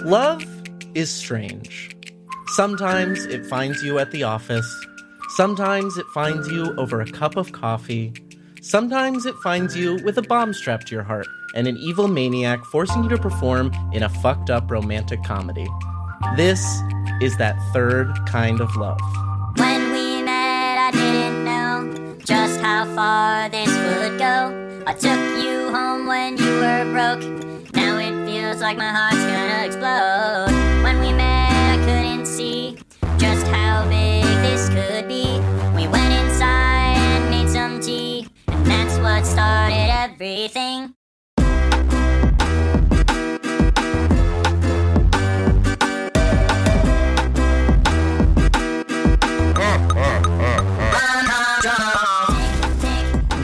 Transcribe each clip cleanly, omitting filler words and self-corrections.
Love is strange. Sometimes it finds you at the office. Sometimes it finds you over a cup of coffee. Sometimes it finds you with a bomb strapped to your heart and an evil maniac forcing you to perform in a fucked up romantic comedy. This is that third kind of love. When we met, I didn't know just how far this would go. I took you home when you were broke. Now it feels like my heart's gonna explode. When we met, I couldn't see just how big this could be. We went inside and made some tea, and that's what started everything.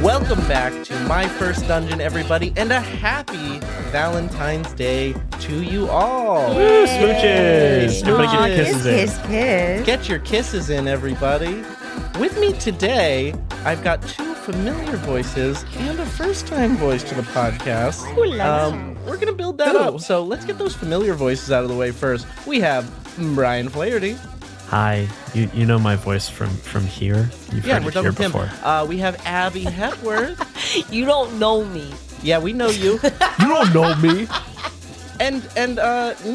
Welcome back to My First Dungeon, everybody, and a happy Valentine's Day to you all. Woo, smooches. Everybody Smooches. get your kisses in. Kiss. Get your kisses in, everybody. With me today, I've got two familiar voices and a first-time voice to the podcast. We're going to build that up, so let's get those familiar voices out of the way first. We have Brian Flaherty. Hi, you know my voice from here? You've heard We're it done here with him. before. We have Abby Hepworth. You don't know me. Yeah, we know you. You don't know me. And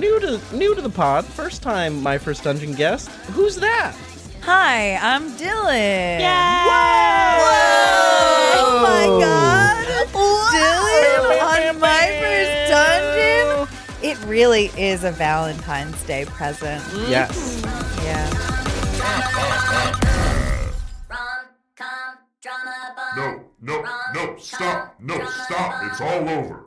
new to the pod, first time My First Dungeon guest. Who's that? Hi, I'm Dylan. Whoa! Oh my God. Dylan on My First Dungeon. It really is a Valentine's Day present. Yes. Yeah. Rom Com Drama Bomb. No, stop. It's all over.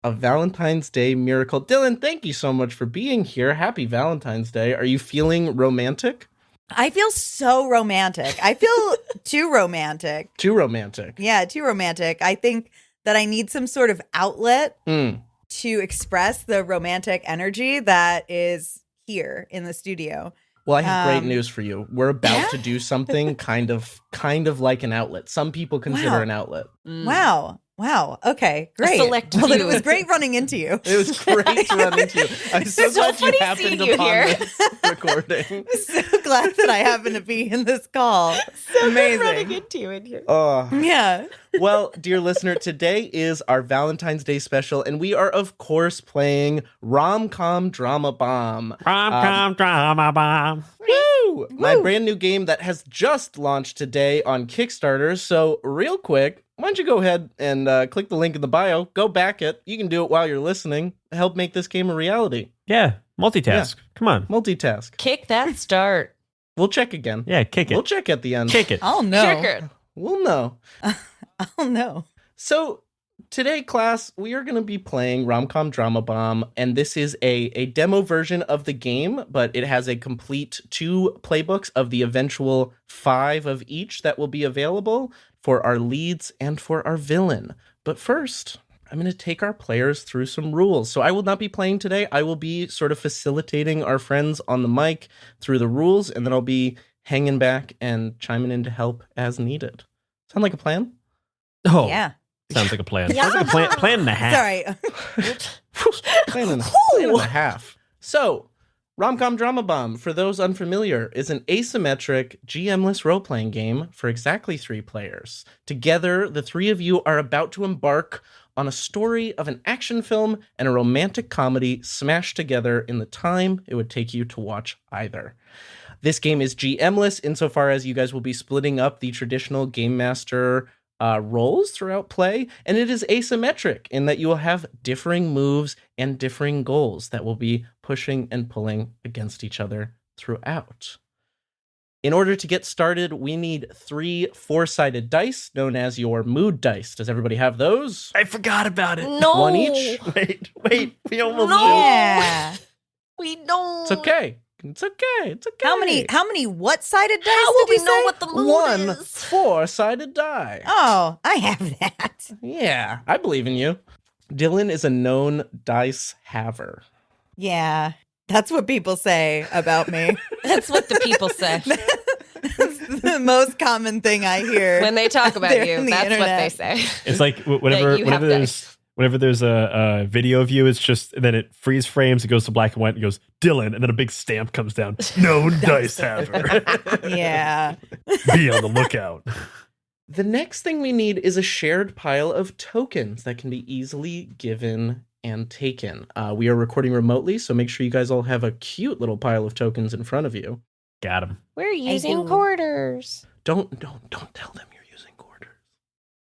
A Valentine's Day miracle. Dylan, thank you so much for being here. Happy Valentine's Day. Are you feeling romantic? I feel so romantic. I feel too romantic. Too romantic. Yeah, too romantic. I think that I need some sort of outlet to express the romantic energy that is here in the studio. Well, I have great news for you. We're about to do something kind of like an outlet. Some people consider an outlet. Wow. Okay, great. select Well, then few. it was great running into you. It was great to run into you. I'm so So glad you funny happened seeing you upon here. this recording. So glad that I happen to be in this call. Running Amazing. into you in here. Oh. Yeah. Well, dear listener, today is our Valentine's Day special, and we are, of course, playing Rom Com Drama Bomb. Rom-com drama bomb. Woo! My brand new game that has just launched today on Kickstarter. So, real quick, why don't you go ahead and click the link in the bio, go back it. You can do it while you're listening. Help make this game a reality. Yeah, multitask. Come on. Multitask. Kick that start. We'll check again. Yeah, kick it. We'll check at the end. Kick it. Oh no. Triggered. We'll know. Oh no. So today, class, we are going to be playing Rom Com Drama Bomb, and this is a demo version of the game, but it has a complete 2 playbooks of the eventual 5 of each that will be available for our leads and for our villain. But first, I'm going to take our players through some rules. So I will not be playing today. I will be sort of facilitating our friends on the mic through the rules, and then I'll be hanging back and chiming in to help as needed. Sound like a plan? Oh, Yeah. sounds like a plan. Sounds like a plan and a half. Sorry. Plan and a half. So, Rom-Com Drama Bomb, for those unfamiliar, is an asymmetric, GM-less role-playing game for exactly 3 players. Together, the 3 of you are about to embark on a story of an action film and a romantic comedy smashed together in the time it would take you to watch either. This game is GM-less insofar as you guys will be splitting up the traditional Game Master roles throughout play, and it is asymmetric in that you will have differing moves and differing goals that will be pushing and pulling against each other throughout. In order to get started, we need 3 4-sided dice, known as your mood dice. Does everybody have those? I forgot about it. No. 1 each? Wait. We almost No. did. Yeah. We don't. It's okay. It's okay. How many what-sided dice How will did you we know say? what the mood 1 is? 4-sided die. Oh, I have that. Yeah, I believe in you. Dylan is a known dice haver. Yeah. That's what people say about me. That's what the people say. That's the most common thing I hear. When they talk about They're you, on the that's what they internet. say. It's like whatever you have there's Whenever there's a video view, it's just, and then it freeze frames, it goes to black and white, and goes, Dylan, and then a big stamp comes down. No dice haver. Yeah. Be on the lookout. The next thing we need is a shared pile of tokens that can be easily given and taken. We are recording remotely, so make sure you guys all have a cute little pile of tokens in front of you. Got him. We're using do. quarters. Don't tell them you're using quarters.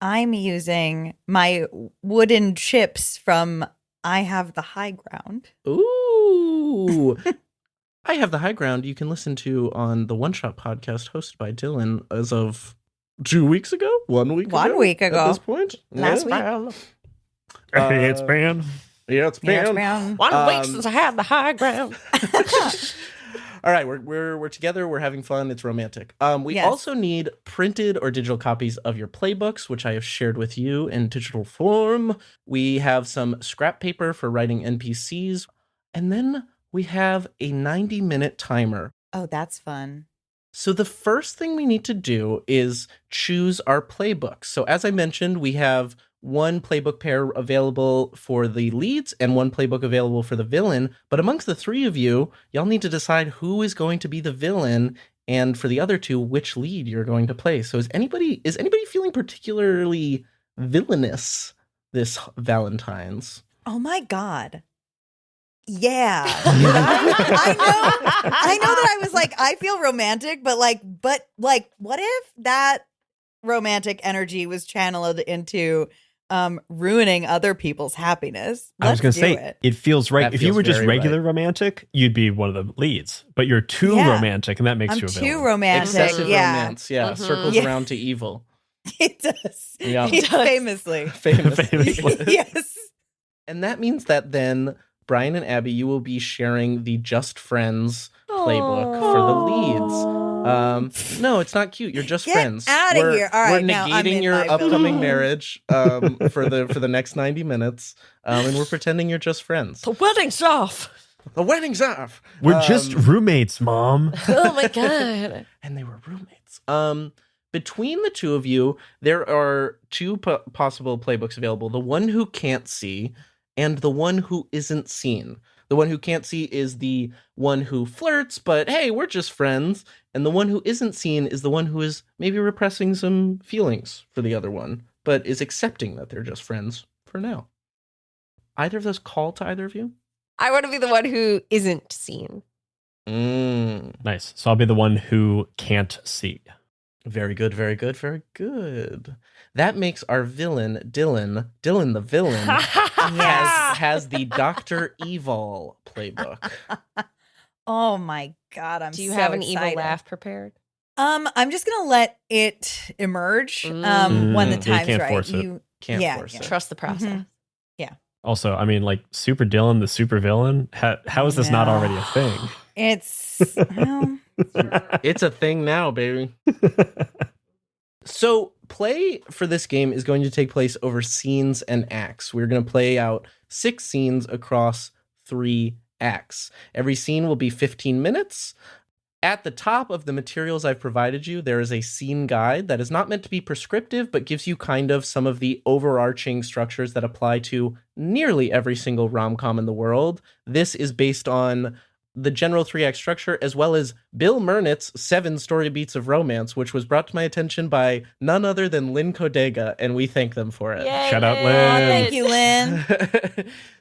I'm using my wooden chips from I Have the High Ground. Ooh. I Have the High Ground you can listen to on the One Shot podcast hosted by Dylan as of 2 weeks ago? 1 week ago? 1 week ago. At this point? Last Yeah. week. Hey, it's banned. Yeah, it's Yeah, banned. round. 1 week since I had the high ground. All right, we're together. We're having fun. It's romantic. We Yes. also need printed or digital copies of your playbooks, which I have shared with you in digital form. We have some scrap paper for writing NPCs, and then we have a 90-minute timer. Oh, that's fun. So the first thing we need to do is choose our playbooks. So as I mentioned, we have one playbook pair available for the leads and one playbook available for the villain. But amongst the three of you, y'all need to decide who is going to be the villain, and for the other two, which lead you're going to play. So is anybody feeling particularly villainous this Valentine's? Oh my God. Yeah. I know that I was like, I feel romantic, but what if that romantic energy was channeled into ruining other people's happiness? I was going Let's to do say, it. it feels right. That If you feels were just very regular right. romantic, you'd be one of the leads. But you're too Yeah. romantic, and that makes I'm you a too villain. romantic. Excessive Yeah. romance, yeah, Mhm. circles Yeah. around to evil. It does. Yeah. It does. Famously. Famously. Yes. And that means that then, Brian and Abby, you will be sharing the Just Friends playbook for the leads. No, it's not cute. You're just Get friends. outta We're- here. All right, we're now I'm negating in your my upcoming villain. marriage for the next 90 minutes, and we're pretending you're just friends. The wedding's off. The wedding's off. We're just roommates, Mom. Oh my God. And they were roommates. Between the two of you, there are two possible playbooks available. The one who can't see and the one who isn't seen. The one who can't see is the one who flirts, but hey, we're just friends. And the one who isn't seen is the one who is maybe repressing some feelings for the other one, but is accepting that they're just friends for now. Either of those call to either of you? I want to be the one who isn't seen. Nice. So I'll be the one who can't see. Very good, very good, very good. That makes our villain, Dylan the villain, has the Dr. Evil playbook. Oh my God. I'm Do you so have an excited. evil laugh prepared? I'm just gonna let it emerge when the Yeah, you time's can't right. force it. Can't Yeah, force yeah. it. Trust the process. Also, I mean, like, Super Dylan, the super villain. How is this not Yeah. already a thing? It's well, It's a thing now, baby. So, play for this game is going to take place over scenes and acts. We're going to play out 6 scenes across 3 acts. Every scene will be 15 minutes. At the top of the materials I've provided you, there is a scene guide that is not meant to be prescriptive, but gives you kind of some of the overarching structures that apply to nearly every single rom-com in the world. This is based on the general 3-act structure, as well as Bill Murnitz's 7 story beats of romance, which was brought to my attention by none other than Lynn Kodega, and we thank them for it. Yay, Shout out, oh, Lynn. thank you, Lynn.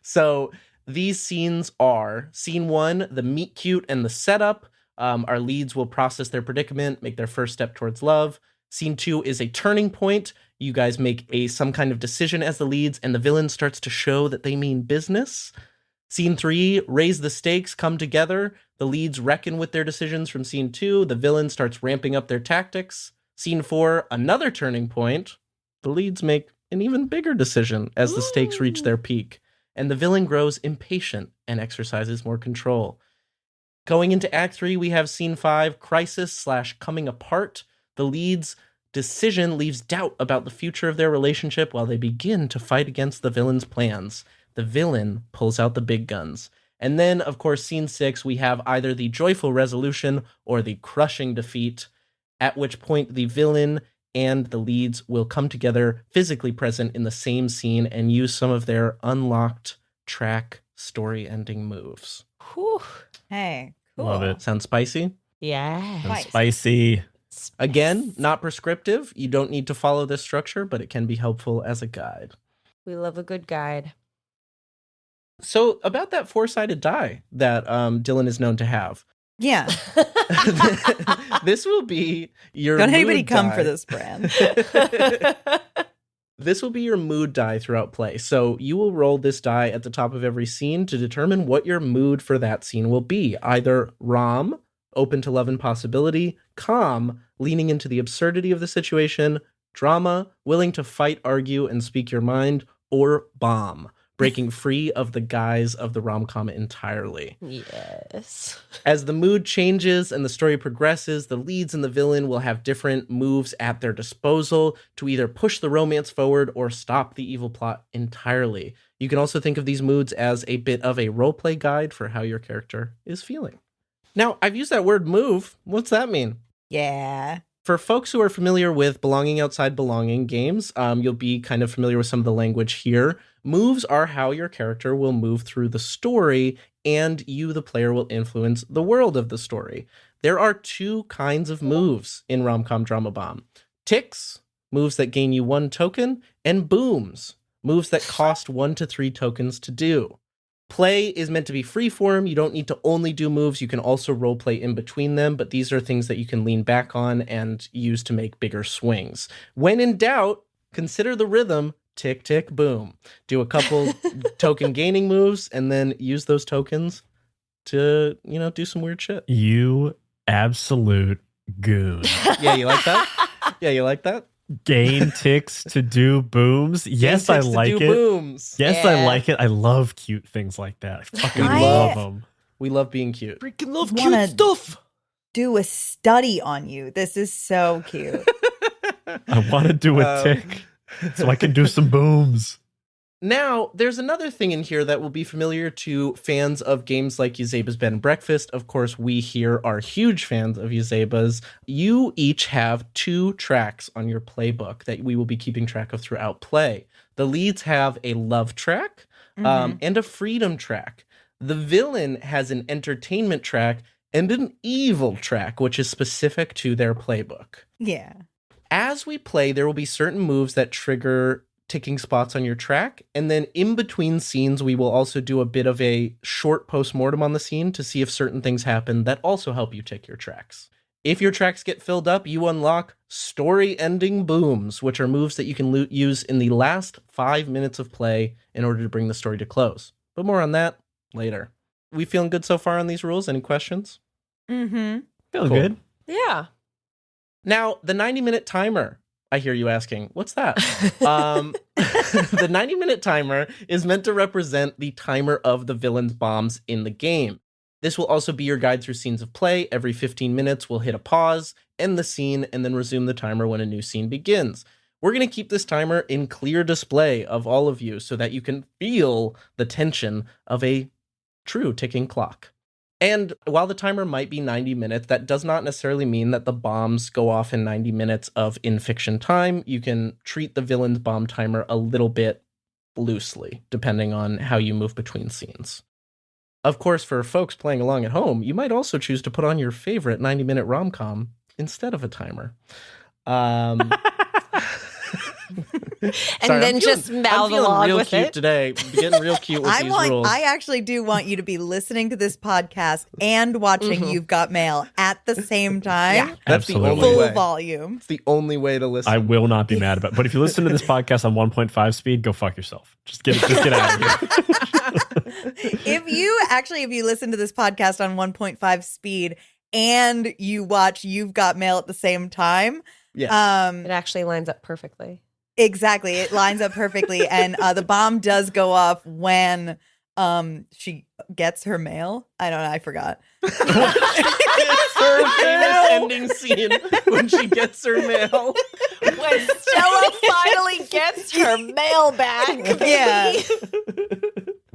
So these scenes are scene 1, the meet cute and the setup. Our leads will process their predicament, make their first step towards love. Scene 2 is a turning point. You guys make some kind of decision as the leads, and the villain starts to show that they mean business. Scene 3, raise the stakes, come together. The leads reckon with their decisions from scene 2. The villain starts ramping up their tactics. Scene 4, another turning point. The leads make an even bigger decision as the stakes reach their peak. And the villain grows impatient and exercises more control. Going into Act 3, we have Scene 5, Crisis/Coming Apart. The lead's decision leaves doubt about the future of their relationship while they begin to fight against the villain's plans. The villain pulls out the big guns. And then, of course, Scene 6, we have either the joyful resolution or the crushing defeat, at which point the villain and the leads will come together physically present in the same scene and use some of their unlocked track story ending moves. Whew. Hey, cool. Love it. Sound spicy? Yeah. Nice. Spicy. Again, not prescriptive. You don't need to follow this structure, but it can be helpful as a guide. We love a good guide. So about that four-sided die that Dylan is known to have. Yeah. This will be your Don't mood anybody come die. for this brand. This will be your mood die throughout play. So you will roll this die at the top of every scene to determine what your mood for that scene will be. Either rom, open to love and possibility, calm, leaning into the absurdity of the situation, drama, willing to fight, argue, and speak your mind, or bomb, breaking free of the guise of the rom-com entirely. Yes. As the mood changes and the story progresses, the leads and the villain will have different moves at their disposal to either push the romance forward or stop the evil plot entirely. You can also think of these moods as a bit of a roleplay guide for how your character is feeling. Now, I've used that word move. What's that mean? Yeah. For folks who are familiar with belonging outside belonging games, you'll be kind of familiar with some of the language here. Moves are how your character will move through the story, and you, the player, will influence the world of the story. There are two kinds of moves in Rom Com Drama Bomb. Ticks, moves that gain you 1 token, and booms, moves that cost 1 to 3 tokens to do. Play is meant to be freeform. You don't need to only do moves. You can also roleplay in between them, but these are things that you can lean back on and use to make bigger swings. When in doubt, consider the rhythm. Tick, tick, boom. Do a couple token gaining moves and then use those tokens to, do some weird shit. You absolute goon. Yeah, you like that? Yeah, you like that? Gain ticks to do booms. Yes, Gain I ticks to like do it. Booms. Yes, Yeah. I like it. I love cute things like that. I fucking I- love them. We love being cute. Freaking love Wanna- cute stuff. Do a study on you. This is so cute. I want to do a tick so I can do some booms. Now, there's another thing in here that will be familiar to fans of games like Yuzeba's Bed and Breakfast. Of course, we here are huge fans of Yuzeba's. You each have 2 tracks on your playbook that we will be keeping track of throughout play. The leads have a love track and a freedom track. The villain has an entertainment track and an evil track, which is specific to their playbook. Yeah. As we play, there will be certain moves that trigger ticking spots on your track, and then in between scenes, we will also do a bit of a short post-mortem on the scene to see if certain things happen that also help you tick your tracks. If your tracks get filled up, you unlock story-ending booms, which are moves that you can use in the last 5 minutes of play in order to bring the story to close. But more on that later. We feeling good so far on these rules? Any questions? Mm-hmm. Feel Cool. good. Yeah. Now, the 90-minute timer, I hear you asking, what's that? The 90-minute timer is meant to represent the timer of the villain's bombs in the game. This will also be your guide through scenes of play. Every 15 minutes, we'll hit a pause, end the scene, and then resume the timer when a new scene begins. We're going to keep this timer in clear display of all of you so that you can feel the tension of a true ticking clock. And while the timer might be 90 minutes, that does not necessarily mean that the bombs go off in 90 minutes of in-fiction time. You can treat the villain's bomb timer a little bit loosely, depending on how you move between scenes. Of course, for folks playing along at home, you might also choose to put on your favorite 90-minute rom-com instead of a timer. And Sorry, then I'm just feeling- mouth I'm feeling along real with cute it. today. Getting real cute with these rules. I actually do want you to be listening to this podcast and watching You've Got Mail at the same time. Yeah. That's the Absolutely. only Full way. volume. It's the only way to listen. I will not be mad about it. But if you listen to this podcast on 1.5 speed, go fuck yourself. Just get out of here. If you listen to this podcast on 1.5 speed and you watch You've Got Mail at the same time, Yeah. It actually lines up perfectly. exactly, it lines up perfectly, and the bomb does go off when she gets her mail. I don't know, I forgot. Her famous ending scene when she gets her mail. When Stella finally gets her mail back. Yeah.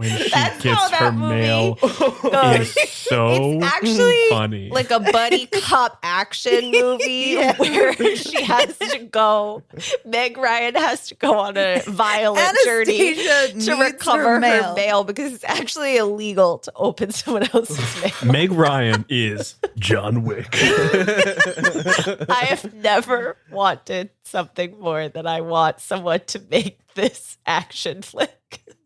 when she That's gets how that her movie mail goes. is so It's actually funny. like a buddy cop action movie where she has to go. Meg Ryan has to go on a violent journey Anastasia to needs recover her her mail. mail because it's actually illegal to open someone else's mail. Meg Ryan is John Wick. I have never wanted something more than I want someone to make this action flick.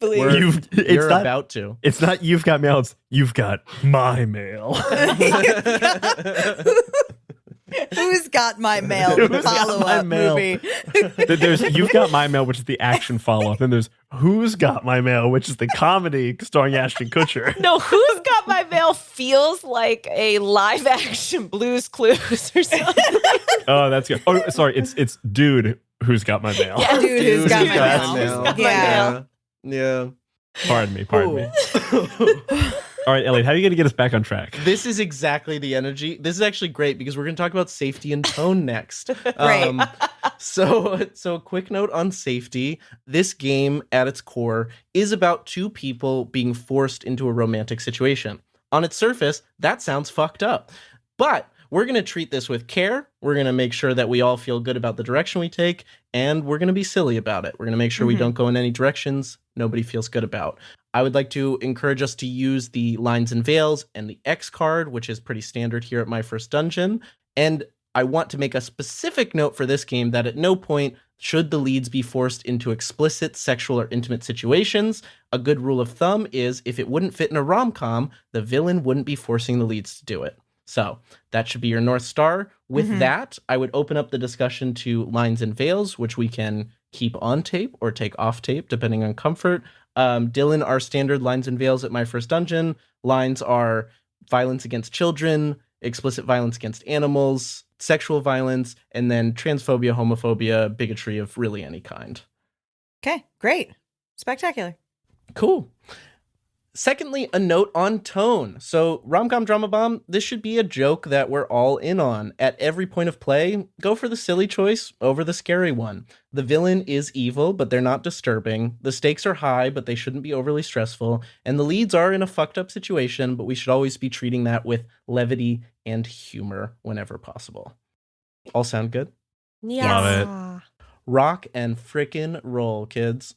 Believe We're- me. It's You're not, about to. It's not you've got mail. It's you've got my mail. Who's got my mail? Who's got Follow my up mail? movie. There's you've got my mail, which is the action follow up. Then there's who's got my mail, which is the comedy starring Ashton Kutcher. No, Who's Got My Mail feels like a live action Blues Clues or something. Oh, that's good. Oh, sorry, it's dude who's got my mail. Yeah. Dude, who's got Dude, my who's mail? got my Yeah. Yeah. Pardon me. All right, Elliot, how are you going to get us back on track? This is exactly the energy. This is actually great because we're going to talk about safety and tone next. Great. So a quick note on safety. This game at its core is about two people being forced into a romantic situation. On its surface, that sounds fucked up. But we're going to treat this with care. We're going to make sure that we all feel good about the direction we take, and we're going to be silly about it. We're going to make sure we don't go in any directions nobody feels good about. I would like to encourage us to use the lines and veils and the X card, which is pretty standard here at My First Dungeon. And I want to make a specific note for this game that at no point should the leads be forced into explicit sexual or intimate situations. A good rule of thumb is if it wouldn't fit in a rom-com, the villain wouldn't be forcing the leads to do it. So that should be your North Star. With that, I would open up the discussion to lines and veils, which we can keep on tape or take off tape, depending on comfort. Dylan, our standard lines and veils at My First Dungeon. Lines are violence against children, explicit violence against animals, sexual violence, and then transphobia, homophobia, bigotry of really any kind. Okay, great. Spectacular. Cool. Secondly, a note on tone. So, Rom Com Drama Bomb, this should be a joke that we're all in on. At every point of play, go for the silly choice over the scary one. The villain is evil, but they're not disturbing. The stakes are high, but they shouldn't be overly stressful. And the leads are in a fucked up situation, but we should always be treating that with levity and humor whenever possible. All sound good? Yeah. Love Rock and frickin' roll, kids.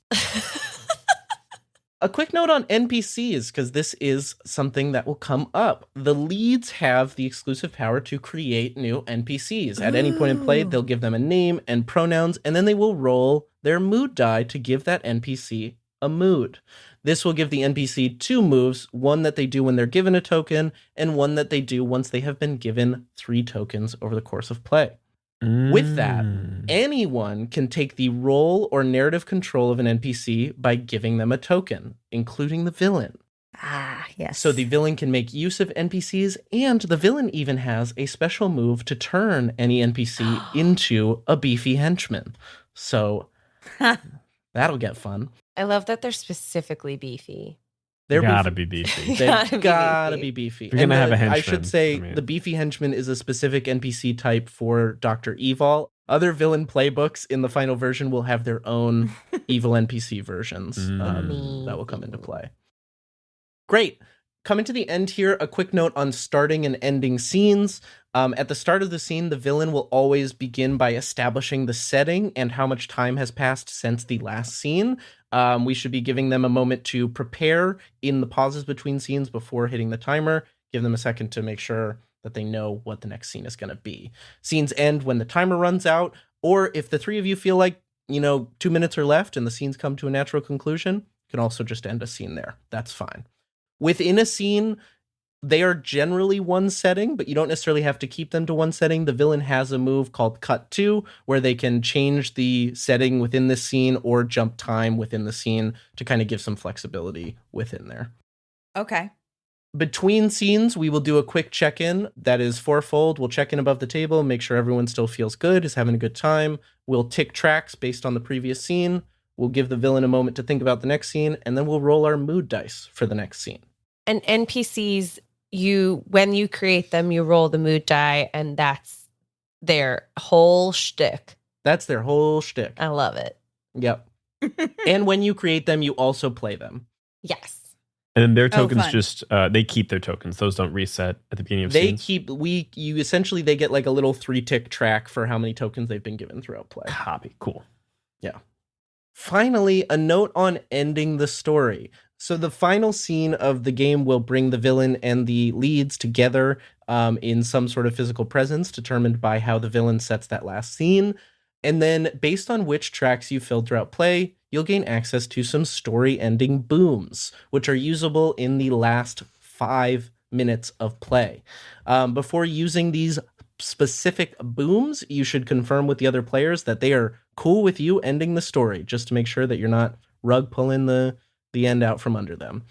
A quick note on NPCs, because this is something that will come up. The leads have the exclusive power to create new NPCs. At any point in play, they'll give them a name and pronouns, and then they will roll their mood die to give that NPC a mood. This will give the NPC two moves, one that they do when they're given a token, and one that they do once they have been given 3 tokens over the course of play. With that, anyone can take the role or narrative control of an NPC by giving them a token, including the villain. Ah, yes. So the villain can make use of NPCs, and the villain even has a special move to turn any NPC into a beefy henchman. So that'll get fun. I love that they're specifically beefy. They're gotta beefy. be beefy. They've gotta be beefy. You're gonna have a I henchman. should say I mean- the beefy henchman is a specific NPC type for Dr. Evil. Other villain playbooks in the final version will have their own evil NPC versions that will come into play. Great. Coming to the end here, a quick note on starting and ending scenes. At the start of the scene, the villain will always begin by establishing the setting and how much time has passed since the last scene. We should be giving them a moment to prepare in the pauses between scenes before hitting the timer. Give them a second to make sure that they know what the next scene is going to be. Scenes end when the timer runs out, or if the 3 of you feel like, 2 minutes are left and the scenes come to a natural conclusion, you can also just end a scene there. That's fine. Within a scene, they are generally one setting, but you don't necessarily have to keep them to one setting. The villain has a move called Cut To, where they can change the setting within the scene or jump time within the scene to kind of give some flexibility within there. Okay. Between scenes, we will do a quick check-in that is fourfold. We'll check in above the table, make sure everyone still feels good, is having a good time. We'll tick tracks based on the previous scene. We'll give the villain a moment to think about the next scene, and then we'll roll our mood dice for the next scene. And NPCs, when you create them, you roll the mood die, and that's their whole shtick. That's their whole shtick. I love it. Yep. And when you create them, you also play them. Yes. And then their tokens fun. just they keep their tokens. Those don't reset at the beginning of They scenes. essentially they get like a little 3-tick track for how many tokens they've been given throughout play. Copy. Cool. Finally, a note on ending the story. So the final scene of the game will bring the villain and the leads together in some sort of physical presence determined by how the villain sets that last scene. And then based on which tracks you filled throughout play, you'll gain access to some story ending booms, which are usable in the last 5 minutes of play. Before using these specific booms, you should confirm with the other players that they are cool with you ending the story, just to make sure that you're not rug pulling the end out from under them.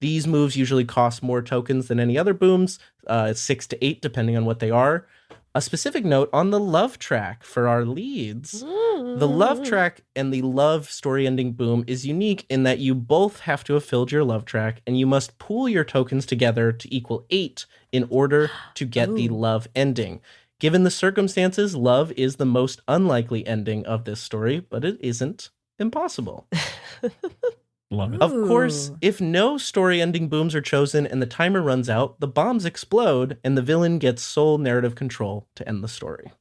These moves usually cost more tokens than any other booms, 6 to 8 depending on what they are. A specific note on the love track for our leads. The love track and the love story ending boom is unique in that you both have to have filled your love track, and you must pool your tokens together to equal 8 in order to get the love ending. Given the circumstances, love is the most unlikely ending of this story, but it isn't impossible. Love it. Of course, if no story ending booms are chosen and the timer runs out, the bombs explode and the villain gets sole narrative control to end the story.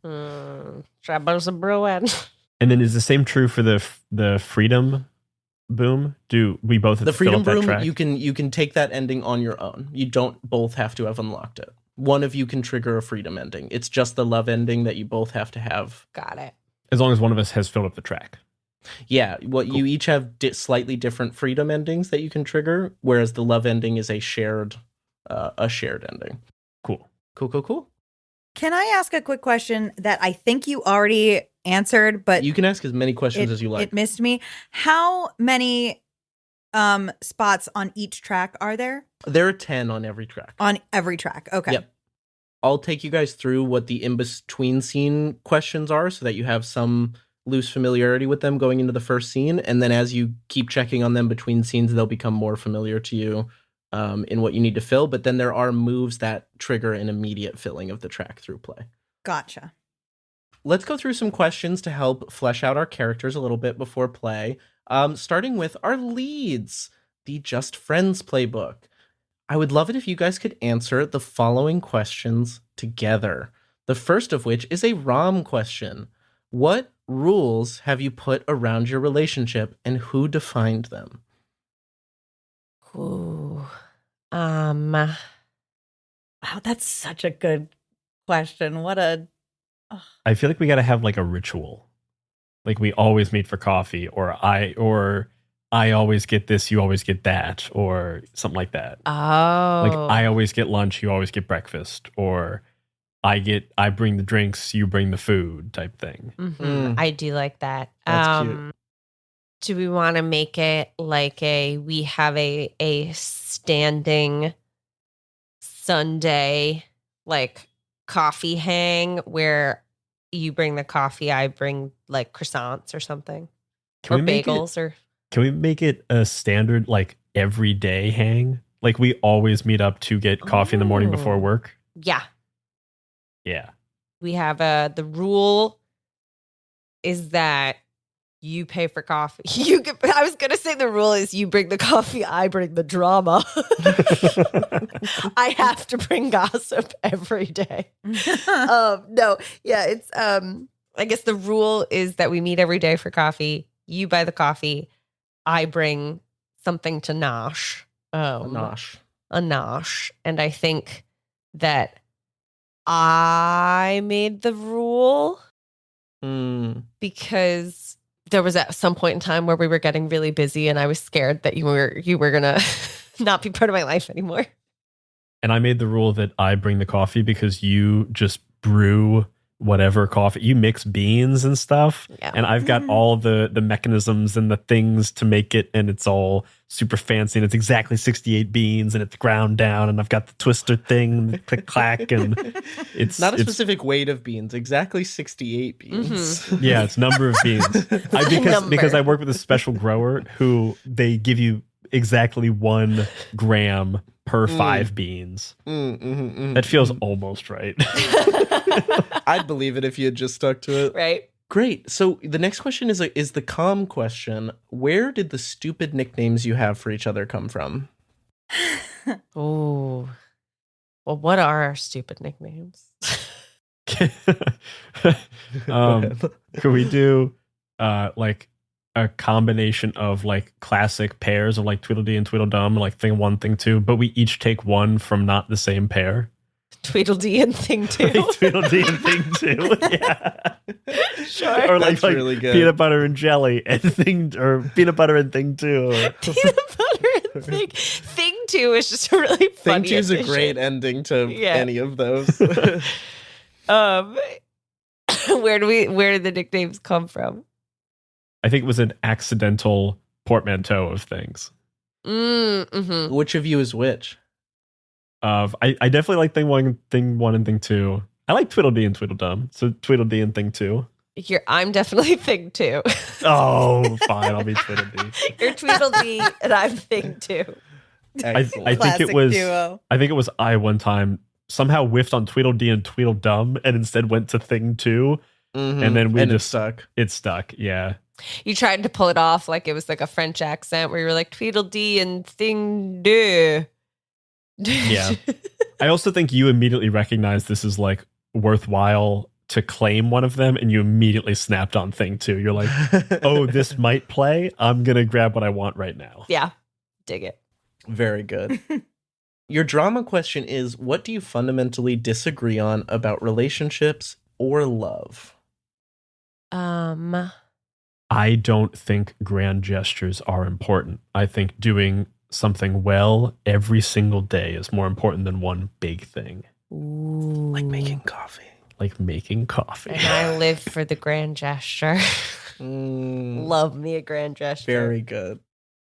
Troubles are brewing. And then is the same true for the freedom boom? Do we both have The to fill freedom up that boom, track? you can take that ending on your own. You don't both have to have unlocked it. One of you can trigger a freedom ending. It's just the love ending that you both have to have. Got it. As long as one of us has filled up the track. Yeah, you each have slightly different freedom endings that you can trigger, whereas the love ending is a shared ending. Cool. Cool. Can I ask a quick question that I think you already answered, but You can ask as many questions as you like. it missed me? How many spots on each track are there? There are 10 on every track. On every track. Okay. Yep. I'll take you guys through what the in-between scene questions are so that you have some loose familiarity with them going into the first scene. And then as you keep checking on them between scenes, they'll become more familiar to you in what you need to fill. But then there are moves that trigger an immediate filling of the track through play. Gotcha. Let's go through some questions to help flesh out our characters a little bit before play. Starting with our leads, the Just Friends playbook. I would love it if you guys could answer the following questions together. The first of which is a Rom question. What rules have you put around your relationship and who defined them? Ooh. Wow, that's such a good question. I feel like we got to have like a ritual. Like we always meet for coffee, or I always get this, you always get that, or something like that. Oh. Like I always get lunch, you always get breakfast, or I bring the drinks, you bring the food type thing. I do like that. That's cute. Do we want to make it like we have a standing Sunday like coffee hang where you bring the coffee, I bring like croissants or something, or bagels, or Can we make it a standard like everyday hang? Like we always meet up to get coffee in the morning before work. yeah. Yeah. We have the rule is that you pay for coffee. I was gonna say the rule is you bring the coffee, I bring the drama. I have to bring gossip every day. No, yeah, it's I guess the rule is that we meet every day for coffee. You buy the coffee, I bring something to nosh. A nosh. A nosh. And I think that I made the rule because there was at some point in time where we were getting really busy and I was scared that you were gonna not be part of my life anymore. And I made the rule that I bring the coffee because you just brew whatever coffee. You mix beans and stuff. Yeah. And I've got all the mechanisms and the things to make it, and it's all super fancy, and it's exactly 68 beans, and it's ground down, and I've got the twister thing, and the click clack, and it's Not a specific weight of beans, exactly 68 beans. Yeah, it's number of beans. Because I work with a special grower who they give you exactly 1 gram per 5 beans. That feels almost right. I'd believe it if you had just stuck to it. Right. Great. So the next question is the calm question. Where did the stupid nicknames you have for each other come from? Oh. Well, what are our stupid nicknames? Could we do like a combination of like classic pairs of like Tweedledee and Tweedledum, like thing 1, thing 2, but we each take one from not the same pair? Tweedledee and thing 2. Like Tweedledee and thing 2. Yeah. Sure. Or That's like really good. peanut butter and jelly and thing, or peanut butter and thing 2. Or Peanut butter and thing 2 is just a really funny Thing 2 is a addition. great ending to Yeah. any of those. Where did the nicknames come from? I think it was an accidental portmanteau of things. Mm-hmm. Which of you is which? I definitely like thing 1 and thing 2. I like Tweedledee and Tweedledum, so Tweedledee and thing 2. I'm definitely thing 2. Oh, fine, I'll be Tweedledee. You're Tweedledee and I'm thing 2. Excellent. I think Classic it was. duo. I think it was I one time somehow whiffed on Tweedledee and Tweedledum, and instead went to thing 2, Mhm. and then we and just it stuck. It stuck. Yeah. You tried to pull it off like it was like a French accent where you were like Tweedledee and thing 2. Yeah. I also think you immediately recognized this is like worthwhile to claim one of them, and you immediately snapped on thing 2. You're like, oh, this might play. I'm gonna grab what I want right now. Yeah. Dig it. Very good. Your drama question is, what do you fundamentally disagree on about relationships or love? I don't think grand gestures are important. I think doing something well every single day is more important than one big thing. Ooh. Like making coffee. Like making coffee. And I live for the grand gesture. Mm, Love me a grand gesture. very good.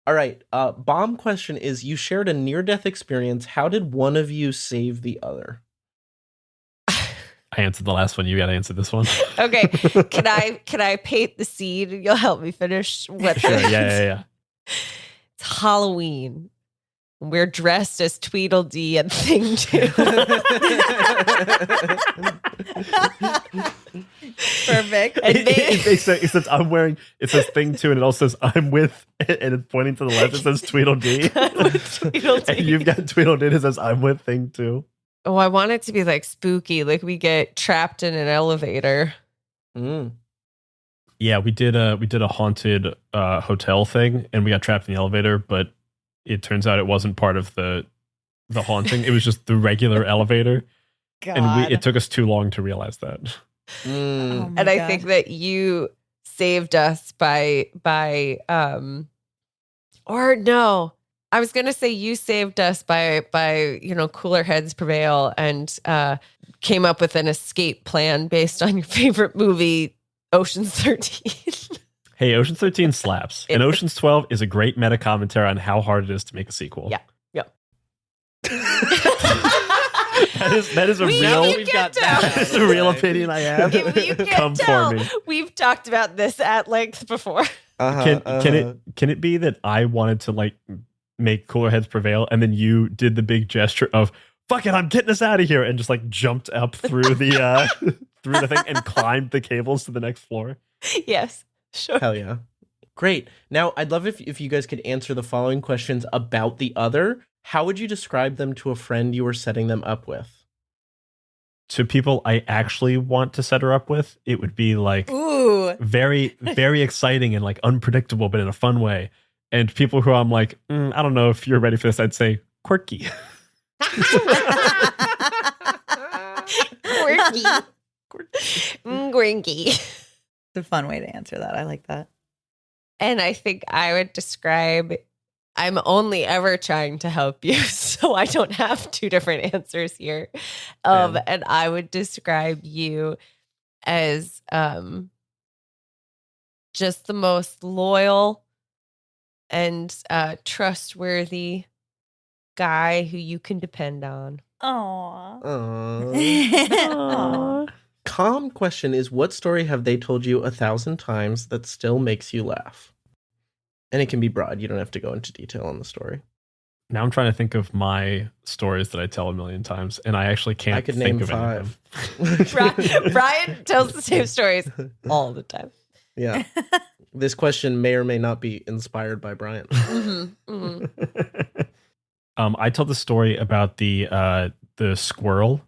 All right. Bomb question is, you shared a near-death experience. How did one of you save the other? I answered the last one. You got to answer this one. Okay. Can I paint the scene and you'll help me finish what Sure. the- Yeah. It's Halloween. We're dressed as Tweedledee and Thing 2. Perfect. And It says I'm wearing. It says thing 2, and it also says I'm with, and it's pointing to the left. It says Tweedledee. With Tweedledee. And you've got Tweedledee. It says I'm with thing 2. Oh, I want it to be like spooky, like we get trapped in an elevator. Mm. Yeah, we did a haunted hotel thing, and we got trapped in the elevator. But it turns out it wasn't part of the haunting. It was just the regular elevator, God. and it took us too long to realize that. Mm. Oh my And I God. think that you saved us by or no, I was gonna say you saved us by cooler heads prevail, and came up with an escape plan based on your favorite movie, Ocean's 13. Hey, Ocean's 13 slaps, and Ocean's 12 is a great meta commentary on how hard it is to make a sequel. Yeah. That is a We- real. you We've can't got tell. that. That's a real opinion I have. If you can't Come tell, for me. we've talked about this at length before. Can it be that I wanted to like make cooler heads prevail, and then you did the big gesture of "fuck it, I'm getting us out of here," and just like jumped up through the through the thing and climbed the cables to the next floor? Yes, sure. Hell yeah. Great. Now, I'd love if you guys could answer the following questions about the other. How would you describe them to a friend you were setting them up with? To people I actually want to set her up with, it would be like Ooh. very, very exciting and like unpredictable, but in a fun way. And people who I'm like, I don't know if you're ready for this, I'd say quirky. Quirky. Grinky. It's a fun way to answer that. I like that. And I think I would describe, I'm only ever trying to help you, so I don't have two different answers here. And I would describe you as just the most loyal and trustworthy guy who you can depend on. Aww. Aww. Calm question is, what story have they told you 1,000 times that still makes you laugh? And it can be broad. You don't have to go into detail on the story. Now I'm trying to think of my stories that I tell a million times, and I actually can't I could think name of any of 5. them. Brian tells the same stories all the time. Yeah. This question may or may not be inspired by Brian. I tell the story about the squirrel,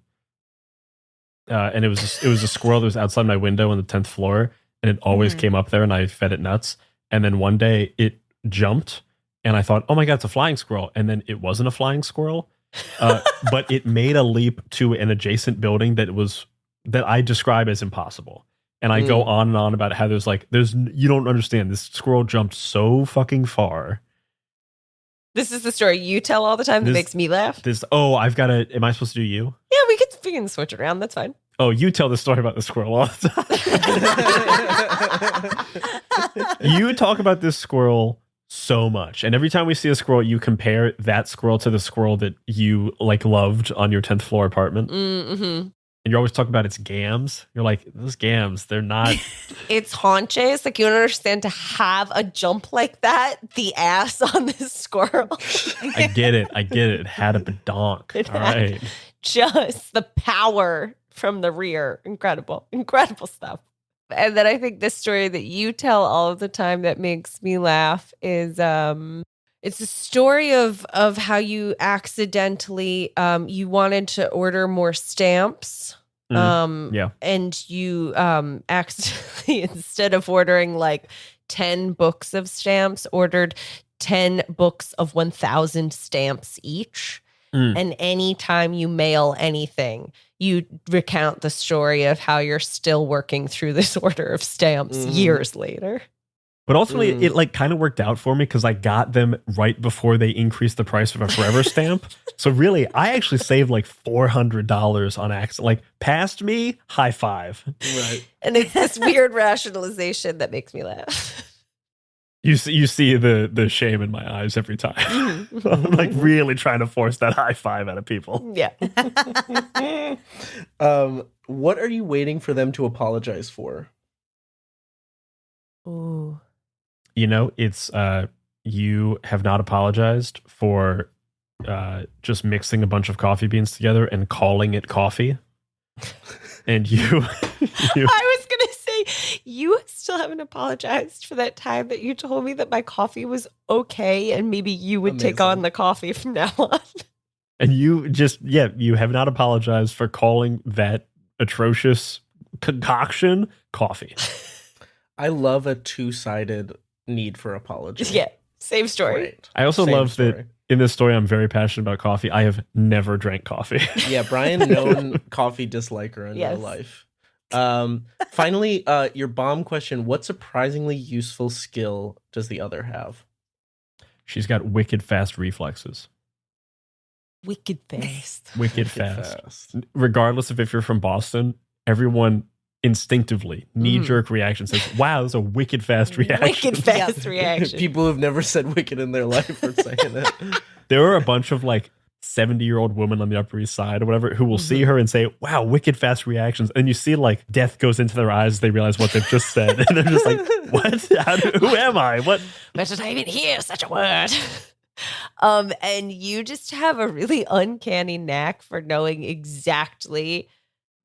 and it was a squirrel that was outside my window on the 10th floor, and it always came up there, and I fed it nuts. And then one day it jumped, and I thought, oh my god, it's a flying squirrel. And then it wasn't a flying squirrel, but it made a leap to an adjacent building that I describe as impossible. And I go on and on about how there's you don't understand. This squirrel jumped so fucking far. This is the story you tell all the time that makes me laugh. I've got to, am I supposed to do you? Yeah, we can switch it around. That's fine. Oh, you tell the story about the squirrel all the time. You talk about this squirrel so much. And every time we see a squirrel, you compare that squirrel to the squirrel that you loved on your 10th floor apartment. Mm-hmm. And you're always talking about its gams. You're like, those gams, they're not. Its haunches. Like, you don't understand to have a jump like that. The ass on this squirrel. I get it. It had a badonk. All right. Just the power from the rear. Incredible stuff. And then I think this story that you tell all of the time that makes me laugh is it's a story of how you accidentally you wanted to order more stamps. And you accidentally, instead of ordering 10 books of stamps, ordered 10 books of 1,000 stamps each. And anytime you mail anything, you recount the story of how you're still working through this order of stamps years later. But ultimately, it kind of worked out for me because I got them right before they increased the price of a forever stamp. So really, I actually saved $400 on accident. Past me, high five. Right. And it's this weird rationalization that makes me laugh. You see the shame in my eyes every time. I'm really trying to force that high five out of people. Yeah. What are you waiting for them to apologize for? Ooh. It's you have not apologized for just mixing a bunch of coffee beans together and calling it coffee. And you I was going to say, you still haven't apologized for that time that you told me that my coffee was okay and maybe you would take on the coffee from now on. And you have not apologized for calling that atrocious concoction coffee. I love a two-sided need for apology. Yeah, same story. Right. I also love that in this story, I'm very passionate about coffee. I have never drank coffee. Yeah, Brian, known coffee disliker in real life. Finally, your bomb question: what surprisingly useful skill does the other have? She's got wicked fast reflexes. Wicked fast. Wicked fast. Regardless of if you're from Boston, everyone instinctively knee-jerk reaction says, wow, that's a wicked fast reaction. Wicked fast reaction. People who've never said wicked in their life are saying it. There are a bunch of 70-year-old women on the Upper East Side or whatever who will see her and say, wow, wicked fast reactions. And you see death goes into their eyes as they realize what they've just said. And they're just like, what? Who am I? What? Where did I even hear such a word? And you just have a really uncanny knack for knowing exactly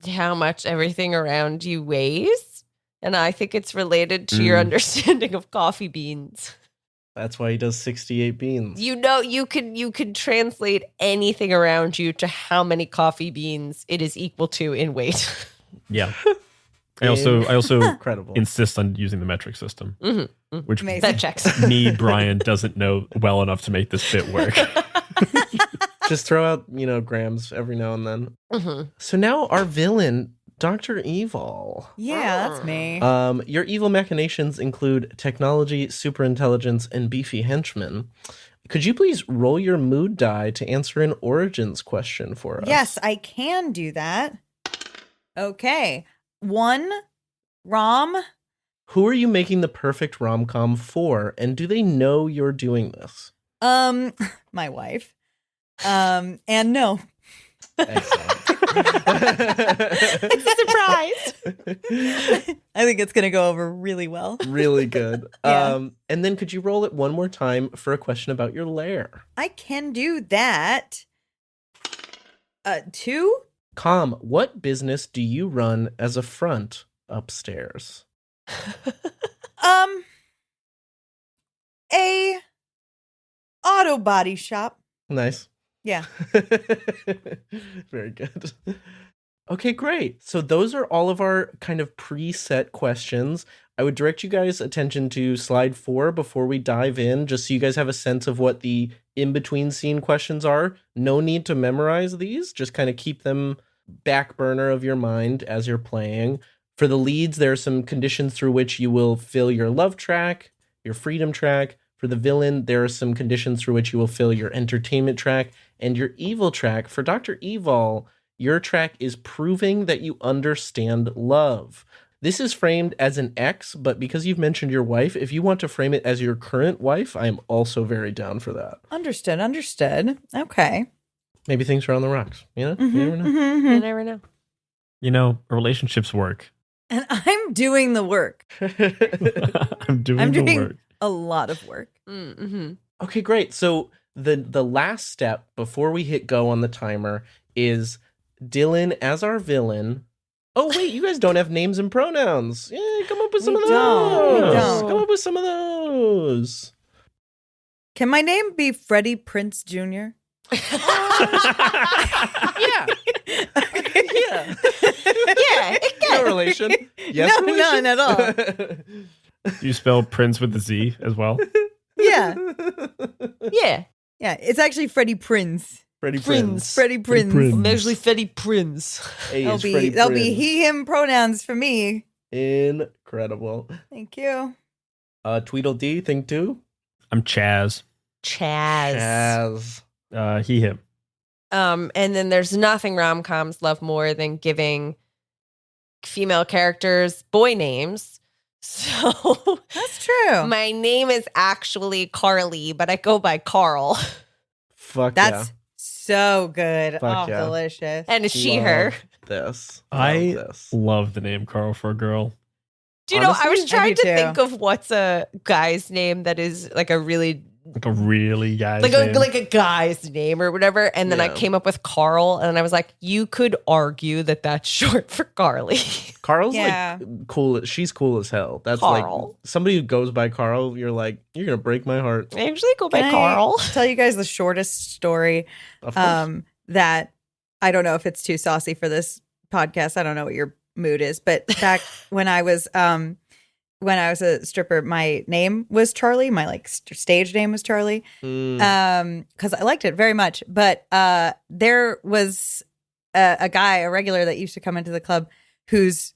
how much everything around you weighs. And I think it's related to your understanding of coffee beans. That's why he does 68 beans. You could translate anything around you to how many coffee beans it is equal to in weight. Yeah. I also incredible. insist on using the metric system, which that checks. Me, Brian, doesn't know well enough to make this bit work. Just throw out, grams every now and then. So now our villain, Dr. Evil. Yeah, that's me. Your evil machinations include technology, superintelligence, and beefy henchmen. Could you please roll your mood die to answer an origins question for us? Yes, I can do that. Okay. 1, Rom. Who are you making the perfect rom-com for, and do they know you're doing this? My wife. And no. Excellent. It's a surprise. I think it's going to go over really well. Really good. Yeah. And then could you roll it one more time for a question about your lair? I can do that. 2? Com, what business do you run as a front upstairs? A auto body shop. Nice. Yeah. Very good. Okay, great. So those are all of our kind of preset questions. I would direct you guys' attention to slide 4 before we dive in, just so you guys have a sense of what the in-between scene questions are. No need to memorize these. Just kind of keep them back burner of your mind as you're playing. For the leads, there are some conditions through which you will fill your love track, your freedom track. For the villain, there are some conditions through which you will fill your entertainment track and your evil track. For Dr. Evil, your track is proving that you understand love. This is framed as an X, but because you've mentioned your wife, if you want to frame it as your current wife, I am also very down for that. Understood. Okay. Maybe things are on the rocks, you know? You never know. You never know. You know, relationships work. And I'm doing the work. I'm doing I'm the doing work. a lot of work. Mm-hmm. Okay, great. So the last step before we hit go on the timer is Dylan as our villain. Oh, wait, you guys don't have names and pronouns. Yeah, come up with some We of don't. those. We don't. Come up with some of those. Can my name be Freddie Prince Jr.? Yeah. Yeah, it No can. relation. Yes, No, relation? none at all. Do you spell Prince with the Z as well? Yeah. Yeah. Yeah. It's actually Freddie Prince. Freddie Prince. Freddie Prince. Prince. I'm actually Freddie Prince. Hey, That'll it's Freddie be Prinze. he, him pronouns for me. Incredible. Thank you. Tweedledee, thing two. I'm Chaz. Chaz. Chaz. He, him. And then there's nothing rom-coms love more than giving female characters boy names. So That's true. my name is actually Carly, but I go by Carl. Fuck That's so good. Fuck oh, yeah. delicious. And it's yeah. she, her. Love this. I Love this. love the name Carl for a girl. Do you know, I was Honestly, trying I to do too. think of what's a guy's name that is like a really Like a really guy's like name. a guy's name or whatever. And then I Yeah. came up with Carl, and I was like, you could argue that that's short for Carly. Carl's Yeah. like cool. She's cool as hell. That's Carl. like somebody who goes by Carl. You're like, you're gonna break my heart. I usually go by Can I Carl. tell you guys the shortest story Of course. that I don't know if it's too saucy for this podcast. I don't know what your mood is, but back when I was a stripper, my name was Charlie. My like stage name was Charlie. Mm. Because I liked it very much. But there was a guy, a regular that used to come into the club whose,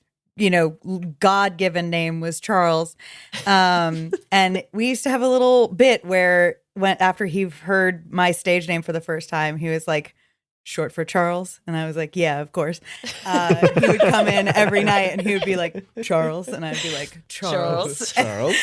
God-given name was Charles. And we used to have a little bit where after he heard my stage name for the first time, he was like, short for Charles? And I was like, yeah, of course. He would come in every night and he would be like, Charles. And I'd be like, Charles. Charles.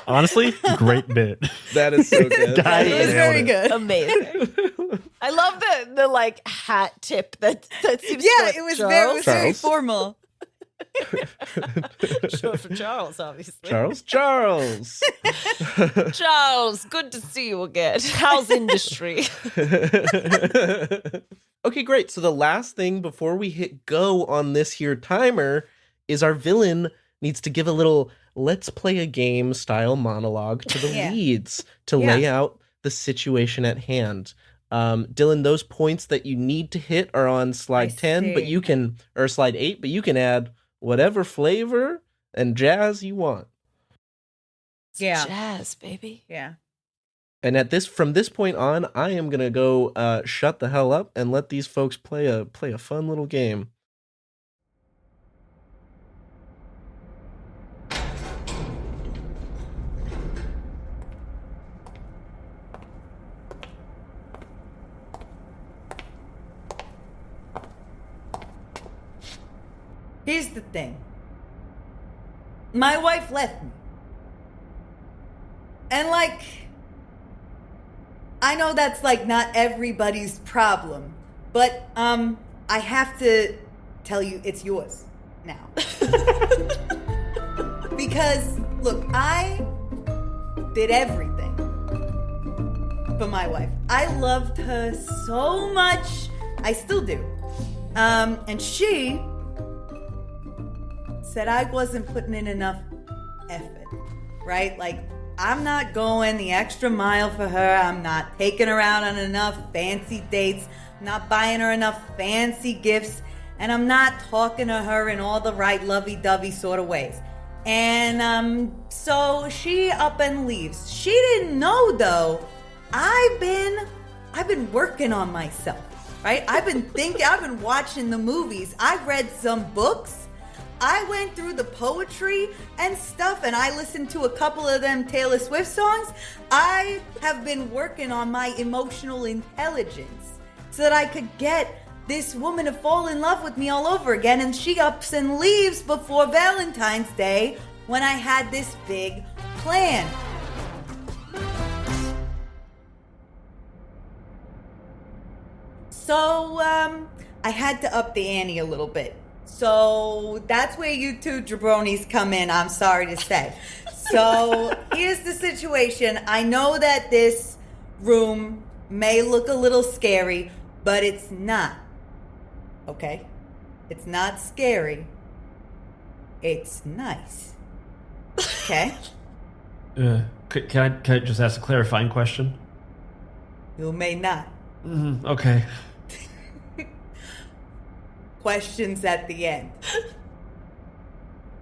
Honestly, great bit. That is so good. Guy It was nailed very it. good. Amazing. I love the like hat tip that seems Yeah, short. it was Charles. very Charles. formal. Short for Charles, obviously. Charles. Charles, good to see you again. How's industry? Okay, great. So the last thing before we hit go on this here timer is our villain needs to give a little let's play a game style monologue to the Yeah. leads to Yeah. lay out the situation at hand. Dylan, those points that you need to hit are on slide 10, but see. you can, or slide 8, but you can add whatever flavor and jazz you want. Yeah. Jazz, baby. Yeah. And from this point on, I am gonna go shut the hell up and let these folks play a fun little game. Here's the thing. My wife left me. And I know that's not everybody's problem, But I have to tell you, it's yours now. Because, look, I did everything for my wife. I loved her so much. I still do. And she said I wasn't putting in enough effort, right? Like, I'm not going the extra mile for her. I'm not taking her out on enough fancy dates. I'm not buying her enough fancy gifts. And I'm not talking to her in all the right lovey-dovey sort of ways. And so she up and leaves. She didn't know, though, I've been working on myself, right? I've been watching the movies. I've read some books. I went through the poetry and stuff, and I listened to a couple of them Taylor Swift songs. I have been working on my emotional intelligence so that I could get this woman to fall in love with me all over again, and she ups and leaves before Valentine's Day when I had this big plan. So, I had to up the ante a little bit. So that's where you two jabronis come in, I'm sorry to say. So here's the situation. I know that this room may look a little scary, but it's not. Okay? It's not scary. It's nice. Okay? Can I just ask a clarifying question? You may not. Okay. Questions at the end.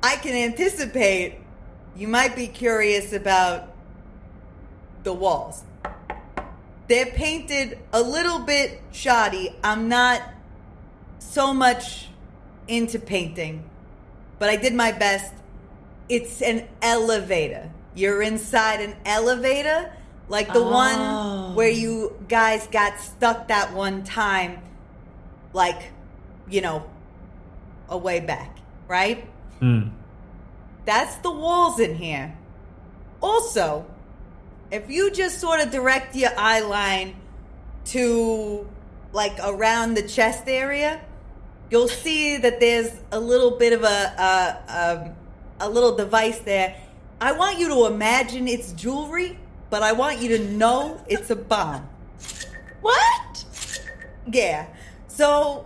I can anticipate you might be curious about the walls. They're painted a little bit shoddy. I'm not so much into painting, but I did my best. It's an elevator. You're inside an elevator, like the one where you guys got stuck that one time, like, you know, a way back, right? That's the walls in here. Also, if you just sort of direct your eye line to, like, around the chest area, you'll see that there's a little bit of a little device there. I want you to imagine it's jewelry, but I want you to know it's a bomb. What? Yeah. So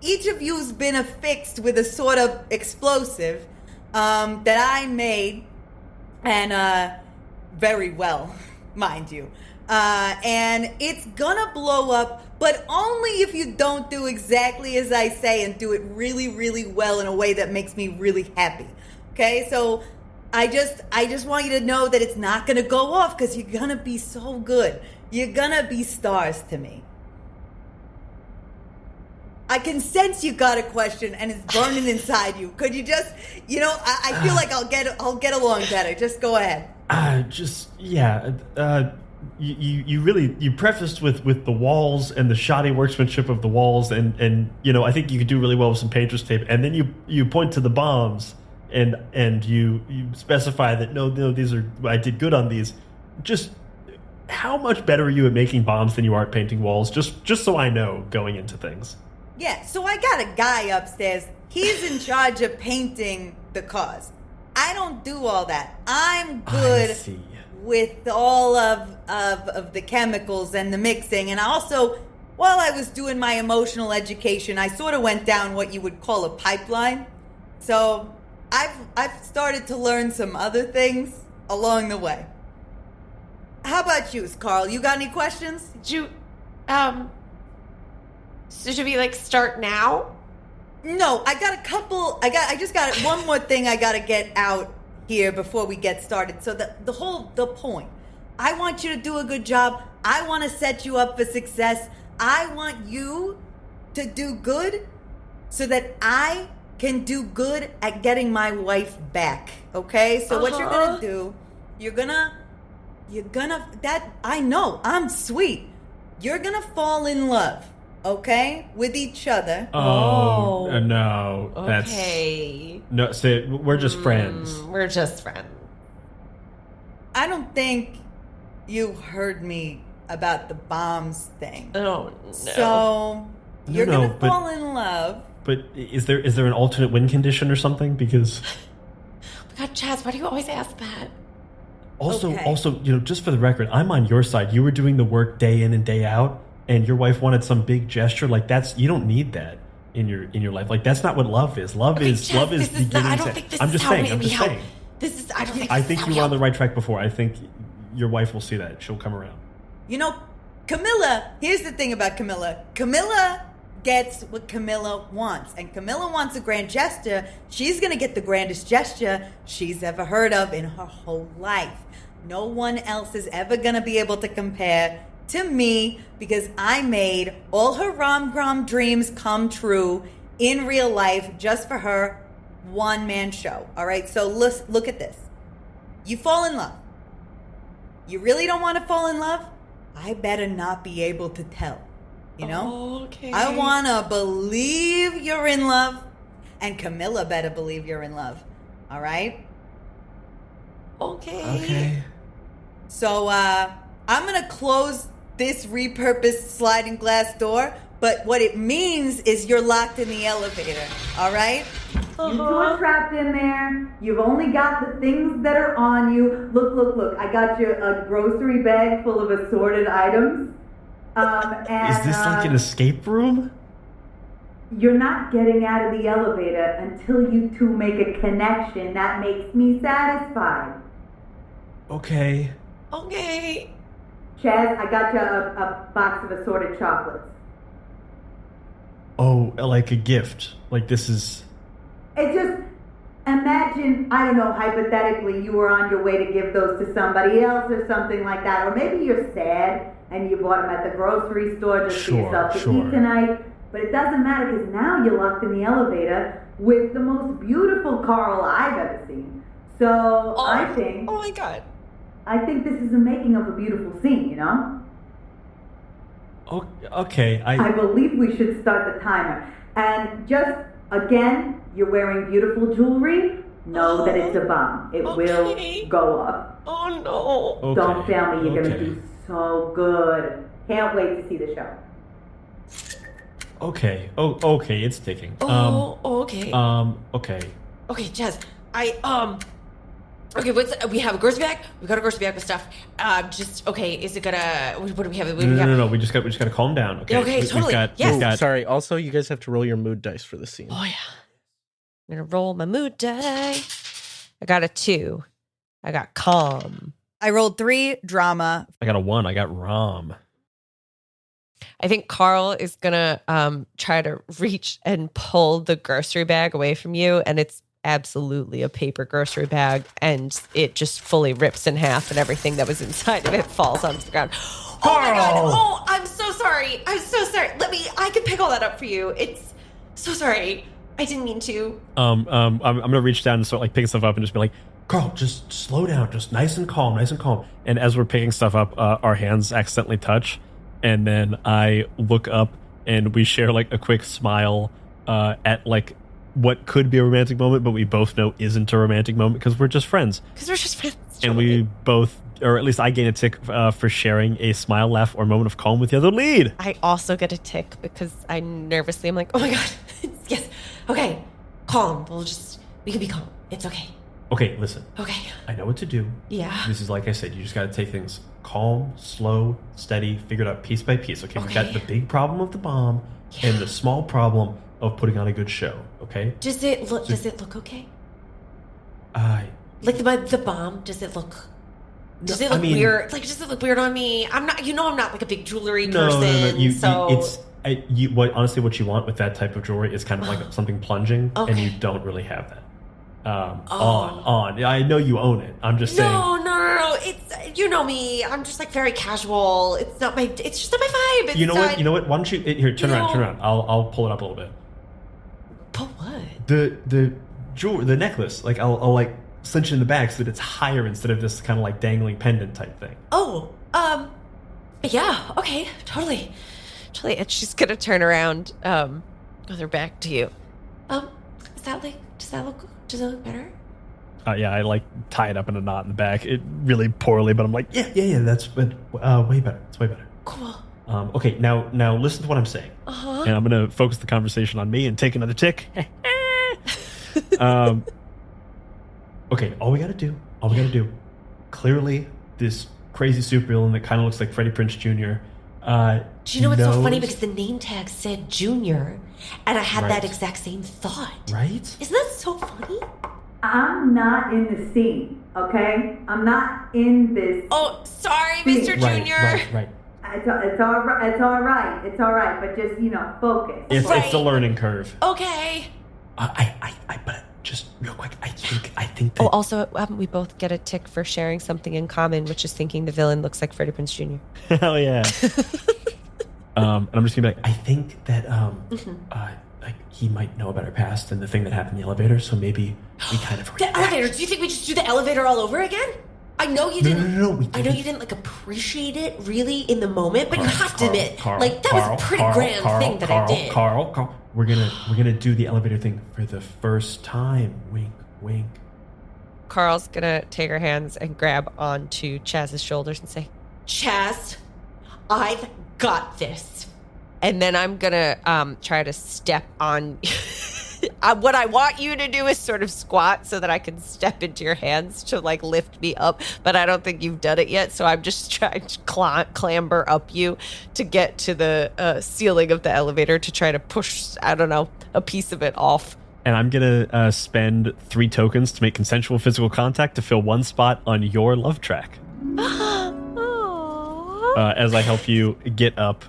each of you's been affixed with a sort of explosive that I made, and very well, mind you. And it's gonna blow up, but only if you don't do exactly as I say and do it really, really well in a way that makes me really happy. Okay, so I just want you to know that it's not gonna go off because you're gonna be so good. You're gonna be stars to me. I can sense you got a question and it's burning inside you. Could you just, I feel like I'll get along better. Just go ahead. You prefaced with the walls and the shoddy workmanship of the walls, and I think you could do really well with some painter's tape. And then you point to the bombs and you specify that no, these are, I did good on these. Just how much better are you at making bombs than you are at painting walls? Just so I know going into things. Yeah, so I got a guy upstairs. He's in charge of painting the cars. I don't do all that. I'm good with all of the chemicals and the mixing. And also, while I was doing my emotional education, I sort of went down what you would call a pipeline. So I've started to learn some other things along the way. How about you, Carl? You got any questions? So should we start now? No, I got a couple. I just got one more thing I got to get out here before we get started. So the point. I want you to do a good job. I want to set you up for success. I want you to do good so that I can do good at getting my wife back. Okay? So what you're going to do, you're gonna that I know, I'm sweet. You're going to fall in love. Okay, with each other. Oh no! Okay. No, say we're just friends. We're just friends. I don't think you heard me about the bombs thing. Oh no! So You're going to fall in love. But is there an alternate win condition or something? Because Oh my God, Chaz, why do you always ask that? also, just for the record, I'm on your side. You were doing the work day in and day out, and your wife wanted some big gesture. Like you don't need that in your life. Like that's not what love is. Love is beginning. I don't think this I'm is just how saying. we I'm just help. saying. I I think you were on the right track before. I think your wife will see that. She'll come around. Camilla, here's the thing about Camilla. Camilla gets what Camilla wants. And Camilla wants a grand gesture. She's going to get the grandest gesture she's ever heard of in her whole life. No one else is ever going to be able to compare to me because I made all her rom-com dreams come true in real life just for her one-man show. All right? So look at this. You fall in love. You really don't want to fall in love? I better not be able to tell. Okay. I want to believe you're in love, and Camilla better believe you're in love. All right? Okay. So I'm going to close this repurposed sliding glass door, but what it means is you're locked in the elevator. All right? You two are trapped in there. You've only got the things that are on you. Look. I got you a grocery bag full of assorted items. And, Is this like an escape room? You're not getting out of the elevator until you two make a connection that makes me satisfied. Okay. Chaz, I got you a box of assorted chocolates. Oh, like a gift. Like this is... It's just, imagine, I don't know, hypothetically, you were on your way to give those to somebody else or something like that. Or maybe you're sad and you bought them at the grocery store just for yourself to eat tonight. But it doesn't matter because now you're locked in the elevator with the most beautiful Carl I've ever seen. So I think... Oh my God. I think this is the making of a beautiful scene, Okay, I believe we should start the timer. And just, again, you're wearing beautiful jewelry. Know that it's a bomb. It will go off. Oh no. Okay. Don't fail me. You're going to do so good. Can't wait to see the show. Okay. Oh, okay. It's ticking. Okay. Okay. Okay, Jazz. Okay, we have a grocery bag. We got a grocery bag with stuff. Is it gonna? What do we have? No. We just got to calm down. Okay. Okay, totally. We've got, Sorry. Also, you guys have to roll your mood dice for the scene. Oh yeah. I'm gonna roll my mood die. I got a 2. I got calm. I rolled 3, drama. I got a 1. I got Rom. I think Carl is gonna try to reach and pull the grocery bag away from you, and it's absolutely a paper grocery bag, and it just fully rips in half, and everything that was inside of it falls onto the ground. Oh my God! Oh, I'm so sorry. I can pick all that up for you. It's so sorry. I didn't mean to. I'm gonna reach down and start like picking stuff up and just be like, Carl, just slow down, just nice and calm. And as we're picking stuff up, our hands accidentally touch, and then I look up and we share like a quick smile at like what could be a romantic moment, but we both know isn't a romantic moment because we're just friends. And we both, or at least I gain a tick for sharing a smile, laugh, or moment of calm with the other lead. I also get a tick because I nervously am like, oh my God, yes, okay, calm. We can be calm. It's okay. Okay, listen. Okay. I know what to do. Yeah. This is like I said, you just got to take things calm, slow, steady, figure it out piece by piece. Okay, we've got the big problem of the bomb and the small problem of putting on a good show. Okay. Does it look okay? Like the bomb. Does it look? Does it look weird? Like, does it look weird on me? I'm not. I'm not like a big jewelry person. What you want with that type of jewelry is kind of like something plunging, and you don't really have that. On. I know you own it. I'm just saying. No. It's me. I'm just like very casual. It's not my. It's just not my vibe. It's you know what? Why don't you here? Turn around. I'll pull it up a little bit. Pull what? The jewelry, the necklace. Like I'll like cinch it in the back so that it's higher instead of this kind of like dangling pendant type thing. Yeah. Okay. Totally. And she's gonna turn around, with her back to you. Does that look better? Yeah, I like tie it up in a knot in the back. It really poorly, but I'm like, yeah, that's way better. It's way better. Cool. Okay, now listen to what I'm saying. and I'm going to focus the conversation on me and take another tick. Okay, all we got to do, clearly this crazy supervillain that kind of looks like Freddie Prinze Jr. Do you know what's so funny? Because the name tag said Junior, and I had Right. that exact same thought. Right? Isn't that so funny? I'm not in the scene, okay? I'm not in this. Oh, sorry, Mr. Junior. Right. It's all right, but just, focus. It's Right. the learning curve. Okay. But just real quick, I think that. Oh, also, we both get a tick for sharing something in common, which is thinking the villain looks like Freddie Prinze Jr. Hell yeah. And I'm just gonna be like, I think that like he might know about our past and the thing that happened in the elevator, so maybe we kind of The elevator. Do you think we just do the elevator all over again? I know you didn't. No. I know you didn't like appreciate it really in the moment, but you have to admit, Carl, like that was a pretty grand thing that I did. Carl, we're gonna do the elevator thing for the first time. Wink, wink. Carl's gonna take her hands and grab onto Chaz's shoulders and say, Chaz, I've got this. and then I'm gonna try to step on. What I want you to do is sort of squat so that I can step into your hands to like lift me up, but I don't think you've done it yet. So I'm just trying to clamber up you to get to the ceiling of the elevator to try to push, I don't know, a piece of it off. And I'm gonna spend 3 tokens to make consensual physical contact to fill 1 spot on your love track. As I help you get up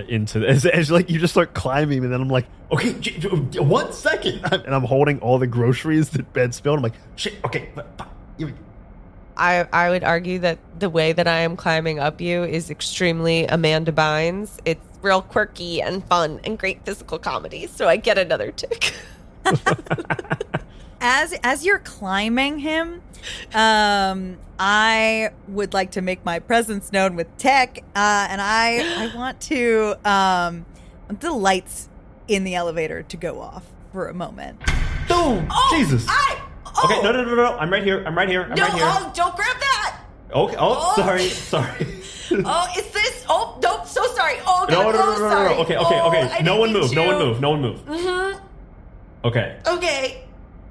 into as like you just start climbing, and then I'm like, okay, 1 second, and I'm holding all the groceries that Ben spilled. I'm like, shit, okay. I would argue that the way that I am climbing up you is extremely Amanda Bynes. It's real quirky and fun and great physical comedy. So I get another tick. As you're climbing him, I would like to make my presence known with tech, and I want to the lights in the elevator to go off for a moment. Boom! Jesus. Okay, no. I'm right here. No, right here. oh, don't grab that. Okay. Oh, Oh. sorry. Oh, is this? Oh, nope. So sorry. Oh, No. God, oh, sorry. Okay. Oh, I No didn't one mean move. to. No one move. Mm-hmm. Okay. Okay.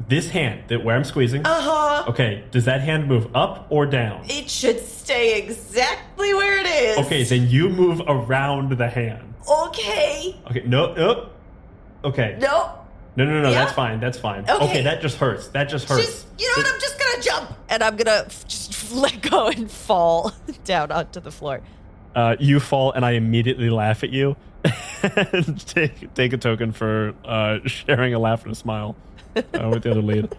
This hand that where I'm squeezing. Uh-huh. Okay. Does that hand move up or down? It should stay exactly where it is. Okay. Then you move around the hand. Okay. Okay. No. Okay. No. No. Yeah. That's fine. Okay. That just hurts. Just, you know what? I'm just gonna jump. And I'm going to just let go and fall down onto the floor. You fall, and I immediately laugh at you. And take a token for sharing a laugh and a smile with the other lead.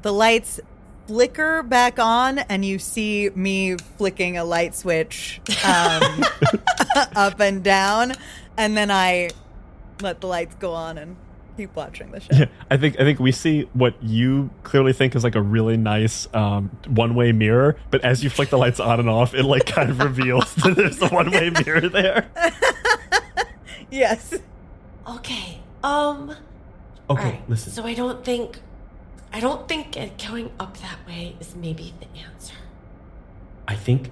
The lights flicker back on, and you see me flicking a light switch up and down, and then I let the lights go on and keep watching the show. Yeah, I think we see what you clearly think is like a really nice one-way mirror, but as you flick the lights on and off, it like kind of reveals that there's a one-way mirror there. Yes. Okay. Okay, Alright, listen. So I don't think going up that way is maybe the answer. I think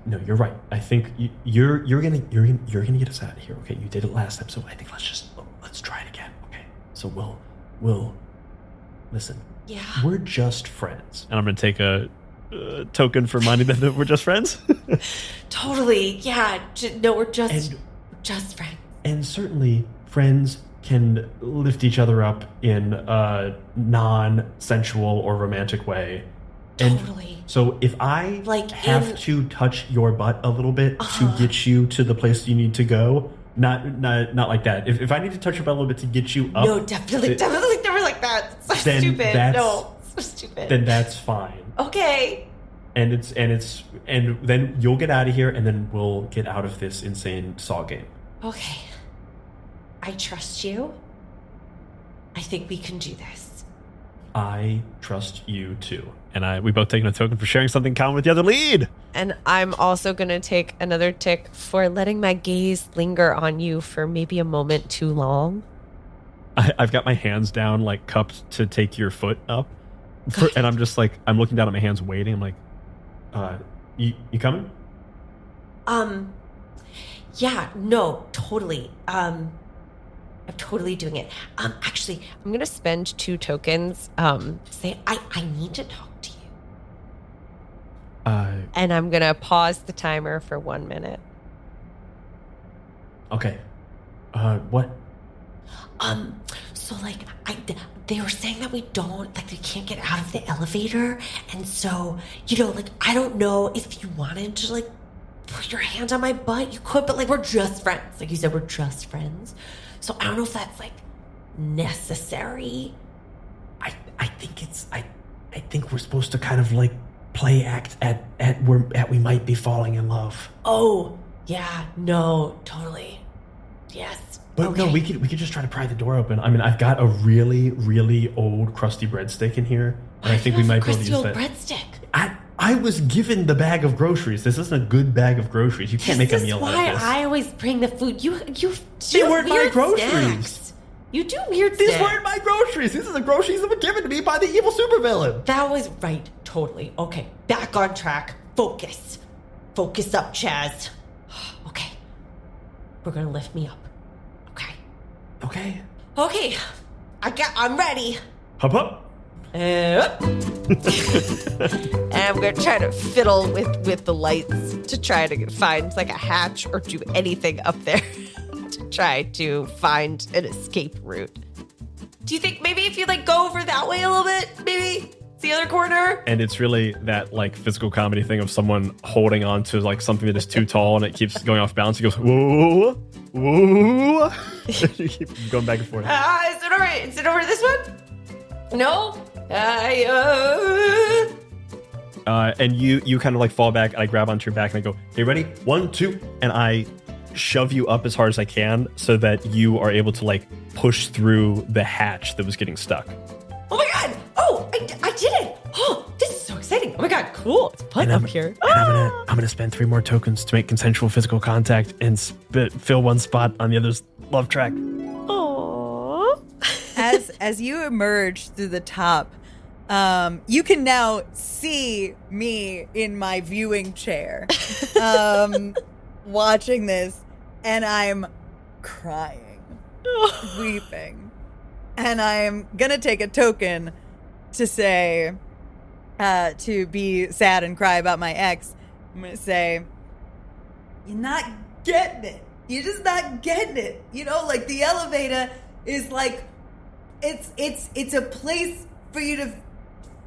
no, you're right. I think you're gonna get us out of here. Okay, you did it last time, so I think let's try it again. Okay, so we'll listen. Yeah. We're just friends, and I'm gonna take a token for reminding them that we're just friends. Totally. Yeah. No, we're just friends. And certainly, friends can lift each other up in a non-sensual or romantic way. And Totally. so if I Like have to touch your butt a little bit to get you to the place you need to go, not like that. If I need to touch your butt a little bit to get you up, No, definitely never like that. It's so Then stupid. that's- No, so stupid. then that's fine. Okay. And then you'll get out of here, and then we'll get out of this insane Saw game. Okay. I trust you. I think we can do this. I trust you too. And we both taken a token for sharing something common with the other lead. And I'm also going to take another tick for letting my gaze linger on you for maybe a moment too long. I've got my hands down, like cupped to take your foot up. And I'm just like, I'm looking down at my hands waiting. I'm like, you coming? Yeah, no, totally. I'm totally doing it. Actually, I'm gonna spend 2 tokens. say I need to talk to you. And I'm gonna pause the timer for 1 minute. Okay. What? So like they were saying that we can't get out of the elevator, and so like I don't know if you wanted to like put your hand on my butt, you could, but like we're just friends. Like you said, we're just friends. So I don't know if that's like necessary. I think we're supposed to kind of like play act at we might be falling in love. Oh yeah, no, totally, yes. But okay. no, we could just try to pry the door open. I mean, I've got a really, really old crusty breadstick in here, and I think we might be able to use that. Breadstick. I was given the bag of groceries. This isn't a good bag of groceries. You can't make a meal out of this. This is why I always bring the food. You They weren't my weird groceries. snacks. You do weird These snacks. weren't my groceries. These are the groceries that were given to me by the evil supervillain. That was right, totally. Okay, back on track. Focus. Focus up, Chaz. Okay. We're gonna lift me up. Okay. Okay. I'm ready. Hop up. And I'm gonna try to fiddle with the lights to try to find like a hatch or do anything up there to try to find an escape route. Do you think maybe if you like go over that way a little bit, maybe it's the other corner? And it's really that like physical comedy thing of someone holding on to like something that is too tall and it keeps going off balance. He goes, whoa, whoa. You keep going back and forth. Is it all right? Is it over this one? No? And you kind of like fall back and I grab onto your back and I go, hey, ready? 1, 2. And I shove you up as hard as I can so that you are able to like push through the hatch that was getting stuck. Oh my god! Oh, I did it! Oh, this is so exciting! Oh my god, cool! It's fun up here. And I'm gonna spend 3 more tokens to make consensual physical contact and fill 1 spot on the other's love track. Aww. As you emerge through the top, you can now see me in my viewing chair, watching this, and I'm crying, weeping, and I'm gonna take a token to say, to be sad and cry about my ex. I'm gonna say, you're not getting it. You're just not getting it. Like the elevator is like, it's a place for you to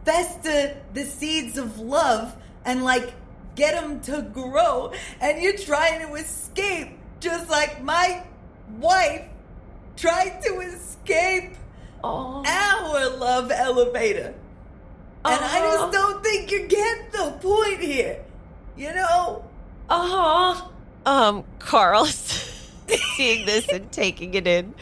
fester the seeds of love and like get them to grow, and you're trying to escape just like my wife tried to escape our love elevator. And I just don't think you're getting the point here, Carl, seeing this and taking it in,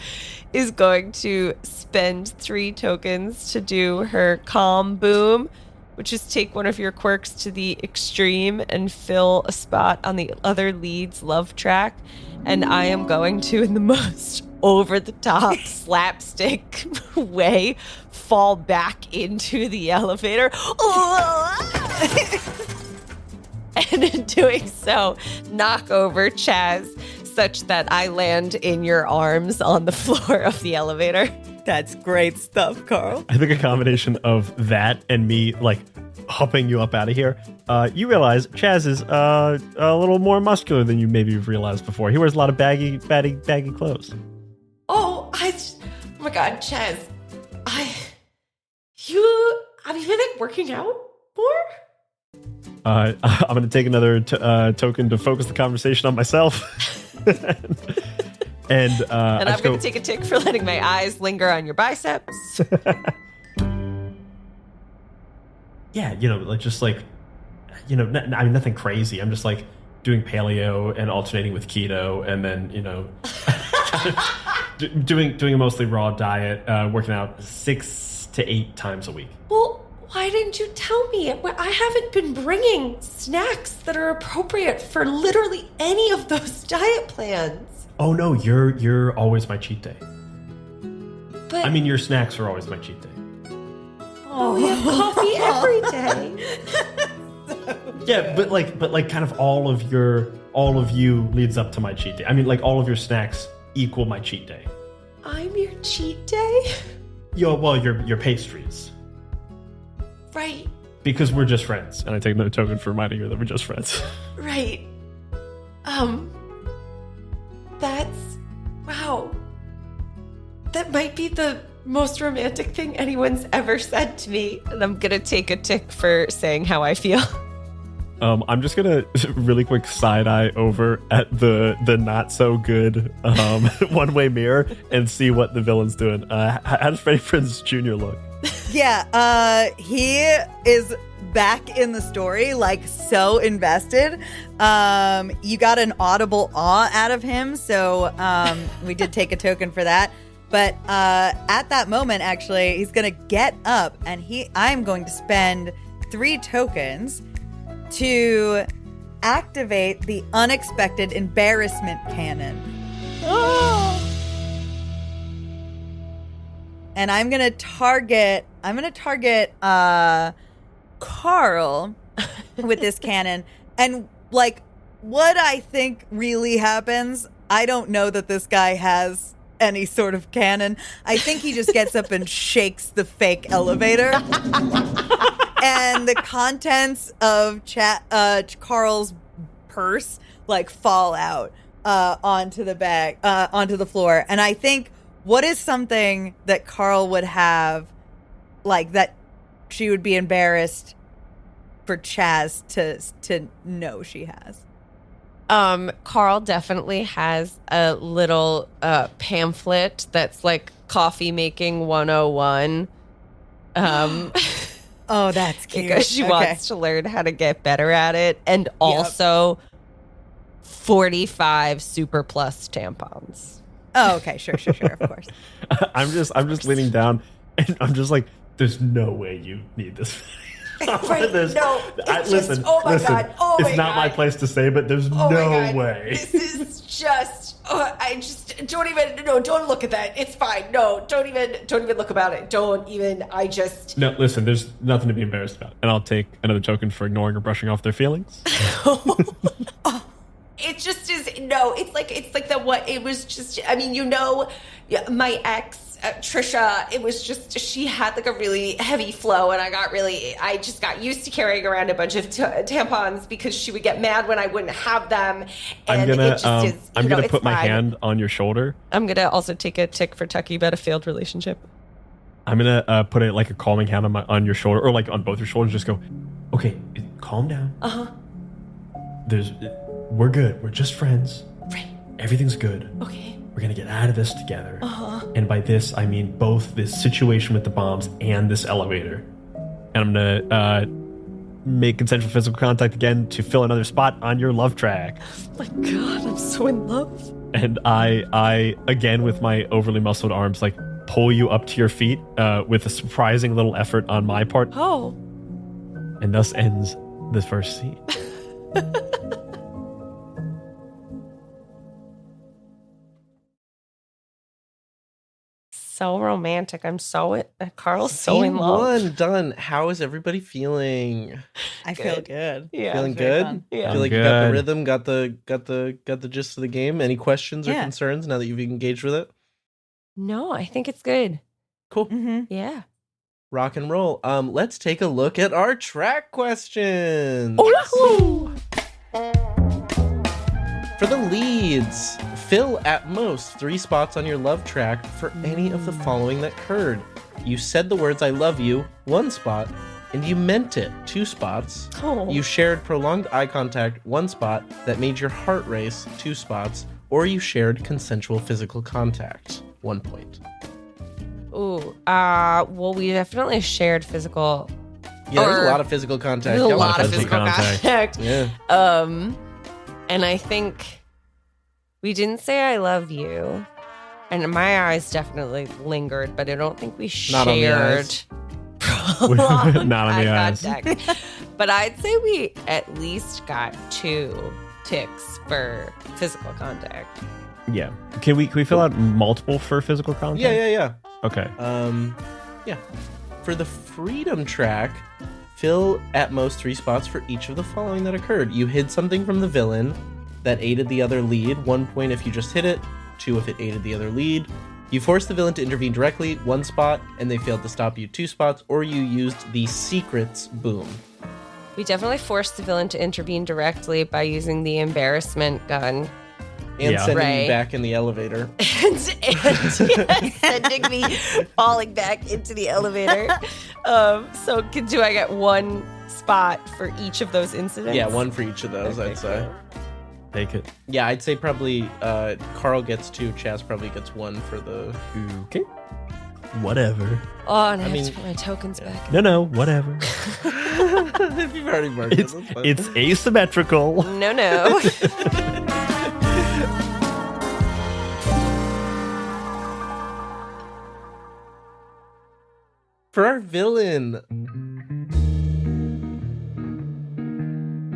is going to spend 3 tokens to do her calm boom, which is take one of your quirks to the extreme and fill a spot on the other lead's love track. And I am going to, in the most over-the-top slapstick way, fall back into the elevator. And in doing so, knock over Chaz such that I land in your arms on the floor of the elevator. That's great stuff, Carl. I think a combination of that and me like hopping you up out of here, you realize Chaz is a little more muscular than you maybe have realized before. He wears a lot of baggy clothes. Oh my god, Chaz. Have you been like working out more? I'm going to take another token to focus the conversation on myself. and I'm going to take a tick for letting my eyes linger on your biceps. Yeah, nothing crazy. I'm just like doing paleo and alternating with keto, and then doing a mostly raw diet, working out 6 to 8 times a week. Well, why didn't you tell me? I haven't been bringing snacks that are appropriate for literally any of those diet plans. Oh no, you're always my cheat day. But I mean, your snacks are always my cheat day. we have coffee every day. Yeah, but like kind of all of you leads up to my cheat day. I mean, like all of your snacks equal my cheat day. I'm your cheat day? Your pastries. Right. Because we're just friends. And I take no token for reminding you that we're just friends. Right. That's... Wow. That might be the most romantic thing anyone's ever said to me. And I'm going to take a tick for saying how I feel. I'm just going to really quick side eye over at the not so good one-way mirror and see what the villain's doing. How does Freddie Prinze Jr. look? Yeah, he is back in the story, like so invested. You got an audible awe out of him, so we did take a token for that. But at that moment, actually, he's going to get up, and I'm going to spend 3 tokens to activate the unexpected embarrassment cannon. And I'm gonna target Carl with this cannon. And like what I think really happens, I don't know that this guy has any sort of cannon. I think he just gets up and shakes the fake elevator. And the contents of Carl's purse like fall out onto the floor. And I think what is something that Carl would have, like that she would be embarrassed for Chaz to know she has? Carl definitely has a little pamphlet that's like coffee making 101. Oh, that's cute. Because she wants to learn how to get better at it. And also 45 super plus tampons. Oh, okay. Sure, of course. I'm just leaning down and I'm just like, there's no way you need this. Right, no. Listen, God. Oh it's my not God. my place to say, but there's Oh no my God. way. This is just, I just, don't look at that. It's fine. No, don't even look about it. No, listen, there's nothing to be embarrassed about. And I'll take another token for ignoring or brushing off their feelings. It just is, it's like the what, it was just, I mean, my ex, Trisha, it was just, she had like a really heavy flow and I just got used to carrying around a bunch of tampons because she would get mad when I wouldn't have them. And I'm gonna put my hand on your shoulder. I'm gonna also take a tick for Tucky about a failed relationship. I'm gonna put a calming hand on your shoulder, or like on both your shoulders. Just go, okay, calm down. We're good. We're just friends. Right. Everything's good. Okay. We're gonna get out of this together. And by this, I mean both this situation with the bombs and this elevator. And I'm gonna make consensual physical contact again to fill another spot on your love track. Oh my God, I'm so in love. And I again with my overly muscled arms, like pull you up to your feet with a surprising little effort on my part. Oh. And thus ends the first scene. So romantic. I'm so Carl's so in love. Scene 1 done. How is everybody feeling? I feel good. Yeah. Feeling It's very good? fun. Yeah. Feel like I'm you got the good. rhythm, got the gist of the game. Any questions or Yeah. concerns now that you've engaged with it? No, I think it's good. Cool. Mm-hmm. Yeah. Rock and roll. Let's take a look at our track questions. For the leads, fill at most 3 spots on your love track for any of the following that occurred. You said the words I love you, 1 spot, and you meant it, 2 spots. Oh. You shared prolonged eye contact, 1 spot, that made your heart race, 2 spots, or you shared consensual physical contact, 1 point. Ooh. Well, we definitely shared physical. Yeah, there's Or- a lot of physical contact. There's a Yeah, lot of physical physical contact. contact. Yeah. And I think we didn't say I love you. And my eyes definitely lingered, but I don't think we Not on the shared eyes. prolonged Not on the eye eyes. contact. But I'd say we at least got 2 ticks for physical contact. Yeah. Can we fill out multiple for physical contact? Yeah. Okay. Yeah. For the freedom track, Fill at most 3 spots for each of the following that occurred. You hid something from the villain that aided the other lead. 1 point if you just hit it. 2 if it aided the other lead. You forced the villain to intervene directly, 1 spot, and they failed to stop you, 2 spots, or you used the secrets boom. We definitely forced the villain to intervene directly by using the embarrassment gun. And sending Ray. you back in the elevator. and sending me falling back into the elevator. So do I get 1 spot for each of those incidents? Yeah, 1 for each of those, Okay, I'd say. Take it. Yeah, I'd say probably Carl gets 2, Chaz probably gets 1 for the... Okay. Whatever. Oh, and I, mean, have to put my tokens back. No, whatever. If you've already marked it, It's that's fine. it's asymmetrical. No. For our villain.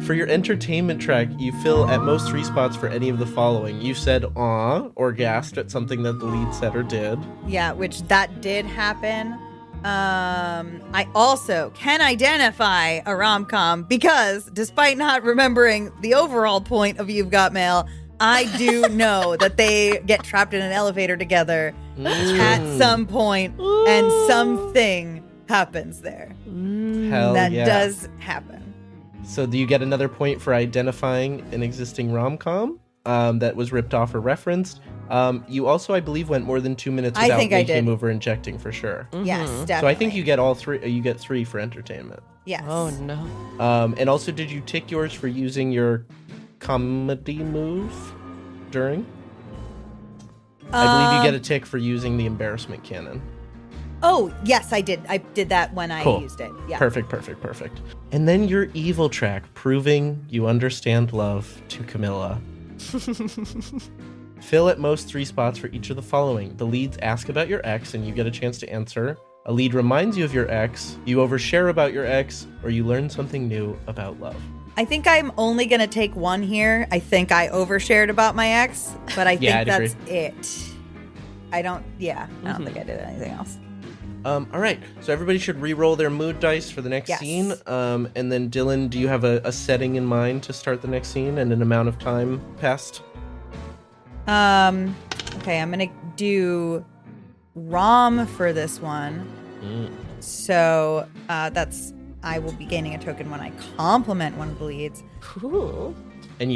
For your entertainment track, you fill at most 3 spots for any of the following. You said "aw" or gasped at something that the lead said or did. Yeah, which that did happen. I also can identify a rom-com because despite not remembering the overall point of You've Got Mail, I do know that they get trapped in an elevator together at some point and something happens there. Hell That yeah. does happen. So do you get another point for identifying an existing rom-com that was ripped off or referenced? You also, I believe, went more than 2 minutes I without think I making a did. move or injecting for sure. Yes, definitely. So I think you get all 3. You get 3 for entertainment. Yes. Oh, no. And also, did you tick yours for using your comedy move during? I believe you get a tick for using the embarrassment cannon. Oh, yes, I did. I did that when I Cool. used it. Yeah. Perfect. And then your evil track, proving you understand love to Camilla. Fill at most 3 spots for each of the following. The leads ask about your ex, and you get a chance to answer. A lead reminds you of your ex, you overshare about your ex, or you learn something new about love. I think I'm only going to take 1 here. I think I overshared about my ex, but I think Yeah, I'd that's agree. it. I don't think I did anything else. All right, so everybody should re-roll their mood dice for the next Yes. scene. And then, Dylan, do you have a setting in mind to start the next scene and an amount of time passed? Okay, I'm going to do Rom for this one. So I will be gaining a token when I compliment one of the leads. Cool. And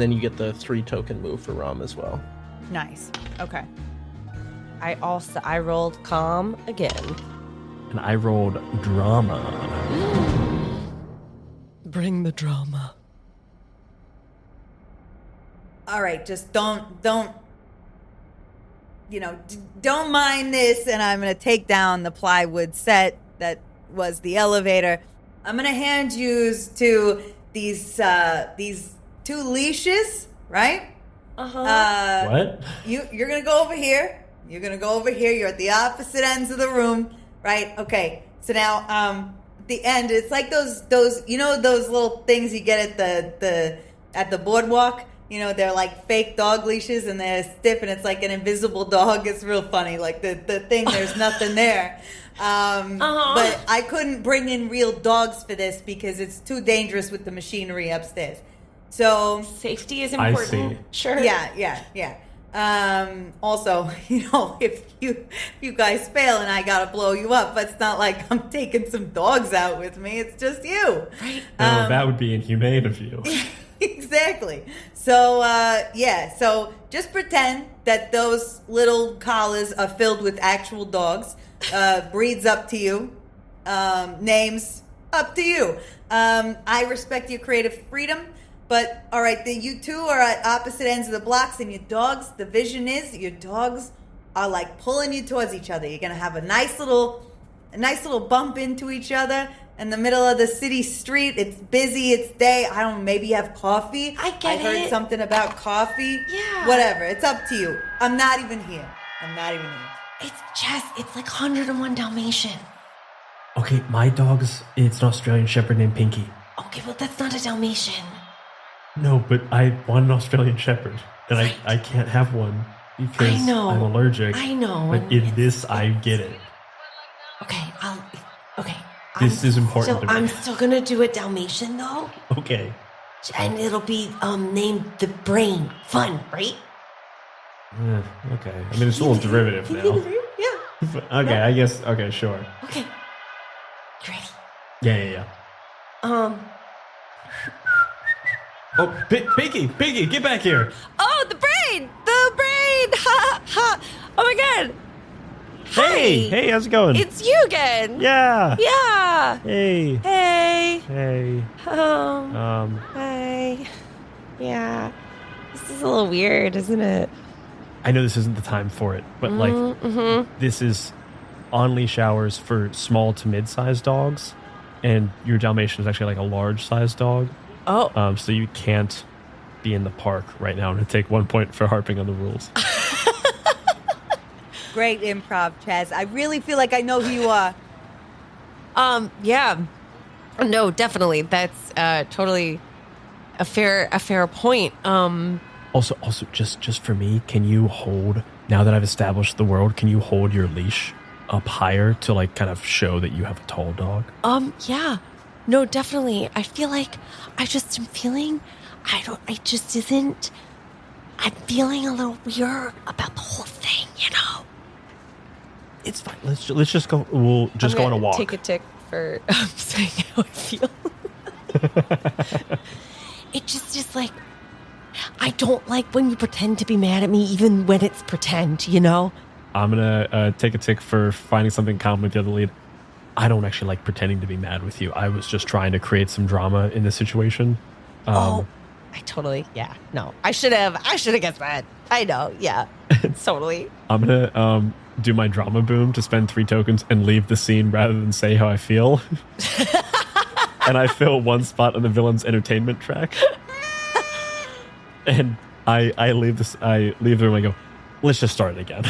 then you get the 3 token move for Rom as well. Nice. Okay. I rolled calm again. And I rolled drama. Bring the drama. All right, just don't don't mind this, and I'm going to take down the plywood set that was the elevator. I'm going to hand you to these 2 leashes, right? What? You're going to go over here. You're going to go over here. You're at the opposite ends of the room, right? Okay. So now at the end, it's like those those little things you get at the boardwalk. They're like fake dog leashes and they're stiff and it's like an invisible dog. It's real funny. Like the thing, there's nothing there. But I couldn't bring in real dogs for this because it's too dangerous with the machinery upstairs. So Safety is I important. see. Sure. yeah. Also, if you guys fail and I gotta blow you up, but it's not like I'm taking some dogs out with me. It's just you. Right. No, that would be inhumane of you. Exactly. So, so just pretend that those little collars are filled with actual dogs. Breeds up to you. Names up to you. I respect your creative freedom, but all right, you 2 are at opposite ends of the blocks, and your dogs, the vision is your dogs are like pulling you towards each other. You're going to have a nice little bump into each other. In the middle of the city street, it's busy, it's day. I don't know, maybe you have coffee. I get heard it. something about coffee. Yeah. Whatever, it's up to you. I'm not even here. It's Chess. It's like 101 Dalmatian. Okay, my dog's, it's an Australian Shepherd named Pinky. Okay, well, that's not a Dalmatian. No, but I want an Australian Shepherd. And I can't have one because I know. I'm allergic. I know. But and in it's- this, I get it. Okay, This is important to me. I'm still gonna do a Dalmatian though, Okay. and it'll be named the Brain. Fun, right? Okay. I mean, it's a little derivative now. Yeah. Okay, I guess. Okay, sure. Okay. You ready? Yeah. Oh, Pinky, get back here. Oh, the brain! Ha ha! Oh my god! Hey, how's it going? It's you again. Yeah. Yeah. Hey. Hey. Hi. Yeah. This is a little weird, isn't it? I know this isn't the time for it, but like, this is on-leash hours for small to mid-sized dogs, and your Dalmatian is actually like a large-sized dog. Oh. So you can't be in the park right now. I'm going to take 1 point for harping on the rules. Great improv, Chaz. I really feel like I know who you are. Yeah. No, definitely. That's totally a fair point. Also, just for me, can you hold, now that I've established the world, can you hold your leash up higher to like kind of show that you have a tall dog? Yeah. No, definitely. I feel like I just am feeling, I'm feeling a little weird about the whole thing, you know? It's fine. Let's just go. We'll just go on a walk. Take a tick for saying how I feel. It just is like, I don't like when you pretend to be mad at me, even when it's pretend, you know? I'm gonna take a tick for finding something common with the other lead. I don't actually like pretending to be mad with you. I was just trying to create some drama in this situation. I totally, yeah. No, I should have guessed that. I know, yeah. Totally. I'm gonna do my drama boom to spend 3 tokens and leave the scene rather than say how I feel. And I fill 1 spot on the villain's entertainment track. And I leave the room and I go, let's just start it again.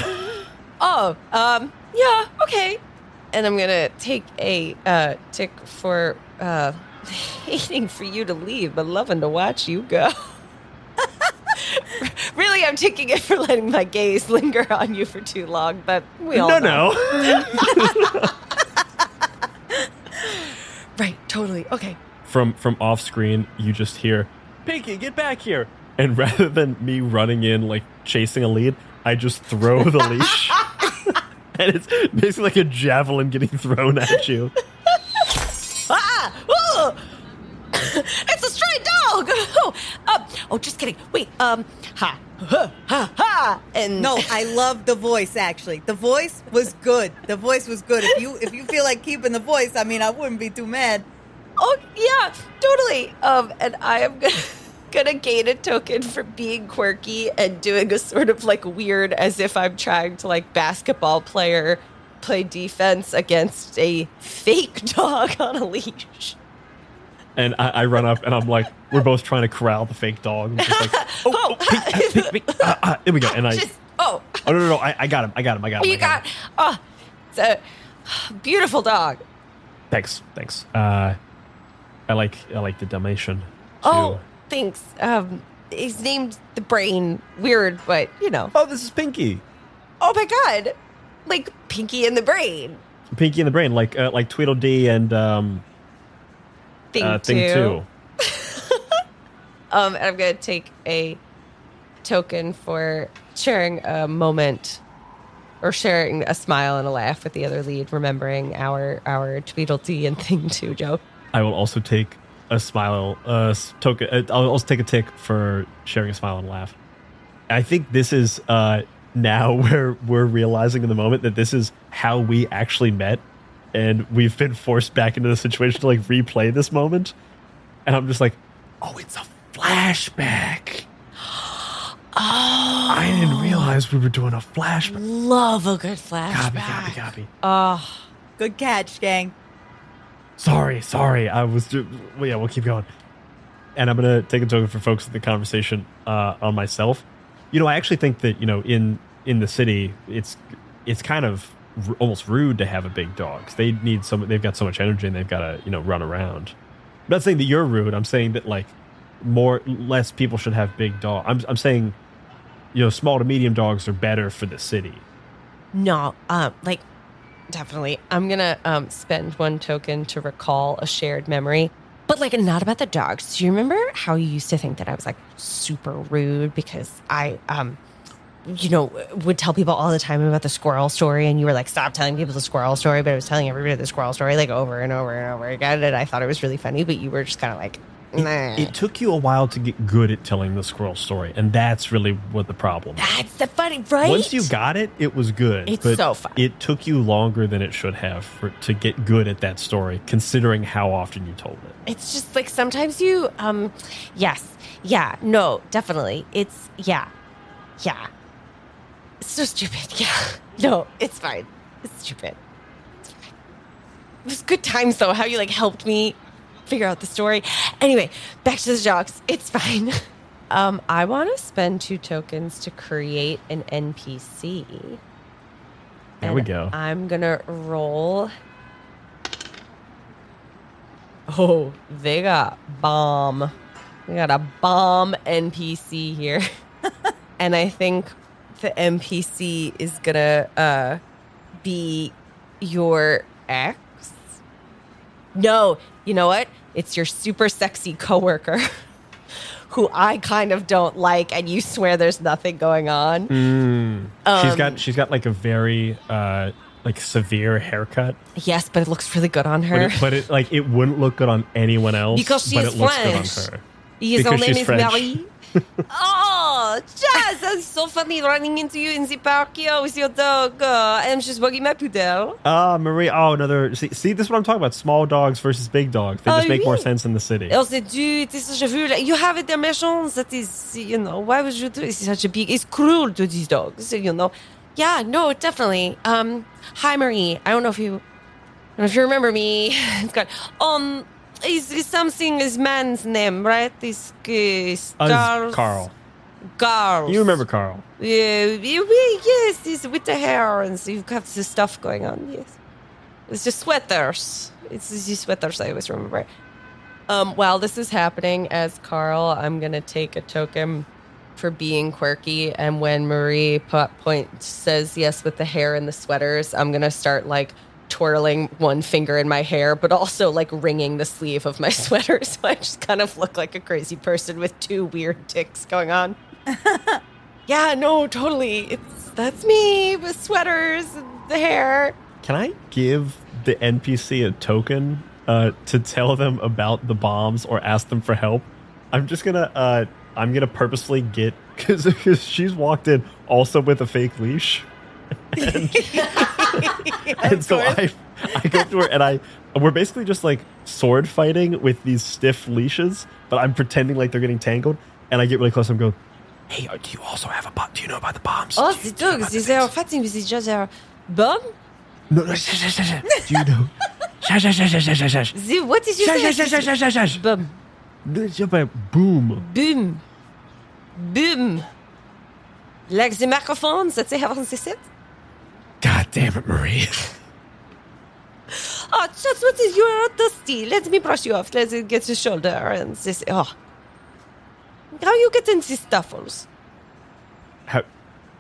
Yeah, okay. And I'm gonna take a tick for hating for you to leave, but loving to watch you go. Really, I'm taking it for letting my gaze linger on you for too long, but we all know. Right, totally. Okay. From off screen, you just hear, Pinky, get back here. And rather than me running in, like chasing a lead, I just throw the leash. And it's basically like a javelin getting thrown at you. Oh! It's a stray dog! Oh, just kidding. Wait, ha. And No, I love the voice, actually. The voice was good. If you feel like keeping the voice, I mean, I wouldn't be too mad. Oh, yeah, totally. And I am gonna gain a token for being quirky and doing a sort of like weird, as if I'm trying to like basketball player play defense against a fake dog on a leash. And I run up and I'm like, we're both trying to corral the fake dog. I'm just like, Pink, here we go. And no, I got him. You got, it's a beautiful dog. Thanks. I like the Dalmatian too. Oh, thanks. He's named the Brain. Weird, but you know. Oh, this is Pinky. Oh my god, like Pinky and the Brain. Pinky and the Brain, like Tweedledee and Thing two. And I'm gonna take a token for sharing a moment, or sharing a smile and a laugh with the other lead, remembering our Tweedledee and Thing 2 joke. I will also take a smile token. I'll also take a tick for sharing a smile and a laugh. I think this is now where we're realizing in the moment that this is how we actually met, and we've been forced back into the situation to like replay this moment. And I'm just like, oh, it's a flashback. Oh, I didn't realize we were doing a flashback. Love a good flashback. Copy. Oh, Good catch, gang. Sorry. I was. We'll keep going. And I'm gonna take a token for folks in the conversation on myself. You know, I actually think that in the city, it's kind of almost rude to have a big dog. They've got so much energy and they've got to run around. I'm not saying that you're rude. I'm saying that like less people should have big dogs. I'm saying small to medium dogs are better for the city. no, like definitely. I'm gonna spend 1 token to recall a shared memory, but like not about the dogs. Do you remember how you used to think that I was like super rude because I would tell people all the time about the squirrel story, and you were like, stop telling people the squirrel story, but I was telling everybody the squirrel story like over and over and over again, and I thought it was really funny, but you were just kind of like, nah. It took you a while to get good at telling the squirrel story, and that's really what the problem is. That's the funny, right? Once you got it, it was good. It's but so fun. It took you longer than it should have to get good at that story, considering how often you told it. It's just like sometimes you, yes, yeah, no, definitely. It's, yeah. It's so stupid. Yeah. No, it's fine. It's stupid. It's fine. It was good times though, how you like helped me figure out the story. Anyway, back to the dogs. It's fine. I want to spend 2 tokens to create an NPC. There we go. I'm going to roll. Oh, they got bomb. We got a bomb NPC here. And I think the NPC is gonna be your ex. No, you know what? It's your super sexy coworker who I kind of don't like, and you swear there's nothing going on. She's got like a very like severe haircut. Yes, but it looks really good on her. But it wouldn't look good on anyone else. Because she but is it looks French. good on her. His Because name she's is French. Marie. Oh, Jazz, that's so funny running into you in the park here with your dog. I'm just walking my poodle. Marie. Oh, another. See, this is what I'm talking about. Small dogs versus big dogs. They just make more sense in the city. Oh, c'est du, je veux, you have it, they're méchants. That is, why would you do it? It's such a big, it's cruel to these dogs, Yeah, no, definitely. Hi, Marie. I don't know if you remember me. It's got, is something is man's name, right? This Carl. Carl. You remember Carl? Yeah, yes, he's with the hair and so you have the stuff going on. Yes, it's just sweaters. It's the sweaters I always remember. While this is happening as Carl, I'm gonna take a token for being quirky, and when Marie says yes with the hair and the sweaters, I'm gonna start like twirling one finger in my hair, but also like wringing the sleeve of my sweater, so I just kind of look like a crazy person with 2 weird ticks going on. Yeah, no, totally. That's me with sweaters and the hair. Can I give the NPC a token to tell them about the bombs or ask them for help? I'm just gonna purposely get because she's walked in also with a fake leash. And so I go up to her and we're basically just like sword fighting with these stiff leashes, but I'm pretending like they're getting tangled, and I get really close and go, hey, do you also have a bomb? Do you know about the bombs? Oh, the dogs, they are fighting with each other. Bomb? No, do you know? What did you say? Bomb. Boom. Boom. Boom. Like the microphones that they have on the set? God damn it, Marie. Oh, just what is you're dusty. Let me brush you off. Let's get your shoulder and this. Oh. How you get in these stuffles?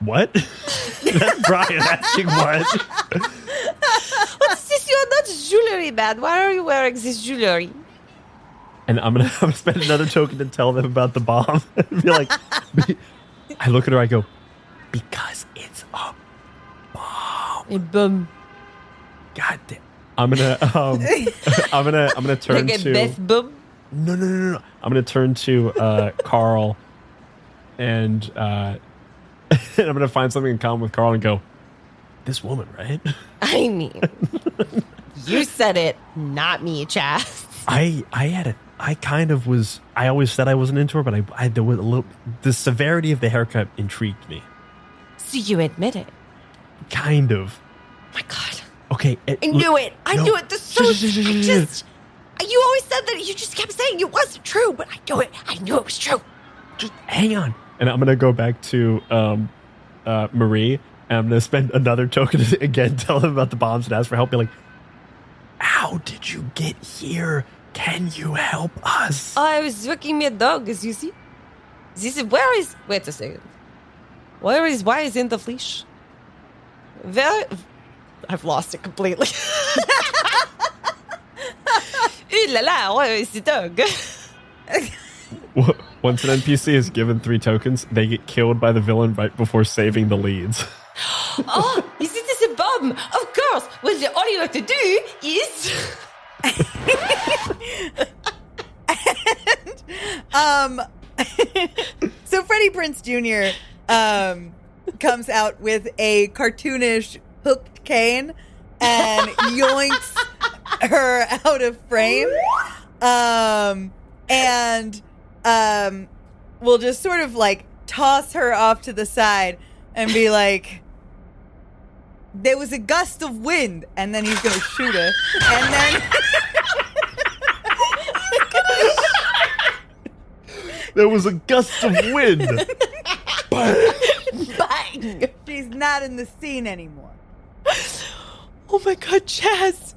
What? That's Brian asking what? What's this? You're not jewelry man. Why are you wearing this jewelry? And I'm gonna spend another token to tell them about the bomb. Be like, I look at her, I go, because it's a bomb. A bomb. God damn. I'm gonna turn like a to Beth bomb. No. I'm gonna turn to Carl, and I'm gonna find something in common with Carl and go, this woman, right? I mean, you said it, not me, Chaz. I always said I wasn't into her, but there was a little. The severity of the haircut intrigued me. So you admit it? Kind of. Oh my God. Okay. I knew it. I knew it. You always said that. You just kept saying it wasn't true, but I knew it. I knew it was true. Just hang on. And I'm gonna go back to Marie, and I'm gonna spend another token to again tell them about the bombs and ask for help. Be like, how did you get here? Can you help us? I was walking my dog, as you see. Wait a second. Why isn't the leash? I've lost it completely. Ooh la la, what is the dog? Once an NPC is given 3 tokens, they get killed by the villain right before saving the leads. Oh, is this a bomb? Of course. Well, all you have to do is. So Freddie Prinze Jr. Comes out with a cartoonish hooked cane and yoinks her out of frame. And we'll just sort of like toss her off to the side and be like, there was a gust of wind, and then he's gonna shoot her, and then There was a gust of wind. Bang! she's not in the scene anymore. Oh my god, Chaz.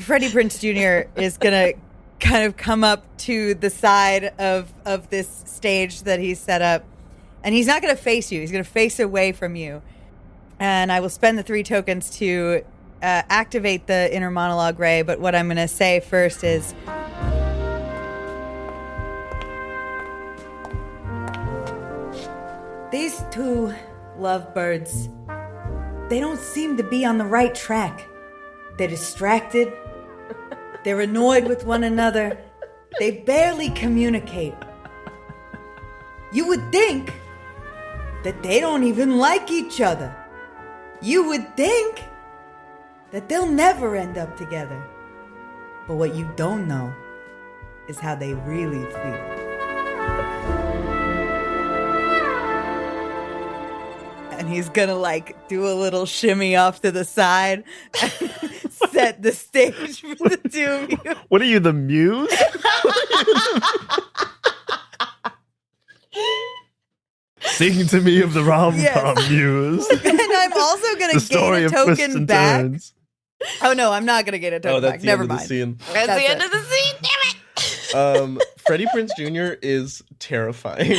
Freddie Prinze Jr. is gonna kind of come up to the side of this stage that he's set up, and he's not gonna face you. He's gonna face away from you. And I will spend the 3 tokens to activate the inner monologue ray. But what I'm gonna say first is, these 2 lovebirds, they don't seem to be on the right track. They're distracted. They're annoyed with one another. They barely communicate. You would think that they don't even like each other. You would think that they'll never end up together. But what you don't know is how they really feel. And he's gonna like do a little shimmy off to the side and set the stage for the 2 of you. What are you, the muse? Sing to me of the rom-com Yes. muse. And I'm also gonna The story gain a of twists token and back. turns. Oh no, I'm not gonna get a token Oh, that's back. the Never end of the mind. scene. That's That's the end it. of the scene. Damn it! Freddie Prinze Jr. is terrifying.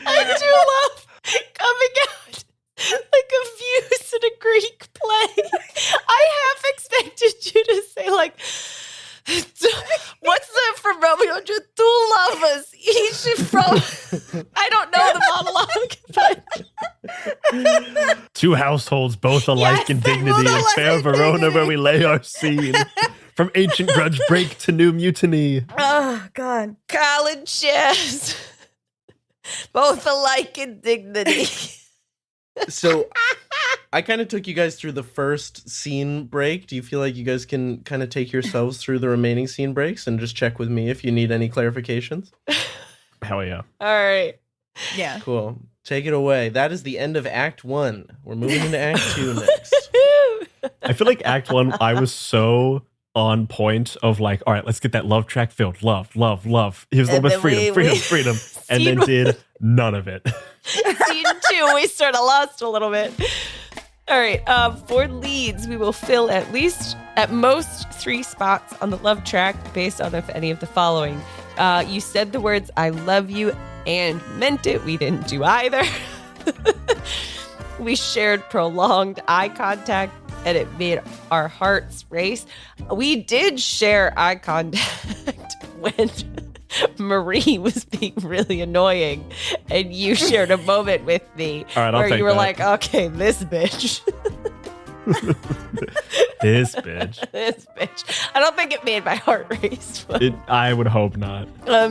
I do love coming out like a Muse in a Greek play. I half expected you to say like, what's that from Romeo and Juliet? 2 lovers, each from, I don't know the monologue, but 2 households, both alike Yes, in they're dignity, both in alike fair in Verona dignity. where we lay our scene. From ancient grudge break to new mutiny. Oh God. Colin Chaz, both alike in dignity. So I kind of took you guys through the first scene break. Do you feel like you guys can kind of take yourselves through the remaining scene breaks and just check with me if you need any clarifications? Hell yeah. All right. Yeah. Cool. Take it away. That is the end of Act 1. We're moving into Act 2 next. I feel like Act 1, I was so on point of like, all right, let's get that love track filled. Love, love, love. Here's a little And bit then of freedom, we- freedom. And then Scene- did none of it. Scene 2, we sort of lost a little bit. All right. For leads, we will fill at most 3 spots on the love track based on if any of the following. You said the words "I love you" and meant it. We didn't do either. We shared prolonged eye contact, and it made our hearts race. We did share eye contact when Marie was being really annoying, and you shared a moment with me All right, I'll where take you were that. like, okay, this bitch. This bitch. This bitch. I don't think it made my heart race. But, I would hope not.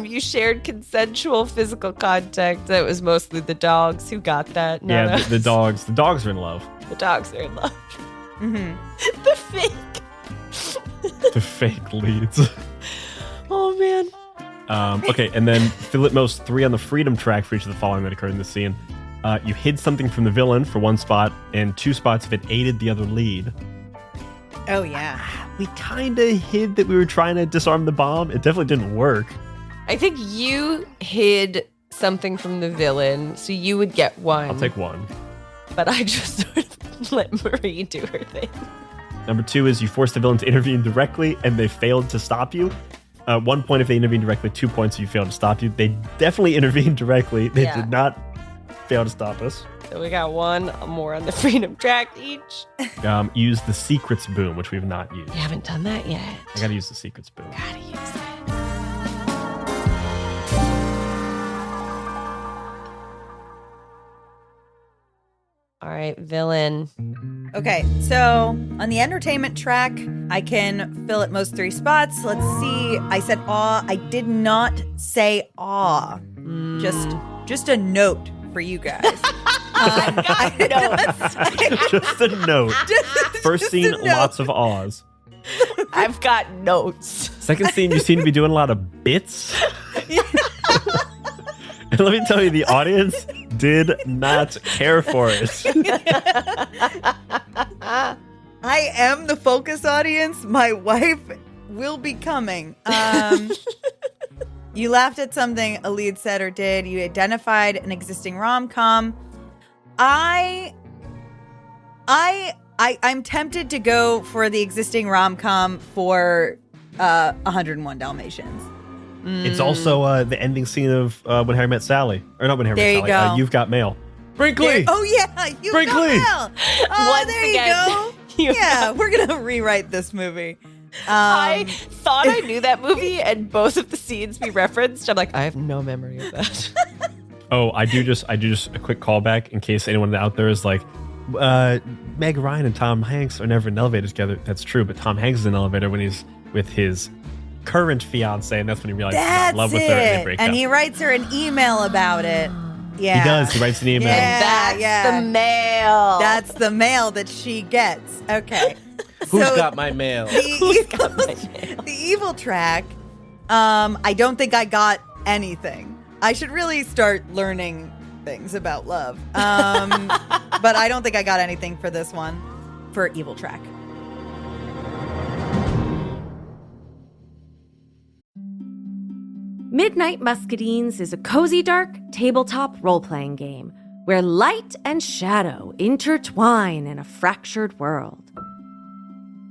you shared consensual physical contact. That was mostly the dogs who got that. not Yeah, us. the dogs. The dogs are in love. The dogs are in love. Mm-hmm. The fake. The fake leads. Oh man. Okay, and then fill at most 3 on the freedom track for each of the following that occurred in the scene. You hid something from the villain for 1 spot, and 2 spots if it aided the other lead. Oh yeah. We kind of hid that we were trying to disarm the bomb. It definitely didn't work. I think you hid something from the villain, so you would get 1. I'll take 1. But I just sort of let Marie do her thing. Number 2 is you forced the villain to intervene directly, and they failed to stop you. 1 point if they intervened directly, 2 points if you failed to stop you. They definitely intervened directly. They Yeah. did not fail to stop us. So we got one more on the freedom track each. Use the secrets boom, which we've not used. We haven't done that yet. I gotta use the secrets boom. Gotta use it. All right, villain. Okay, so on the entertainment track, I can fill at most 3 spots. Let's see. I said awe. I did not say awe. Just a note for you guys. Just a note. First scene, lots of awes. I've got notes. Second scene, you seem to be doing a lot of bits. And let me tell you, the audience did not care for it. I am the focus audience. My wife will be coming. You laughed at something a lead said or did. You identified an existing rom-com. I'm tempted to go for the existing rom-com for 101 Dalmatians. It's also the ending scene of When Harry Met Sally. Or not When Harry There Met you Sally. go. You've Got Mail. Brinkley! Oh, yeah. You've Brinkley! got mail. Oh, Once there again, you go. Yeah, we're going to rewrite this movie. I thought I knew that movie, and both of the scenes we referenced, I'm like, I have no memory of that. Oh, I do just a quick callback in case anyone out there is like, Meg Ryan and Tom Hanks are never in an elevator together. That's true, but Tom Hanks is in an elevator when he's with his current fiance, and that's when he realizes he's not in love with her, and they break and up. he writes her an email about it. Yeah, He does. He writes an email. Yeah, The mail. That's the mail that she gets. Okay. Who's So got my mail? the evil track, I don't think I got anything. I should really start learning things about love. But I don't think I got anything for this one, for evil track. Midnight Muscadines is a cozy, dark tabletop role-playing game where light and shadow intertwine in a fractured world.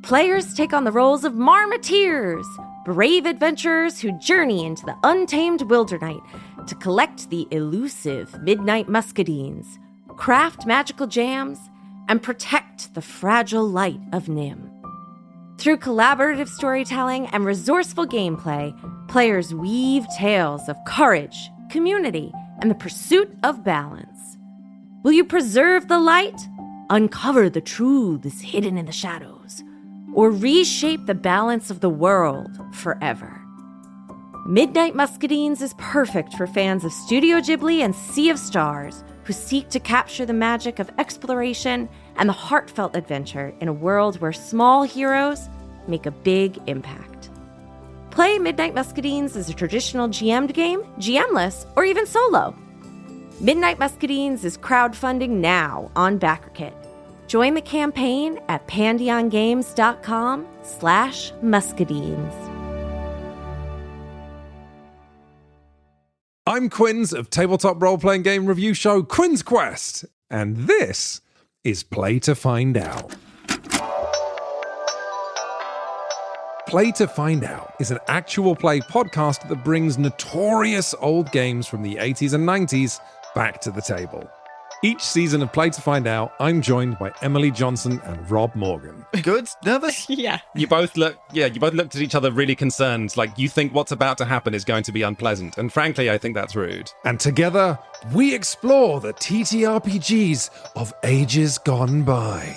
Players take on the roles of marmoteers, brave adventurers who journey into the untamed wilderness to collect the elusive Midnight Muscadines, craft magical jams, and protect the fragile light of Nim. Through collaborative storytelling and resourceful gameplay, players weave tales of courage, community, and the pursuit of balance. Will you preserve the light, uncover the truths hidden in the shadows, or reshape the balance of the world forever? Midnight Muscadines is perfect for fans of Studio Ghibli and Sea of Stars who seek to capture the magic of exploration and the heartfelt adventure in a world where small heroes make a big impact. Play Midnight Muscadines as a traditional GM'd game, GMless, or even solo. Midnight Muscadines is crowdfunding now on BackerKit. Join the campaign at pandiongames.com/muscadines. I'm Quinns of tabletop role-playing game review show Quinn's Quest, and this is Play to Find Out. Play to Find Out is an actual play podcast that brings notorious old games from the 80s and 90s back to the table. Each season of Play to Find Out, I'm joined by Emily Johnson and Rob Morgan. Good? Nervous? Yeah. You both looked at each other really concerned, like you think what's about to happen is going to be unpleasant. And frankly, I think that's rude. And together, we explore the TTRPGs of ages gone by.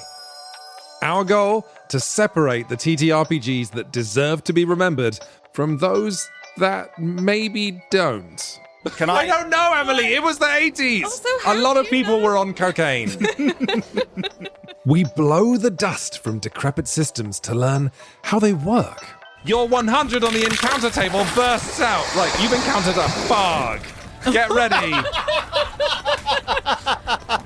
Our goal? To separate the TTRPGs that deserve to be remembered from those that maybe don't. I don't know, Emily. It was the 80s. A lot of people were on cocaine. We blow the dust from decrepit systems to learn how they work. Your 100 on the encounter table bursts out. Right, you've encountered a fog. Get ready.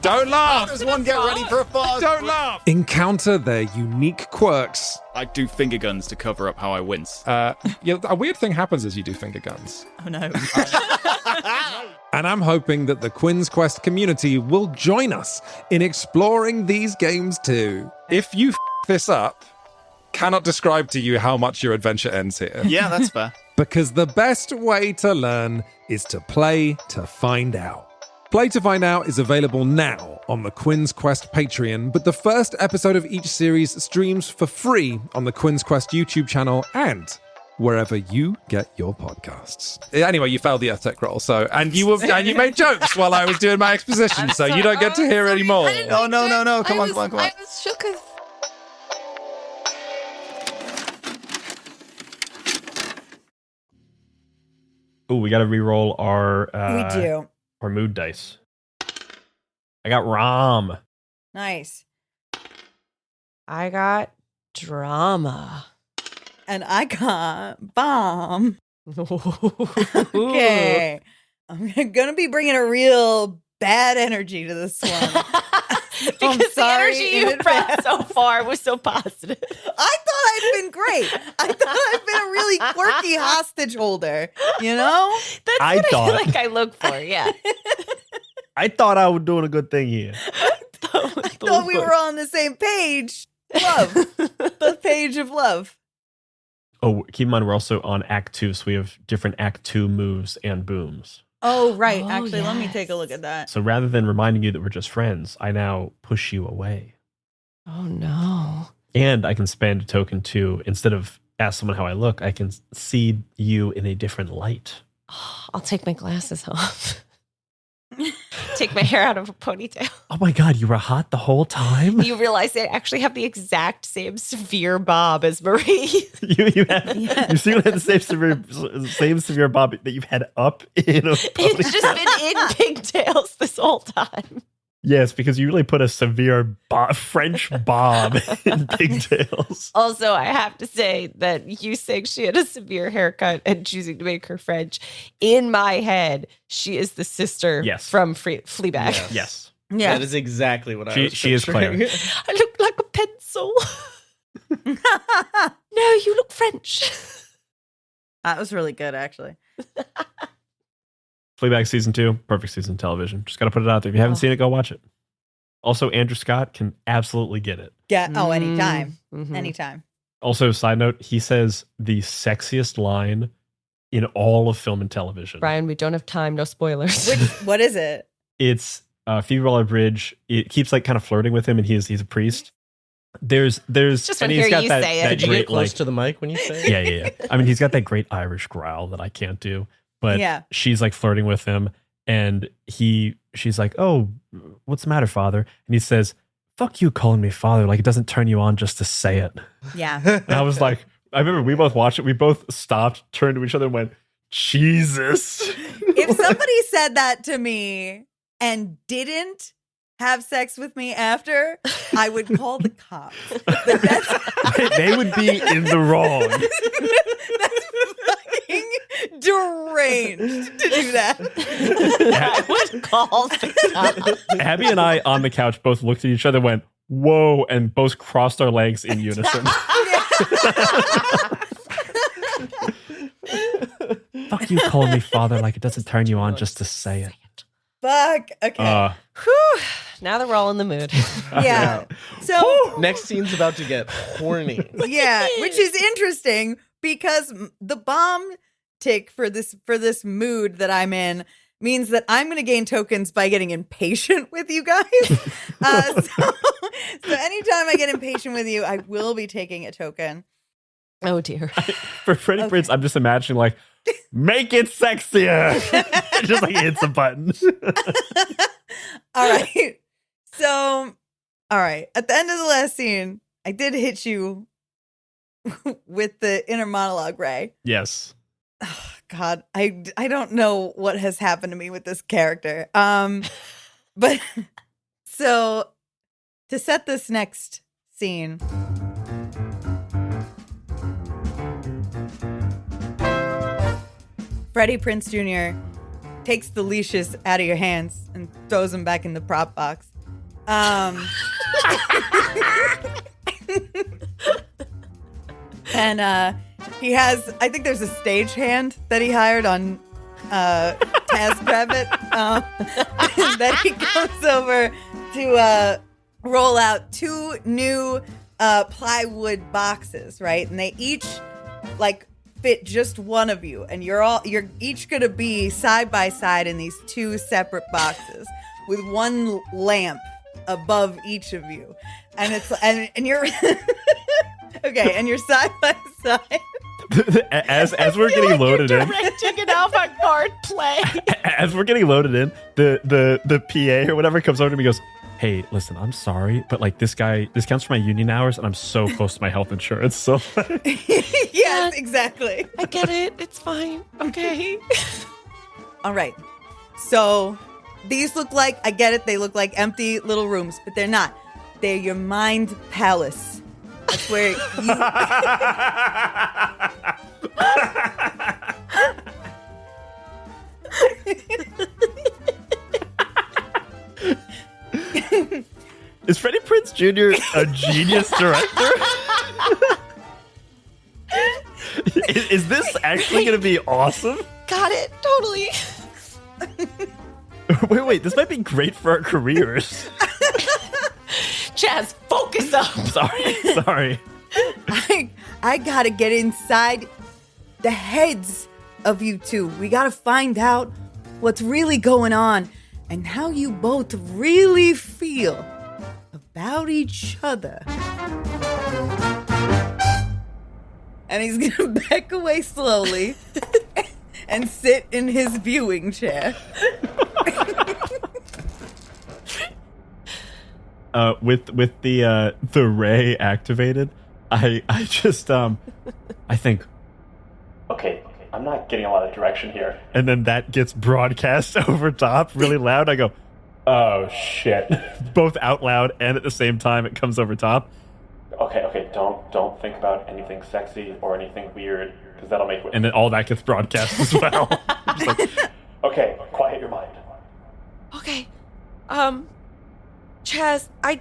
Don't laugh. There's one get ready for a fog. Don't laugh. Encounter their unique quirks. I do finger guns to cover up how I wince. A weird thing happens as you do finger guns. Oh, no. And I'm hoping that the Quinn's Quest community will join us in exploring these games too. If you this up, cannot describe to you how much your adventure ends here. Yeah, that's fair. Because the best way to learn is to play to find out. Play to Find Out is available now on the Quinn's Quest Patreon, but the first episode of each series streams for free on the Quinn's Quest YouTube channel and wherever you get your podcasts. Anyway, you failed the Earth Tech roll, and you made jokes while I was doing my exposition, so you don't get to hear anymore. No. Come on. I was shook as Ooh, we got to re-roll our we do. our mood dice. I got Rom. Nice. I got drama. And I got bomb. Okay. I'm going to be bringing a real bad energy to this one. Because the energy you brought so far was so positive. I thought I'd been great. I thought I'd been a really quirky hostage holder, you know? That's I what I thought- feel like I look for, yeah. I thought I was doing a good thing here. I thought we were on the same page. Love. The page of love. Oh, keep in mind, we're also on Act 2, so we have different Act 2 moves and booms. Oh, right. Oh, Actually, let me yes. take a look at that. So rather than reminding you that we're just friends, I now push you away. Oh, no. And I can spend a token to, instead of ask someone how I look, I can see you in a different light. I'll take my glasses off. Take my hair out of a ponytail. Oh my God, you were hot the whole time? You realize I actually have the exact same severe bob as Marie. You have you seem to have the same severe bob that you've had up in a It's just been in pigtails this whole time. Yes, because you really put a severe French bob in pigtails. Also, I have to say that you saying she had a severe haircut and choosing to make her French, in my head, she is the sister Yes. from Fleabag. Yes. Yeah. That is exactly what I was She is Claire. picturing. I look like a pencil. No, you look French. That was really good, actually. Fleabag season 2, perfect season of television. Just got to put it out there. If you haven't seen it, go watch it. Also, Andrew Scott can absolutely get it. Yeah. Oh, anytime. Mhm. Anytime. Also, side note, he says the sexiest line in all of film and television. Brian, we don't have time. No spoilers. What is it? It's Phoebe Waller-Bridge. It keeps like kind of flirting with him, and he's a priest. There's Just and wanna he's hear got you that, say it. that Did you great, get close like- to the mic when you say it? Yeah. I mean, he's got that great Irish growl that I can't do. But Yeah. she's like flirting with him, and she's like, "Oh, what's the matter, father?" And he says, "Fuck you calling me father, like it doesn't turn you on just to say it." Yeah. And I was like, I remember we both watched it. We both stopped, turned to each other, and went, "Jesus." If somebody said that to me and didn't have sex with me after, I would call the cops. But that's They would be in the wrong. that's fucking deranged to do that. I would call the cops. Abby and I on the couch both looked at each other, went, "Whoa," and both crossed our legs in unison. Fuck you calling me father, like it doesn't turn you on just to say it. Fuck. Okay. Whew. Now that we're all in the mood. Yeah. So Next scene's about to get horny. yeah, which is interesting because the bomb tick for this mood that I'm in means that I'm going to gain tokens by getting impatient with you guys. So anytime I get impatient with you, I will be taking a token. Oh dear. For Freddie Prinze, I'm just imagining like, make it sexier. Just like hits a button. All right. So, all right. At the end of the last scene, I did hit you with the inner monologue, Ray. Yes. Oh, God, I don't know what has happened to me with this character. But so to set this next scene. Freddie Prinze Jr. takes the leashes out of your hands and throws them back in the prop box. And he has, I think there's a stagehand that he hired on TaskRabbit that he comes over to roll out 2 new plywood boxes, right? And they each like fit just one of you, and you're each gonna be side by side in these two separate boxes with one lamp above each of you, and it's and you're okay, and you're side by side. As we're getting loaded in, Directing an avant-garde play. as we're getting loaded in, the PA or whatever comes over to me and goes, "Hey, listen, I'm sorry, but like this counts for my union hours, and I'm so close to my health insurance." So, Yes, exactly. I get it. It's fine. Okay. All right. So these look like, I get it, they look like empty little rooms, but they're not. They're your mind palace. That's where you... is Freddie Prinze Jr. a genius director? Is this actually going to be awesome? Got it. Totally. Wait, this might be great for our careers. Chaz, focus up. Sorry. I gotta get inside the heads of you two. We gotta find out what's really going on and how you both really feel about each other. And he's gonna back away slowly and sit in his viewing chair. With the ray activated, I just I think, okay, I'm not getting a lot of direction here. And then that gets broadcast over top really loud. I go, oh shit. Both out loud and at the same time it comes over top. Okay, don't think about anything sexy or anything weird, because that'll make it. And then all that gets broadcast as well. Just like, okay, quiet your mind. Okay. Chaz, I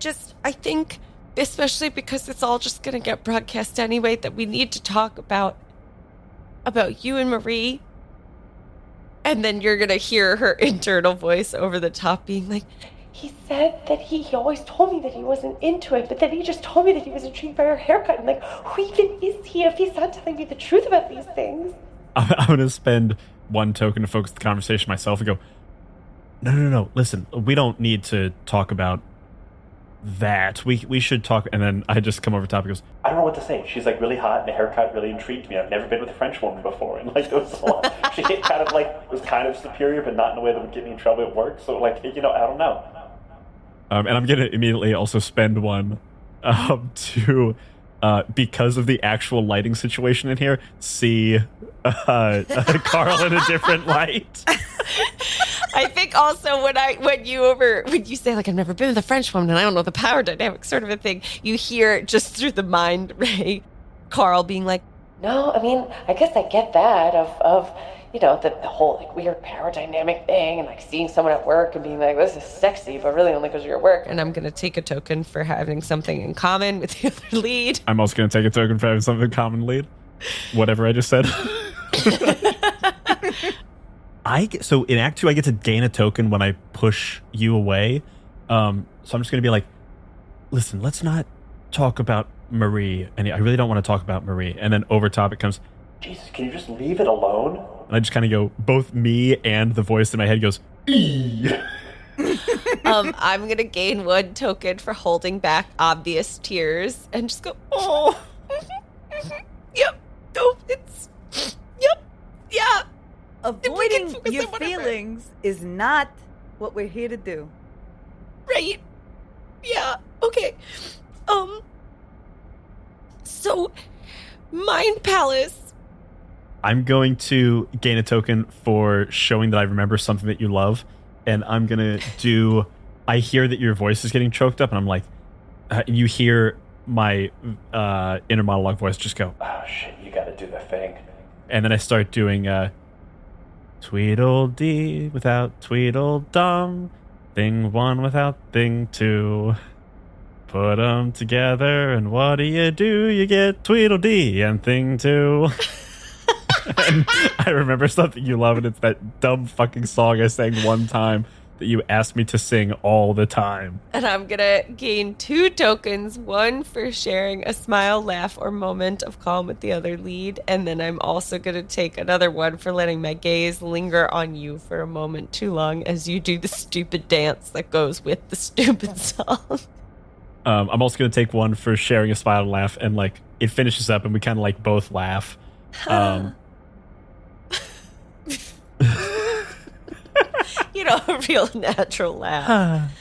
think, especially because it's all just going to get broadcast anyway, that we need to talk about you and Marie. And then you're going to hear her internal voice over the top being like, He said that he always told me that he wasn't into it, but then he just told me that he was intrigued by her haircut. And like, who even is he if he's not telling me the truth about these things? I'm going to spend one token to focus the conversation myself and go, no, listen, we don't need to talk about that. We should talk. And then I just come over top and goes, I don't know what to say. She's like really hot and the haircut really intrigued me. I've never been with a French woman before. And like, there was a lot. She kind of like was kind of superior, but not in a way that would get me in trouble at work. So like, I don't know. And I'm going to immediately also spend one to, because of the actual lighting situation in here, see Carl in a different light. I think also when you say like, I've never been with a French woman and I don't know the power dynamic sort of a thing, you hear just through the mind ray Carl being like, no, I mean, I guess I get that of the whole like weird power dynamic thing and like seeing someone at work and being like, this is sexy, but really only because you're at work. And I'm going to take a token for having something in common with the other lead. I'm also going to take a token for having something in common lead. Whatever I just said. So in Act 2, I get to gain a token when I push you away. So I'm just going to be like, listen, let's not talk about Marie. And I really don't want to talk about Marie. And then over top it comes, Jesus, can you just leave it alone? And I just kind of go, both me and the voice in my head goes, I'm going to gain one token for holding back obvious tears and just go, oh, yep, no, yep, yeah. Avoiding your feelings is not what we're here to do. Right. Yeah, okay. So, Mind Palace. I'm going to gain a token for showing that I remember something that you love. And I'm going to do... I hear that your voice is getting choked up. And I'm like... you hear my inner monologue voice just go, oh, shit, you got to do the thing. And then I start doing... Tweedledee without Tweedledum. Thing 1 without thing 2. Put them together and what do? You get Tweedledee and thing 2. And I remember something you love, and it's that dumb fucking song I sang one time that you ask me to sing all the time. And I'm gonna gain 2 tokens, one for sharing a smile, laugh, or moment of calm with the other lead, and then I'm also gonna take another one for letting my gaze linger on you for a moment too long as you do the stupid dance that goes with the stupid song. I'm also going to take one for sharing a smile and laugh, and like it finishes up and we kind of like both laugh. You know, a real natural laugh.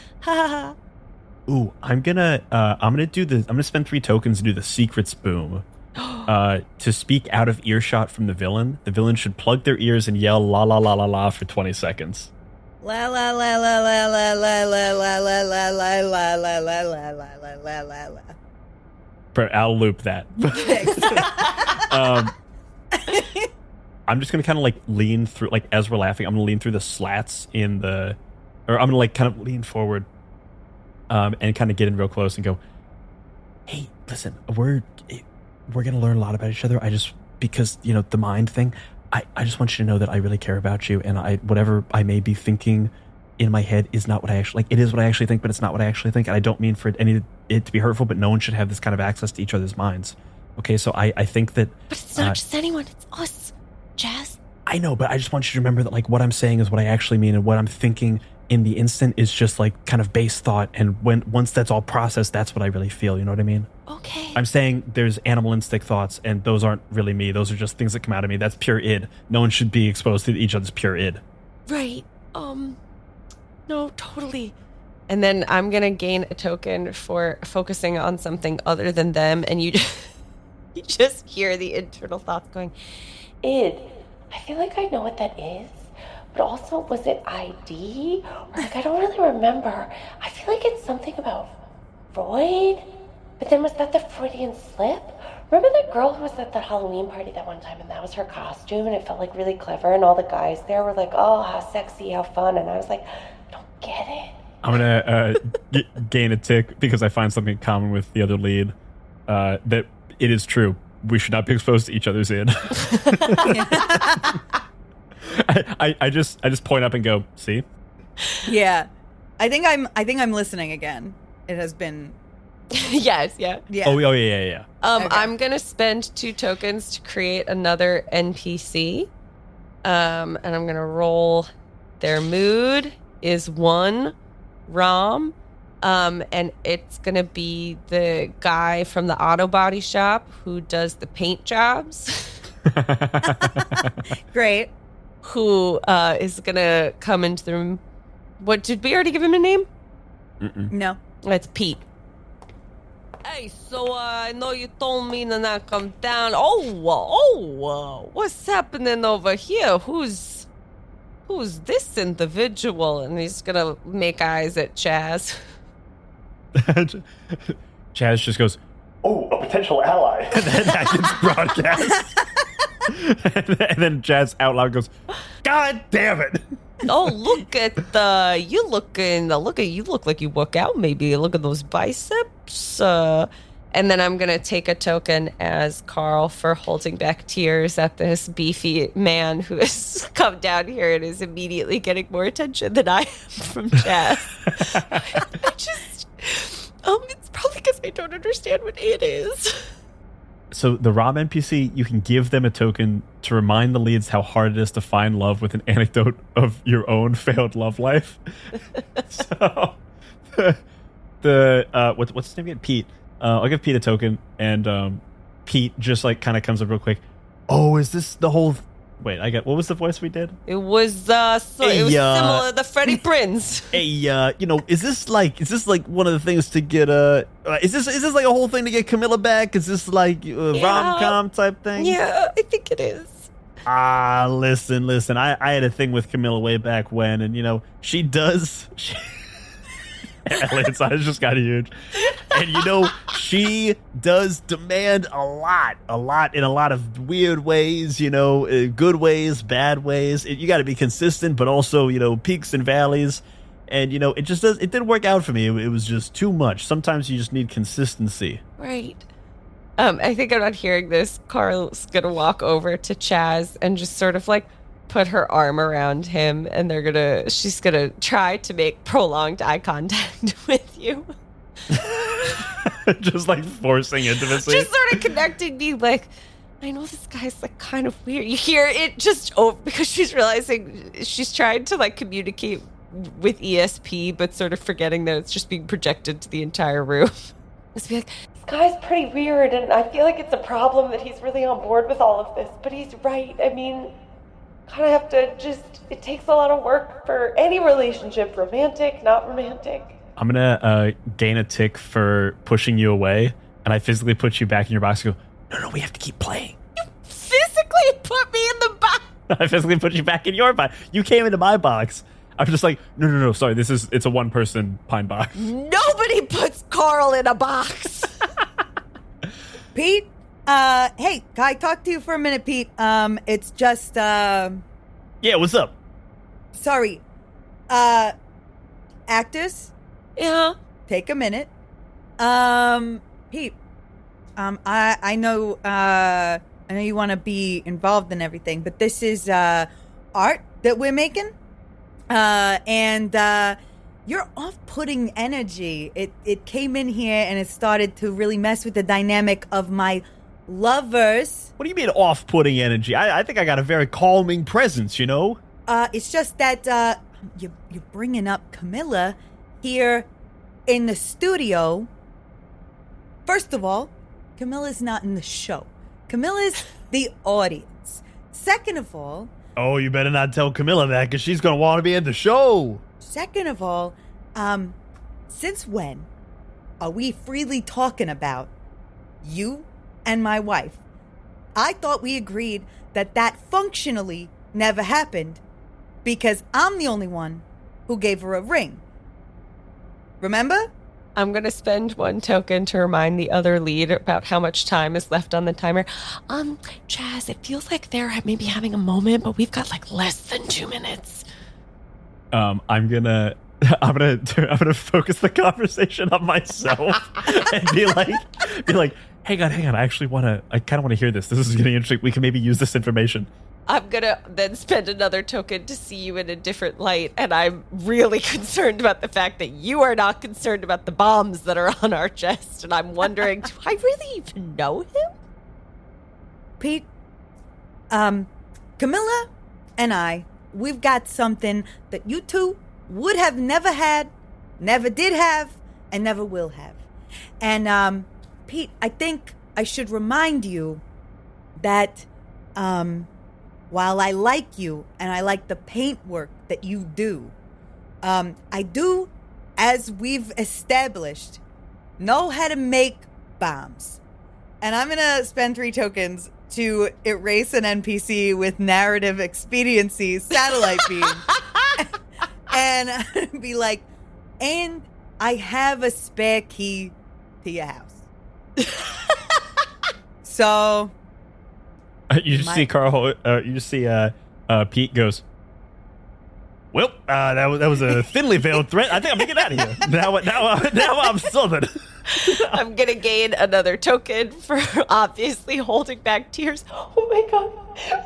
Ooh, I'm gonna spend 3 tokens and do the secrets boom. To speak out of earshot from the villain. The villain should plug their ears and yell la la la la la for 20 seconds. La la la la la la la la la la la la la la la la la la la la. I'll loop that. I'm just gonna kind of like lean through, like as we're laughing, I'm gonna lean through the slats I'm gonna like kind of lean forward, and kind of get in real close and go, "Hey, listen, we're gonna learn a lot about each other. Because you know the mind thing. I just want you to know that I really care about you, and whatever I may be thinking in my head is not what I actually like. It is what I actually think, but it's not what I actually think. And I don't mean for it to be hurtful, but no one should have this kind of access to each other's minds. Okay, so I think that. But it's not just anyone; it's us, Jazz. I know, but I just want you to remember that like what I'm saying is what I actually mean, and what I'm thinking in the instant is just like kind of base thought. And once that's all processed, that's what I really feel. You know what I mean? Okay. I'm saying there's animal instinct thoughts, and those aren't really me. Those are just things that come out of me. That's pure id. No one should be exposed to each other's pure id. Right. No, totally. And then I'm gonna gain a token for focusing on something other than them, and you just hear the internal thoughts going, Id. I feel like I know what that is, but also, was it ID? Or like, I don't really remember. I feel like it's something about Freud. But then was that the Freudian slip? Remember that girl who was at the Halloween party that one time, and that was her costume, and it felt like really clever, and all the guys there were like, oh, how sexy, how fun, and I was like, I don't get it. I'm gonna gain a tick because I find something in common with the other lead. That it is true. We should not be exposed to each other's id. I just point up and go, see? Yeah. I think I'm listening again. It has been Yes, yeah. Oh yeah. Okay. I'm gonna spend 2 tokens to create another NPC. And I'm gonna roll. Their mood is 1 Rom. And it's gonna be the guy from the auto body shop who does the paint jobs. Great. Who is gonna come into the room. What, did we already give him a name? No. It's Pete. Hey, so I know you told me to not come down. What's happening over here? Who's this individual? And he's gonna make eyes at Chaz. Chaz just goes, "Oh, a potential ally," and then that gets broadcast. And then Chaz out loud goes, "God damn it!" Oh, look at you look like you work out. Maybe look at those biceps. And then I'm gonna take a token as Carl for holding back tears at this beefy man who has come down here and is immediately getting more attention than I am from Chaz. It's probably because I don't understand what it is. So the Rom NPC, you can give them a token to remind the leads how hard it is to find love with an anecdote of your own failed love life. So what's his name again? Pete. I'll give Pete a token, and Pete just like kind of comes up real quick. Oh, is this the whole? Wait, what was the voice we did? It was similar to the Freddie Prinze. Hey, is this like one of the things to get is this like a whole thing to get Camilla back? Is this like rom-com type thing? Yeah, I think it is. Listen. I had a thing with Camilla way back when, and she does. Elliot's eyes just got huge. And she does demand a lot in a lot of weird ways, good ways, bad ways. You got to be consistent, but also, peaks and valleys. And, it didn't work out for me. It was just too much. Sometimes you just need consistency. Right. I think I'm not hearing this. Carl's going to walk over to Chaz and just sort of like put her arm around him, and she's gonna try to make prolonged eye contact with you. Just like forcing intimacy. Just sort of connecting me, like, I know this guy's like kind of weird. You hear it just because she's realizing she's trying to like communicate with ESP, but sort of forgetting that it's just being projected to the entire room. Just be like, This guy's pretty weird, and I feel like it's a problem that he's really on board with all of this, but he's right. I mean, kind of have to it takes a lot of work for any relationship, romantic, not romantic. I'm going to gain a tick for pushing you away, and I physically put you back in your box and go, no, we have to keep playing. You physically put me in the box. I physically put you back in your box. You came into my box. I'm just like, no, sorry, it's a one-person pine box. Nobody puts Carl in a box. Pete, hey, can I talk to you for a minute, Pete? It's just, Yeah, what's up? Sorry. Actors? Yeah? Take a minute. Pete, I know you want to be involved in everything, but this is, art that we're making. And your off-putting energy, it came in here and it started to really mess with the dynamic of my lovers. What do you mean off-putting energy? I think I got a very calming presence, you know? It's just that you're bringing up Camilla here in the studio. First of all, Camilla's not in the show. Camilla's the audience. Second of all... Oh, you better not tell Camilla that, because she's going to want to be in the show. Second of all, since when are we freely talking about you and my wife? I thought we agreed that functionally never happened because I'm the only one who gave her a ring. Remember? I'm going to spend one token to remind the other lead about how much time is left on the timer. Jazz, it feels like they're maybe having a moment, but we've got like less than 2 minutes. I'm gonna focus the conversation on myself and be like, hang on. I kind of want to hear this. This is getting interesting. We can maybe use this information. I'm going to then spend another token to see you in a different light, and I'm really concerned about the fact that you are not concerned about the bombs that are on our chest, and I'm wondering, do I really even know him? Pete, Camilla and I, we've got something that you two would have never had, never did have, and never will have. And, Pete, I think I should remind you that, while I like you and I like the paint work that you do, I do, as we've established, know how to make bombs. And I'm going to spend 3 tokens to erase an NPC with narrative expediency satellite beam. And be like, and I have a spare key to your house. So... You just see Carl. You just see Pete goes, well, that was a thinly veiled threat. I think I'm gonna get out of here. Now I'm southern. I'm gonna gain another token for obviously holding back tears. Oh my god,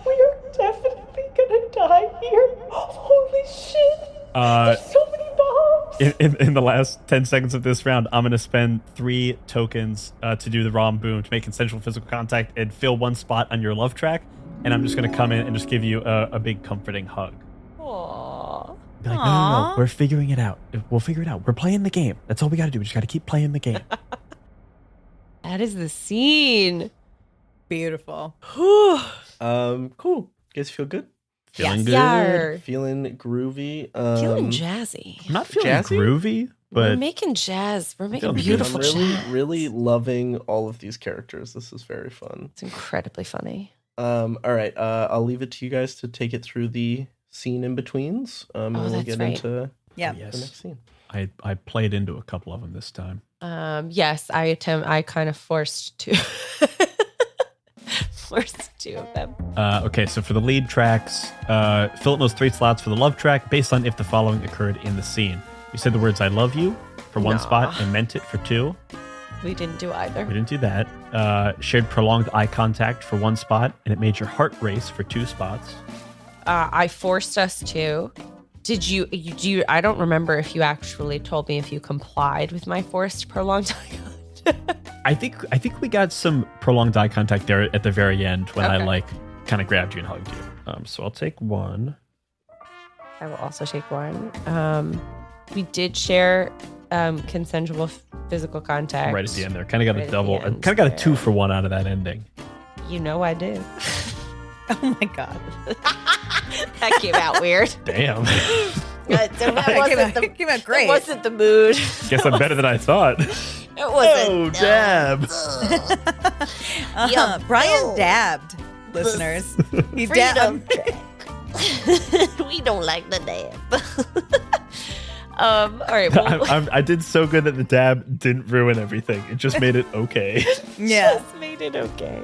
we are definitely gonna die here. Holy shit. There's so many bombs. In the last 10 seconds of this round, I'm going to spend 3 tokens to do the Rom Boom to make consensual physical contact and fill 1 spot on your love track. And I'm just going to come in and just give you a big comforting hug. Aww. Be like, no, we're figuring it out. We'll figure it out. We're playing the game. That's all we got to do. We just got to keep playing the game. That is the scene. Beautiful. Cool. Guys feel good? Feeling good. Yar. Feeling groovy. Feeling jazzy. I'm not feeling Jazzy? groovy, but We're making jazz. We're making Feeling good. beautiful I'm jazz. really loving all of these characters. This is very fun. It's incredibly funny. All right. I'll leave it to you guys to take it through the scene in betweens. And we'll that's get right. into the yes, next scene. I played into a couple of them this time. Yes, I kind of forced 2. Forced 2 of them. Okay, so for the lead tracks, fill in those 3 slots for the love track based on if the following occurred in the scene. You said the words "I love you" for 1 spot and meant it for 2. We didn't do either. We didn't do that. Shared prolonged eye contact for 1 spot and it made your heart race for 2 spots. I forced us to. Did you? I don't remember if you actually told me if you complied with my forced prolonged eye contact. I think we got some prolonged eye contact there at the very end when I like kind of grabbed you and hugged you. So I'll take one. I will also take one. We did share consensual physical contact Right at the end there. Kind of got a double. Kind of got a 2-for-1 out of that ending. You know I did. Oh my god. That came out weird. Damn. That came out great. It wasn't the mood. Guess I'm better than I thought. It wasn't. Oh, dab. Brian dabbed, listeners. He dabbed. We don't like the dab. All right. Well, I did so good that the dab didn't ruin everything. It just made it okay. Yeah. Just made it okay.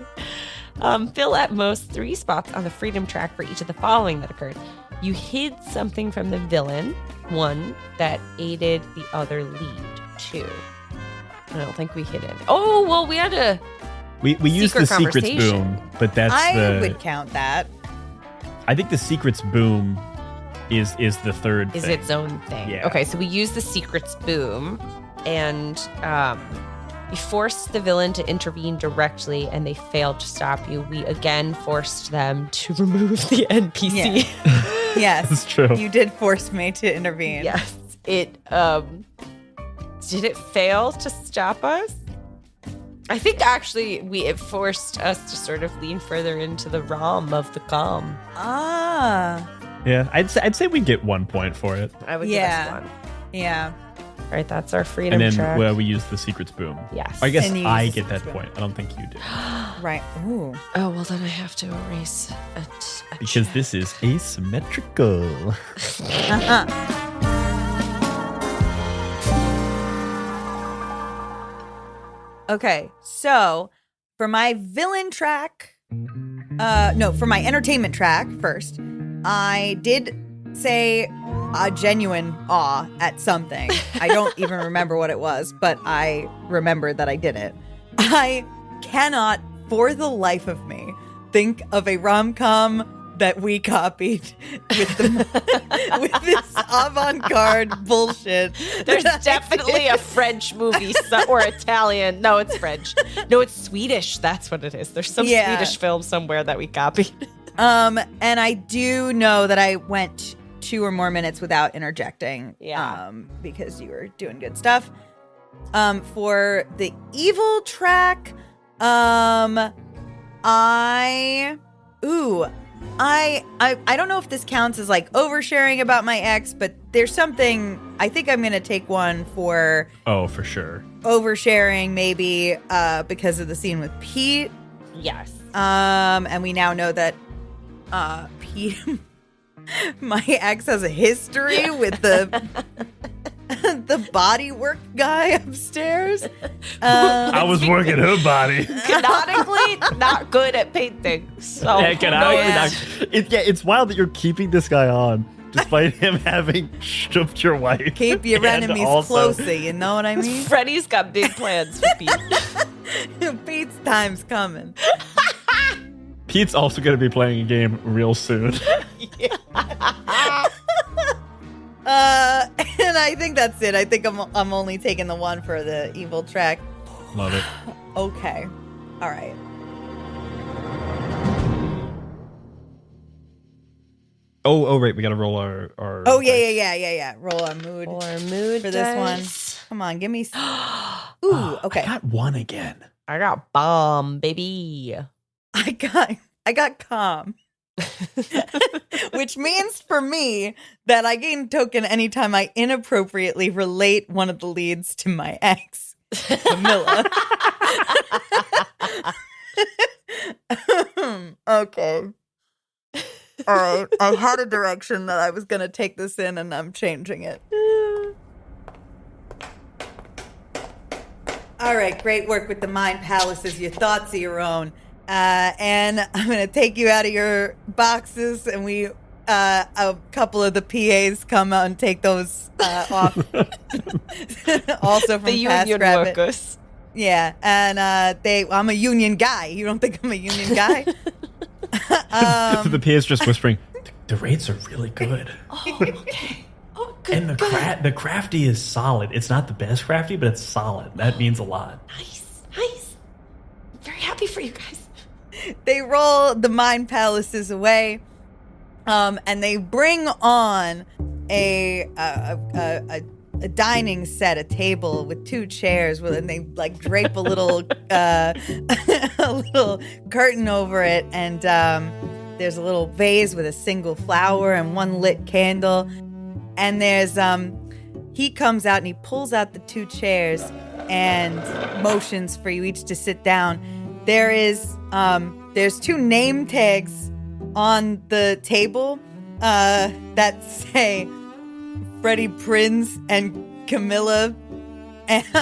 Fill at most 3 spots on the freedom track for each of the following that occurred. You hid something from the villain, 1 that aided the other lead, 2. I don't think we hid it. Oh, well, we had a We used the secrets boom, but that's I would count that. I think the secrets boom is the third is thing. its own thing. Yeah. Okay, so we used the secrets boom, and we forced the villain to intervene directly, and they failed to stop you. We again forced them to remove the NPC. Yeah. Yes, That's true. You did force me to intervene. Yes. It did it fail to stop us? I think actually it forced us to sort of lean further into the realm of the calm. Ah. Yeah, I'd say we get 1 point for it. I would give us 1. Yeah. All right, that's our freedom And then track. we use the secrets boom. Yes. I guess And you I use the get that secrets point. I don't think you do. Right. Ooh. Oh, well, then I have to erase it. Because this is asymmetrical. Okay, so for my villain track, for my entertainment track first, I did say a genuine awe at something. I don't even remember what it was, but I remembered that I did it. I cannot, for the life of me, think of a rom-com that we copied with this avant-garde bullshit. There's definitely a French movie or Italian. No, it's French. No, it's Swedish. That's what it is. There's some Swedish film somewhere that we copied. And I do know that I went 2 or more minutes without interjecting. Yeah. Because you were doing good stuff. For the evil track, I don't know if this counts as like oversharing about my ex, but there's something, I think I'm going to take one for. Oh, for sure. Oversharing, maybe because of the scene with Pete. Yes. And we now know that Pete, my ex, has a history with the body work guy upstairs. I was working her body. Canonically, not good at painting. So It's wild that you're keeping this guy on despite him having shoved your wife. Keep your and enemies also- closer, you know what I mean? Freddie's got big plans for Pete. Pete's time's coming. Pete's also going to be playing a game real soon. And I think that's it. I think I'm only taking the one for the evil track. Love it. Okay. All right. Oh, right. We got to roll our. Oh, yeah. Roll our mood. Roll our mood for this one. Come on, give me. Ooh, okay. I got 1 again. I got bomb, baby. I got calm. Which means for me that I gain token anytime I inappropriately relate one of the leads to my ex, Camilla. Okay. All right. I had a direction that I was going to take this in, and I'm changing it. All right. Great work with the mind palaces. Your thoughts are your own. And I'm going to take you out of your boxes, and a couple of the PAs come out and take those off. Also from the Past union Rabbit. workers. Yeah, and I'm a union guy. You don't think I'm a union guy? The PA's just whispering, The rates are really good. Oh, okay. Oh, good. And the crafty is solid. It's not the best crafty, but it's solid. That means a lot. Nice. I'm very happy for you guys. They roll the mind palaces away, and they bring on a dining set, a table with 2 chairs, and they like drape a little a little curtain over it, and there's a little vase with a single flower and 1 lit candle, and there's he comes out and he pulls out the 2 chairs and motions for you each to sit down. There's 2 name tags on the table that say Freddie Prinz and Camilla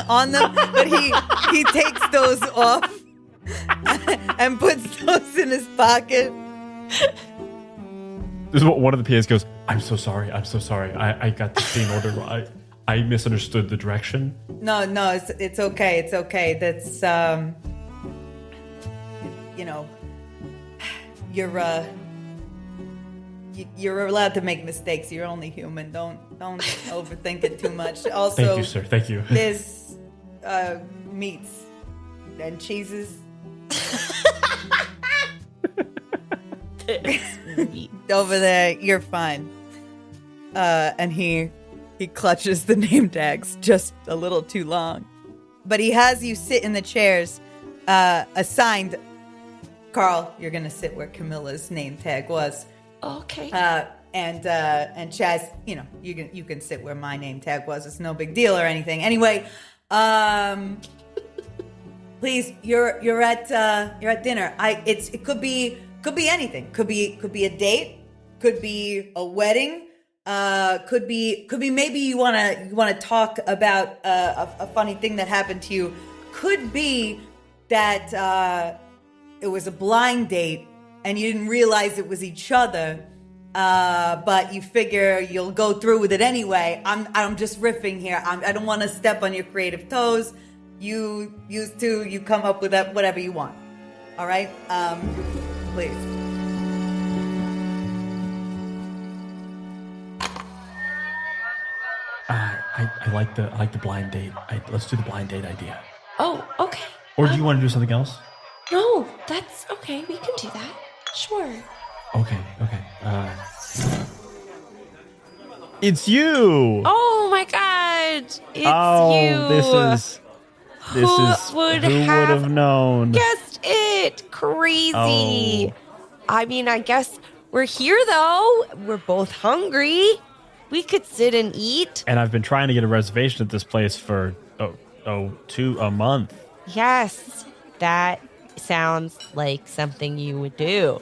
on them, but he takes those off and puts those in his pocket. This is what one of the PAs goes, I'm so sorry. I got the scene order. I misunderstood the direction. No, it's okay. It's okay. That's you're allowed to make mistakes. You're only human. Don't overthink it too much. Also, Thank you, sir. Thank you. There's meats and cheeses. Over there, you're fine. And he clutches the name tags just a little too long. But he has you sit in the chairs assigned. Carl, you're gonna sit where Camilla's name tag was. Okay. And Chaz, you can sit where my name tag was. It's no big deal or anything. Anyway, please, you're at dinner. It could be anything. Could be a date. Could be a wedding. Could be maybe you wanna talk about a funny thing that happened to you. Could be that it was a blind date and you didn't realize it was each other, but you figure you'll go through with it anyway. I'm just riffing here. I don't want to step on your creative toes. You come up with whatever you want. All right, please. I like the blind date. Let's do the blind date idea. Oh, okay. Or do you want to do something else? No, that's okay. We can do that. Sure. Okay. It's you. Oh my god! It's you. This is who would have known? Guessed it. Crazy. Oh. I mean, I guess we're here though. We're both hungry. We could sit and eat. And I've been trying to get a reservation at this place for a month. Yes, that sounds like something you would do.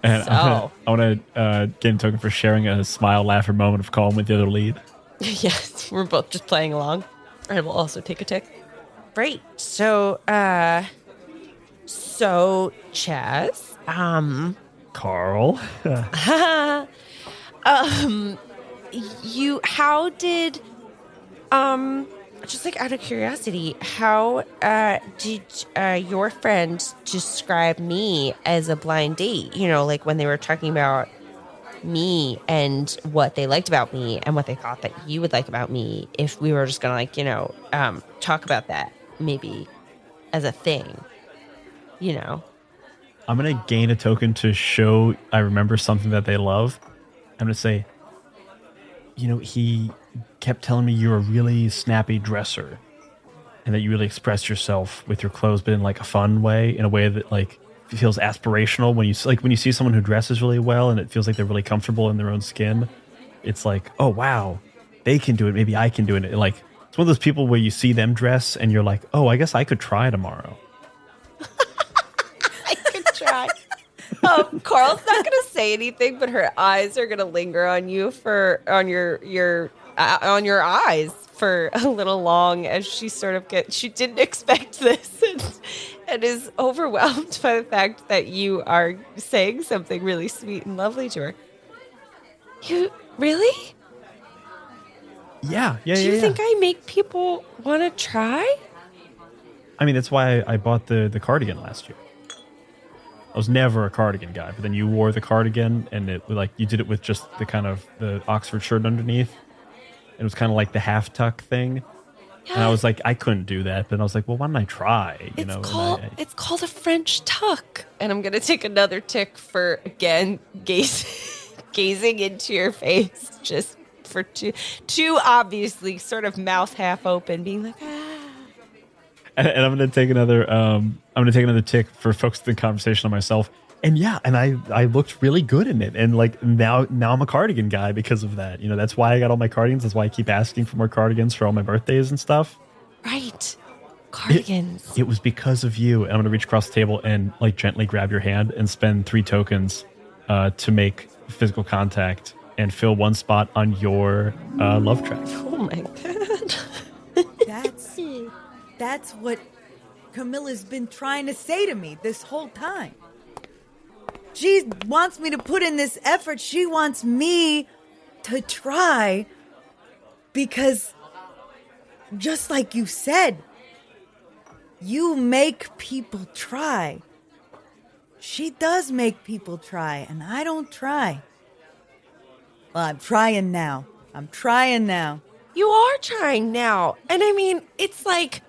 And So. I want to get a token for sharing a smile, laugh, or moment of calm with the other lead. Yes, we're both just playing along. And we'll also take a tick. Great. So, Chaz, Carl. how did, just like out of curiosity, how did your friend describe me as a blind date? You know, like when they were talking about me and what they liked about me and what they thought that you would like about me, if we were just gonna talk about that maybe as a thing, I'm going to gain a token to show I remember something that they love. I'm going to say, he kept telling me you're a really snappy dresser and that you really express yourself with your clothes, but in like a fun way, in a way that like feels aspirational. When you see someone who dresses really well and it feels like they're really comfortable in their own skin, it's like, oh wow, they can do it. Maybe I can do it. Like, it's one of those people where you see them dress and you're like, oh, I guess I could try tomorrow. I could try. Carl's not going to say anything, but her eyes are going to linger on you on your eyes for a little long as she sort of she didn't expect this and is overwhelmed by the fact that you are saying something really sweet and lovely to her. You really? Yeah. Do you think I make people want to try? I mean, that's why I bought the cardigan last year. I was never a cardigan guy, but then you wore the cardigan, and it like you did it with just the kind of the Oxford shirt underneath. It was kind of like the half tuck thing. Yeah. And I was like, I couldn't do that. But I was like, well, why don't I try? It's called a French tuck. And I'm going to take another tick for, again, gazing into your face, just for two obviously sort of mouth half open, being like, ah. And I'm going to take another tick for focusing the conversation on myself. And yeah, and I looked really good in it. And like now I'm a cardigan guy because of that. That's why I got all my cardigans. That's why I keep asking for more cardigans for all my birthdays and stuff. Right. Cardigans. It was because of you. And I'm going to reach across the table and like gently grab your hand and spend 3 tokens to make physical contact and fill 1 spot on your love track. Oh my God. That's what Camilla's been trying to say to me this whole time. She wants me to put in this effort. She wants me to try because, just like you said, you make people try. She does make people try, and I don't try. Well, I'm trying now. You are trying now. And I mean, it's like,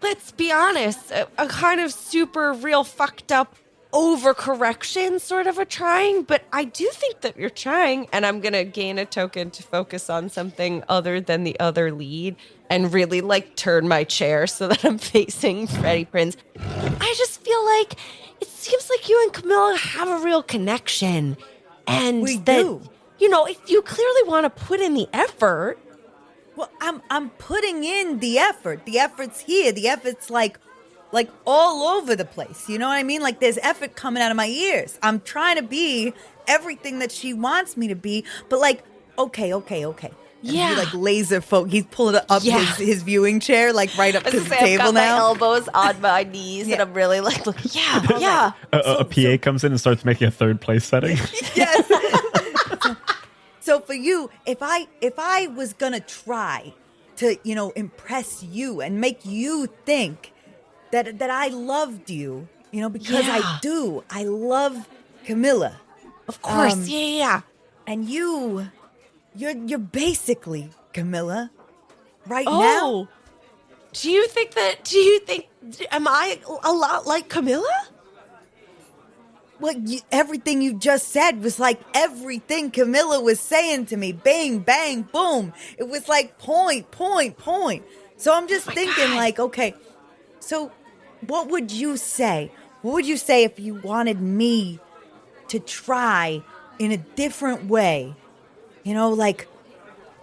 let's be honest, a kind of super real fucked up overcorrection sort of a trying, but I do think that you're trying, and I'm gonna gain a token to focus on something other than the other lead and really like turn my chair so that I'm facing Freddie Prinze. I just feel like it seems like you and Camilla have a real connection, and we do. If you clearly want to put in the effort. Well, I'm putting in the effort. The effort's here. The effort's like all over the place. You know what I mean? Like there's effort coming out of my ears. I'm trying to be everything that she wants me to be, but like, okay. And yeah. He like laser focus. He's pulling up his viewing chair, like right up to the table I've got now. my elbows on my knees, and I'm really like, looking, yeah. A PA comes in and starts making a 3rd place setting. Yes. So for you, if I was gonna try to, impress you and make you think that I loved you, because I do. I love Camilla. Of course, yeah. And you're basically Camilla right now. Do you think am I a lot like Camilla? Well, everything you just said was like everything Camilla was saying to me. Bang, bang, boom. It was like point. So I'm just thinking like, okay, so what would you say? What would you say if you wanted me to try in a different way? Like,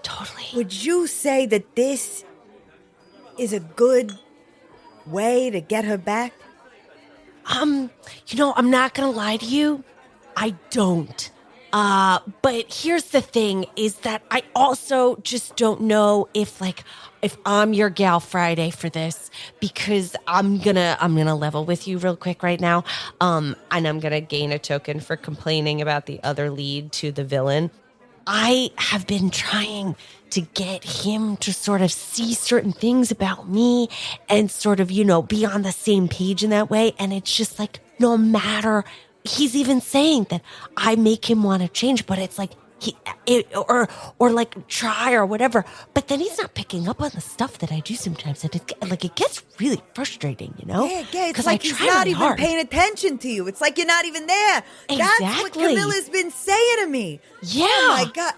totally. Would you say that this is a good way to get her back? I'm not gonna lie to you. I don't. But here's the thing is that I also just don't know if I'm your gal Friday for this, because I'm gonna level with you real quick right now. And I'm gonna gain a token for complaining about the other lead to the villain. I have been trying to get him to sort of see certain things about me and sort of, be on the same page in that way. And it's just like, no matter, he's even saying that I make him want to change, but it's like, or like try or whatever. But then he's not picking up on the stuff that I do sometimes. And it gets really frustrating, Yeah, it's like he's not even paying attention to you. It's like you're not even there. Exactly. That's what Camilla's been saying to me. Yeah. Oh my God.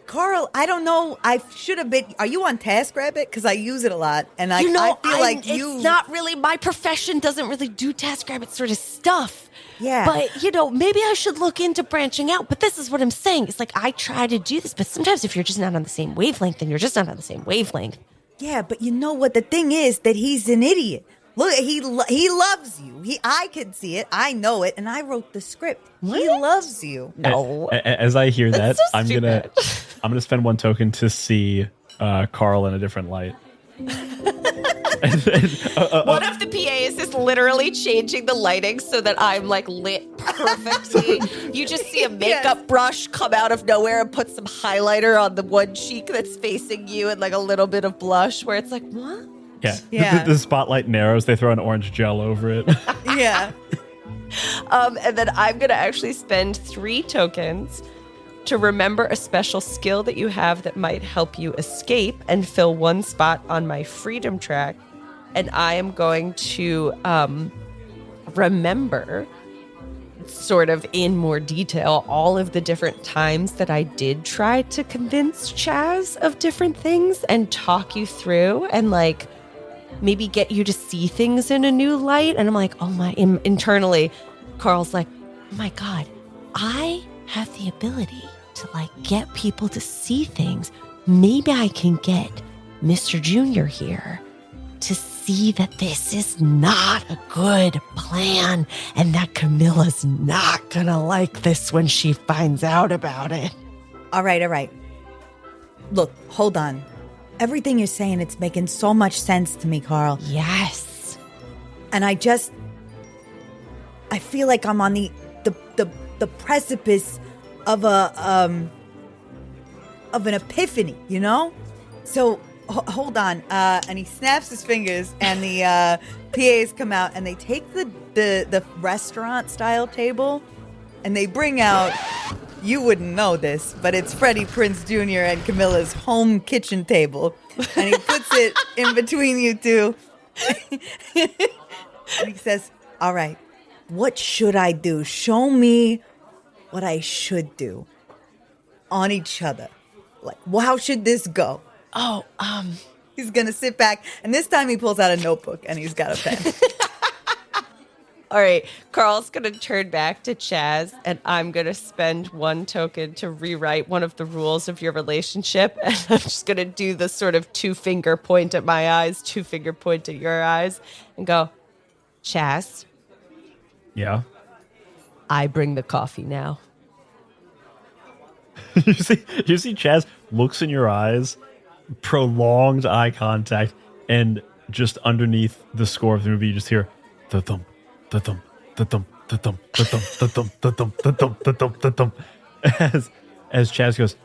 Carl, I don't know. I should have been. Are you on TaskRabbit? Because I use it a lot, and I feel like it's not really my profession. Doesn't really do TaskRabbit sort of stuff. Yeah, but maybe I should look into branching out. But this is what I'm saying. It's like I try to do this, but sometimes if you're just not on the same wavelength, then you're just not on the same wavelength. Yeah, but you know what? The thing is that he's an idiot. Look, he loves you. I can see it. I know it, and I wrote the script. What? He loves you. No. As I hear that, so I'm gonna spend 1 token to see Carl in a different light. One of the PAs is literally changing the lighting so that I'm like lit perfectly. You just see a makeup brush come out of nowhere and put some highlighter on the one cheek that's facing you and like a little bit of blush where it's like, what? Yeah. The spotlight narrows. They throw an orange gel over it. Yeah. And then I'm going to actually spend 3 tokens to remember a special skill that you have that might help you escape and fill 1 spot on my freedom track. And I am going to remember sort of in more detail all of the different times that I did try to convince Chaz of different things and talk you through and like maybe get you to see things in a new light. And I'm like, oh my, internally, Carl's like, oh my God, I have the ability to like get people to see things. Maybe I can get Mr. Junior here to see that this is not a good plan and that Camilla's not gonna like this when she finds out about it. All right. Look, hold on. Everything you're saying, it's making so much sense to me, Carl. Yes. And I feel like I'm on the precipice of an epiphany, you know? So hold on. And he snaps his fingers and the PAs come out and they take the restaurant style table and they bring out, you wouldn't know this, but it's Freddie Prinze Jr. and Camilla's home kitchen table. And he puts it in between you two. And he says, all right, what should I do? Show me what I should do on each other. Like, well, how should this go? Oh, he's going to sit back. And this time he pulls out a notebook and he's got a pen. All right, Carl's going to turn back to Chaz, and I'm going to spend 1 token to rewrite one of the rules of your relationship. And I'm just going to do the sort of 2-finger point at my eyes, 2-finger point at your eyes, and go, Chaz. Yeah? I bring the coffee now. you see Chaz looks in your eyes, prolonged eye contact, and just underneath the score of the movie, you just hear the thump. As Chaz goes,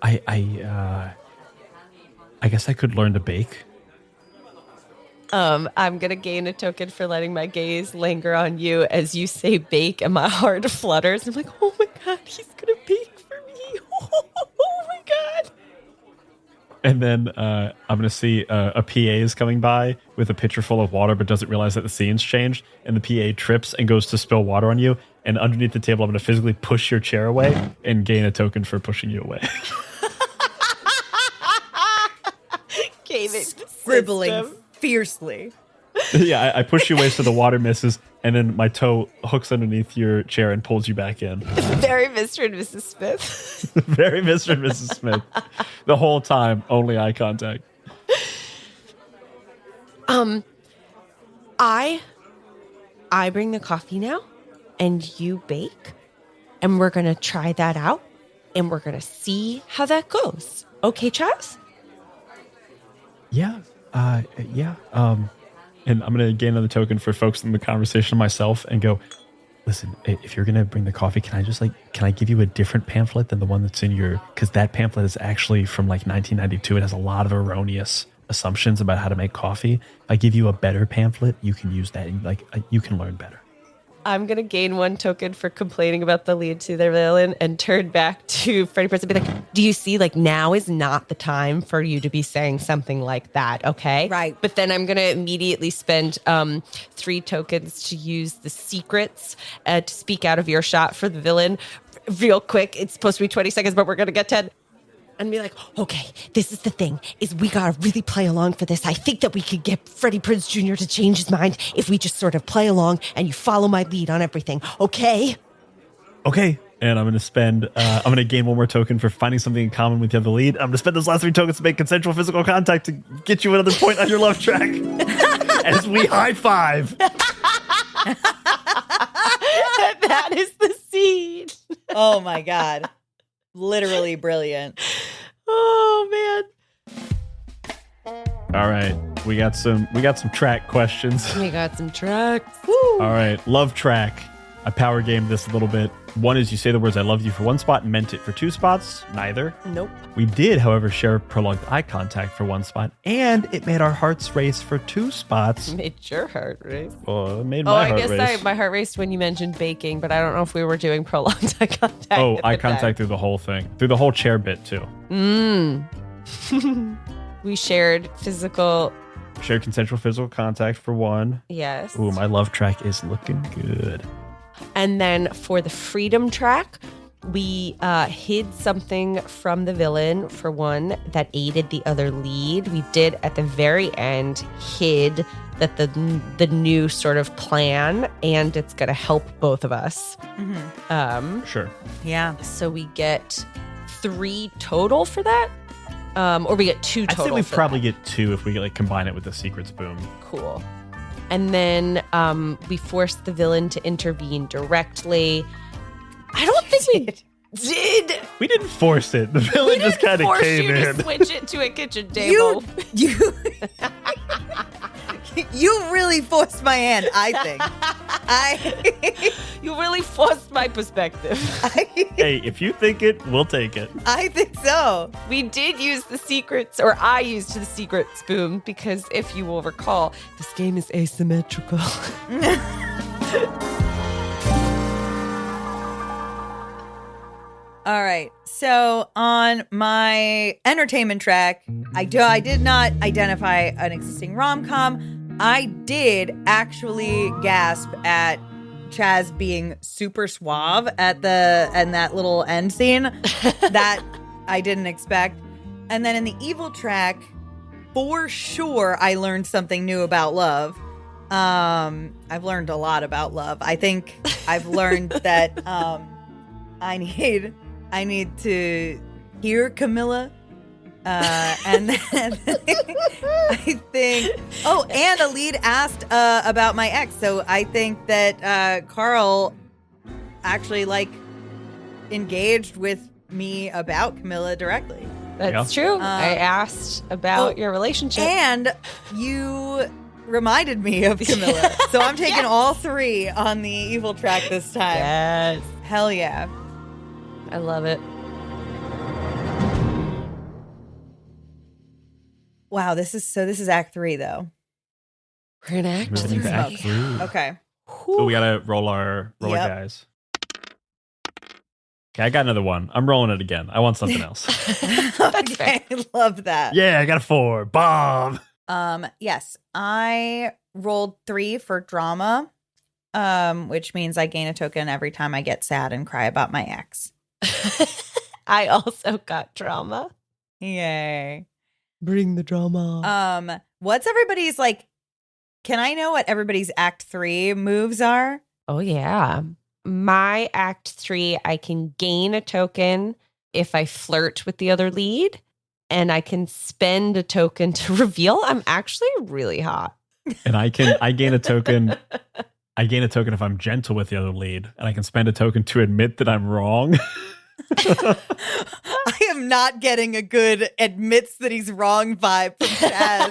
I guess I could learn to bake. I'm gonna gain a token for letting my gaze linger on you as you say bake, and my heart flutters. I'm like, oh my God, he's gonna bake for me. Oh my God. And then I'm going to see a PA is coming by with a pitcher full of water, but doesn't realize that the scene's changed. And the PA trips and goes to spill water on you. And underneath the table, I'm going to physically push your chair away and gain a token for pushing you away. Scribbling fiercely. Yeah, I push you away so the water misses. And then my toe hooks underneath your chair and pulls you back in. Very Mr. and Mrs. Smith. Very Mr. and Mrs. Smith. The whole time, only eye contact. I bring the coffee now, and you bake, and we're gonna try that out, and we're gonna see how that goes. Okay, Chaz? Yeah. And I'm going to gain another token for folks in the conversation myself and go, listen, if you're going to bring the coffee, can I give you a different pamphlet than the one that's in your, because that pamphlet is actually from like 1992. It has a lot of erroneous assumptions about how to make coffee. If I give you a better pamphlet, you can use that and you can learn better. I'm going to gain 1 token for complaining about the lead to their villain and turn back to Freddie Prinze and be like, do you see, like, now is not the time for you to be saying something like that, okay? Right. But then I'm going to immediately spend 3 tokens to use the secrets to speak out of earshot for the villain. Real quick, it's supposed to be 20 seconds, but we're going to get 10. And be like, okay, this is the thing, is we gotta really play along for this. I think that we could get Freddie Prinze Jr. to change his mind if we just sort of play along and you follow my lead on everything, okay? Okay. And I'm going to spend, I'm going to gain 1 more token for finding something in common with the other lead. I'm going to spend those last 3 tokens to make consensual physical contact to get you another point on your love track. As we high five. That is the seed. Oh my God. Literally brilliant. Oh man. All right. We got some track questions. We got some tracks. Woo. All right. Love track. I power game this a little bit. One is you say the words "I love you" for one spot and meant it for two spots. Neither. Nope. We did, however, share prolonged eye contact for one spot, and it made our hearts race for two spots. Made your heart race. Oh, it made my heart race. My heart raced when you mentioned baking, but I don't know if we were doing prolonged eye contact. Oh, eye contact through the whole thing, through the whole chair bit too. We shared Shared consensual physical contact for one. Yes. Ooh, my love track is looking good. And then for the freedom track, we hid something from the villain for one that aided the other lead. We did at the very end hid that the new sort of plan, and it's going to help both of us. Sure. Yeah. So we get 3 total for that. Or we get 2 total. I'd say we probably get 2 if we combine it with the secrets boom. Cool. And then we forced the villain to intervene directly. I don't think we did. We didn't force it. The villain just kind of came in. To switch it to a kitchen table. You really forced my hand, I think. You really forced my perspective. Hey, if you think it, we'll take it. I think so. We did use the secrets, or I used the secret spoon, because if you will recall, this game is asymmetrical. All right. So on my entertainment track, I did not identify an existing rom-com. I did actually gasp at Chaz being super suave at that little end scene that I didn't expect. And then in the evil track, for sure, I learned something new about love. I've learned a lot about love. I think I've learned that I need to hear Camilla. And then I think, and a lead asked about my ex. So I think that Carl actually engaged with me about Camilla directly. That's true. I asked about your relationship. And you reminded me of Camilla. So I'm taking all 3 on the evil track this time. Yes. Hell yeah. I love it. Wow, this is Act 3 though. We're in Act Moving into Act 3. Okay. Oh, we gotta roll our guys. Okay, I got another one. I'm rolling it again. I want something else. Okay, I love that. Yeah, I got a 4. Bomb. Yes, I rolled 3 for drama, which means I gain a token every time I get sad and cry about my ex. I also got drama. Yay. Bring the drama. What's everybody's can I know what everybody's Act 3 moves are? Oh, yeah. My Act 3, I can gain a token if I flirt with the other lead, and I can spend a token to reveal I'm actually really hot. And I gain a token. I gain a token if I'm gentle with the other lead, and I can spend a token to admit that I'm wrong. I am not getting a good admits that he's wrong vibe from Chaz.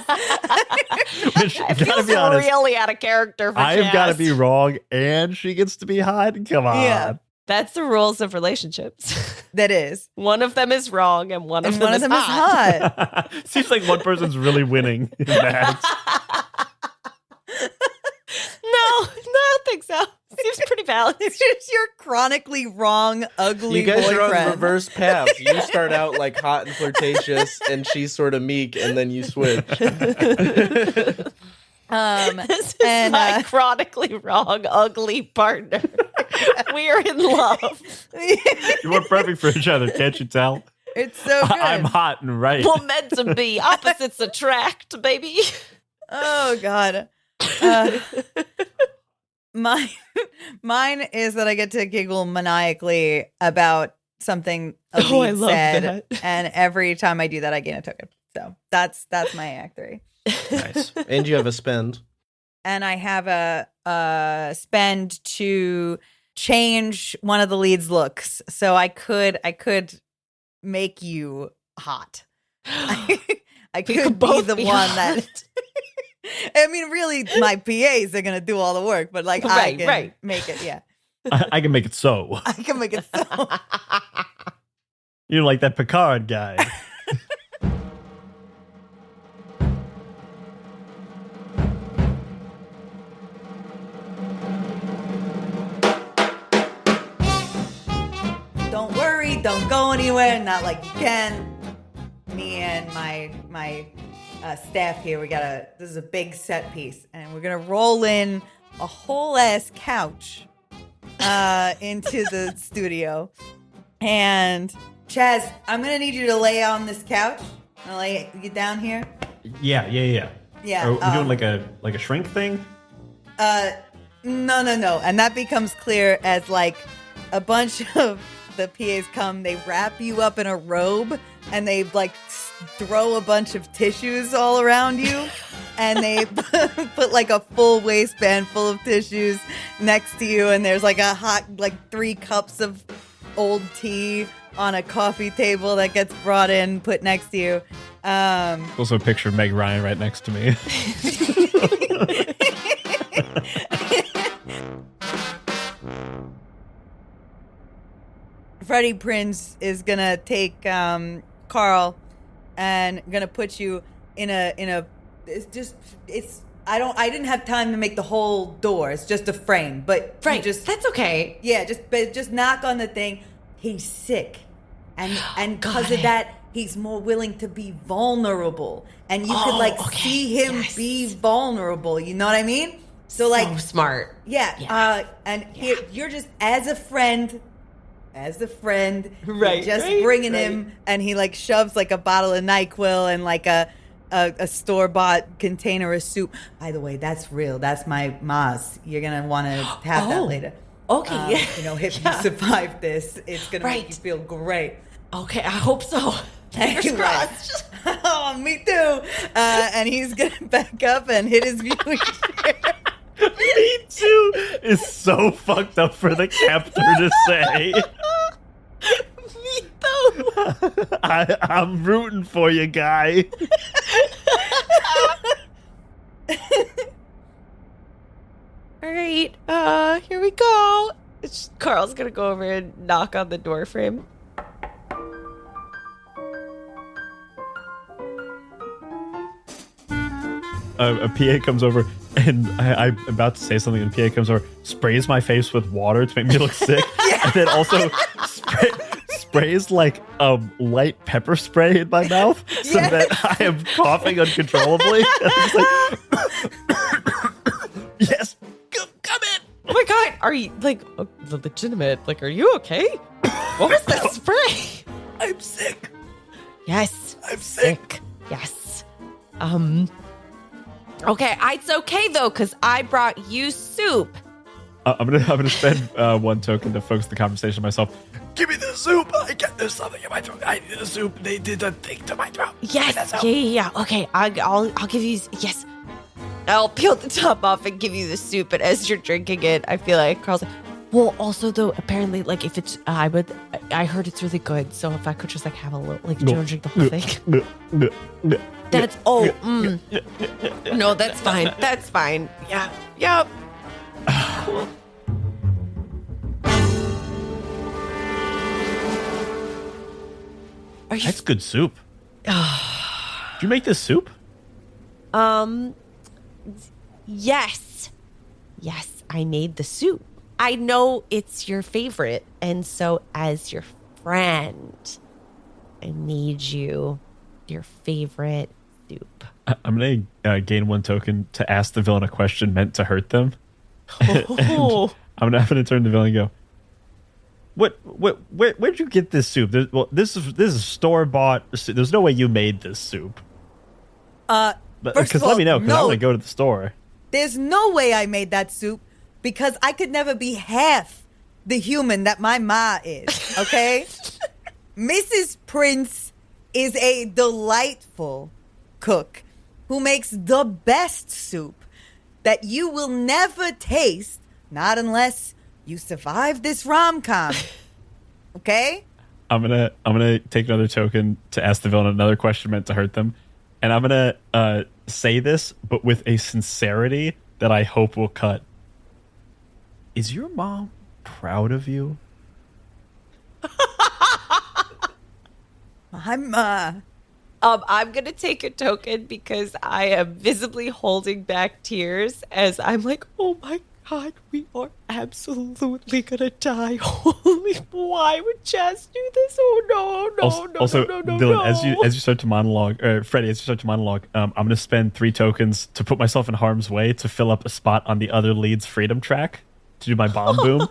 Which, I feel really out of character for I've Chaz. got to be wrong, and she gets to be hot. Come on. Yeah. That's the rules of relationships. That is. One of them is wrong, and one of them is hot. Seems like one person's really winning in that. No, I don't think so. Seems pretty balanced. It's just your chronically wrong, ugly You guys boyfriend. are on reverse paths. You start out hot and flirtatious, and she's sort of meek, and then you switch. This is my chronically wrong, ugly partner. We are in love. You were perfect for each other, can't you tell? It's so good. I'm hot and right. We're meant to be. Opposites attract, baby. Oh, God. Mine is that I get to giggle maniacally about something a lead said, that. and every time I do that, I gain a token. So that's my Act 3. Nice. And you have a spend. And I have a spend to change one of the lead's looks, so I could make you hot. I could be the one that. I mean, really, my PAs are gonna do all the work, but I can make it. Yeah. I can make it so. I can make it so. You're like that Picard guy. Don't worry, don't go anywhere. Not like you can. Me and my staff here, this is a big set piece, and we're gonna roll in a whole ass couch into the studio. And Chaz, I'm gonna need you to lay on this couch. I'm gonna lay you down here. Yeah. Yeah. Are we doing like a shrink thing? No. And that becomes clear as like a bunch of the PAs come, they wrap you up in a robe, and they like throw a bunch of tissues all around you, and they put like a full waistband full of tissues next to you, and there's like a hot, like 3 cups of old tea on a coffee table that gets brought in, put next to you. Also a picture of Meg Ryan right next to me. Freddie Prinze is gonna take Carl and gonna put you in a I didn't have time to make the whole door. It's just a frame, but Right, that's okay. Yeah, just knock on the thing. He's sick, and because of that, he's more willing to be vulnerable, and you could like see him be vulnerable. You know what I mean? So like smart. Yeah. You're just as a friend, Right, just right, bringing right. him, and he like shoves like a bottle of NyQuil and like a store-bought container of soup. By the way, that's real. That's my ma's. You're gonna want to have that later. Okay. If you survive this, it's gonna make you feel great. Okay, I hope so. Fingers Anyway. crossed. Oh, me too. And he's gonna back up and hit his viewing chair. Me too is so fucked up for the captor to say. Me too. I'm rooting for you, guy. All right, here we go. Carl's gonna go over and knock on the door frame. A PA comes over, and I'm about to say something, and PA comes over, sprays my face with water to make me look sick, and then also sprays like light pepper spray in my mouth so that I am coughing uncontrollably. Yes, come in. Oh my god, are you like legitimate? Like, are you okay? What was that spray? I'm sick. Yes, I'm sick. Yes. Okay, it's okay though, because I brought you soup. I'm gonna spend 1 token to focus the conversation myself. Give me the soup. There's something in my throat. I need the soup. They did a thing to my throat. Yes. Yeah. Okay, I'll give you. Yes. I'll peel the top off and give you the soup. And as you're drinking it, I feel like Carl's like, well, also though, apparently, like if it's, I heard it's really good. So if I could just like have a little, like, don't drink the whole thing. That's no, that's fine. That's fine. Yeah. Yep. Cool. That's good soup. Did you make this soup? Yes, I made the soup. I know it's your favorite, and so as your friend, I made you your favorite soup. I'm gonna gain 1 token to ask the villain a question meant to hurt them. Oh. I'm gonna turn to the villain and go, where'd you get this soup? This is store bought. There's no way you made this soup. Because let me know, because I want to go to the store. There's no way I made that soup, because I could never be half the human that my ma is, okay? Mrs. Prince is a delightful cook who makes the best soup that you will never taste, not unless you survive this rom-com, okay? I'm gonna take another token to ask the villain another question meant to hurt them, and I'm gonna say this, but with a sincerity that I hope will cut. Is your mom proud of you. I'm gonna take a token because I am visibly holding back tears as I'm like, oh my God, we are absolutely gonna die. Holy, why would Chaz do this? Oh no, Also, no, Dylan, as you start to monologue, or Freddie, as you start to monologue, I'm gonna spend 3 tokens to put myself in harm's way to fill up a spot on the other lead's freedom track to do my bomb boom.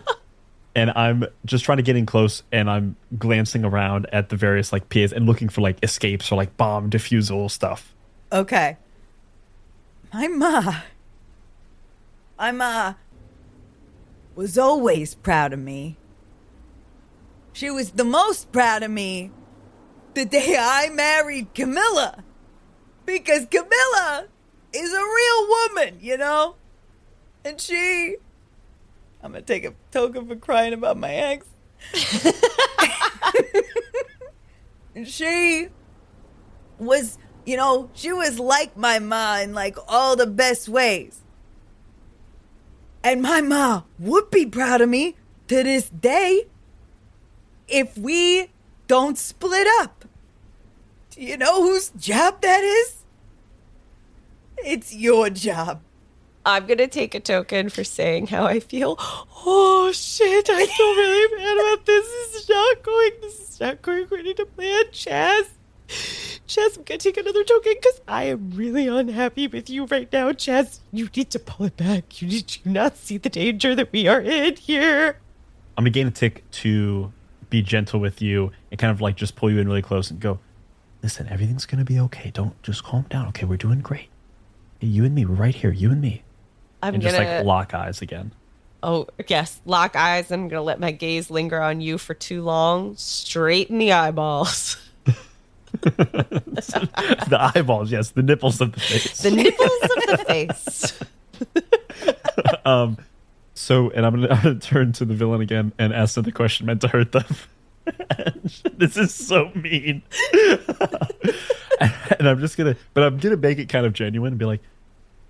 And I'm just trying to get in close, and I'm glancing around at the various like PAs and looking for like escapes or like bomb defusal stuff. Okay. My ma was always proud of me. She was the most proud of me the day I married Camilla. Because Camilla is a real woman, you know? And I'm going to take a token for crying about my ex. And she was, she was like my ma in like all the best ways. And my ma would be proud of me to this day if we don't split up. Do you know whose job that is? It's your job. I'm gonna take a token for saying how I feel. Oh shit, I feel really bad about this. This is not going according to plan. Chaz, I'm gonna take another token because I am really unhappy with you right now. Chaz, you need to pull it back. You need to not see the danger that we are in here. I'm gonna gain a tick to be gentle with you and kind of like just pull you in really close and go, listen, everything's gonna be okay. Don't just calm down. Okay, we're doing great. Hey, you and me, we're right here. You and me. And just like lock eyes again. Oh, yes. Lock eyes. I'm going to let my gaze linger on you for too long. Straight in the eyeballs. The eyeballs, yes. The nipples of the face. The nipples of the face. So, and I'm gonna turn to the villain again and ask them the question meant to hurt them. This is so mean. And I'm gonna make it kind of genuine and be like,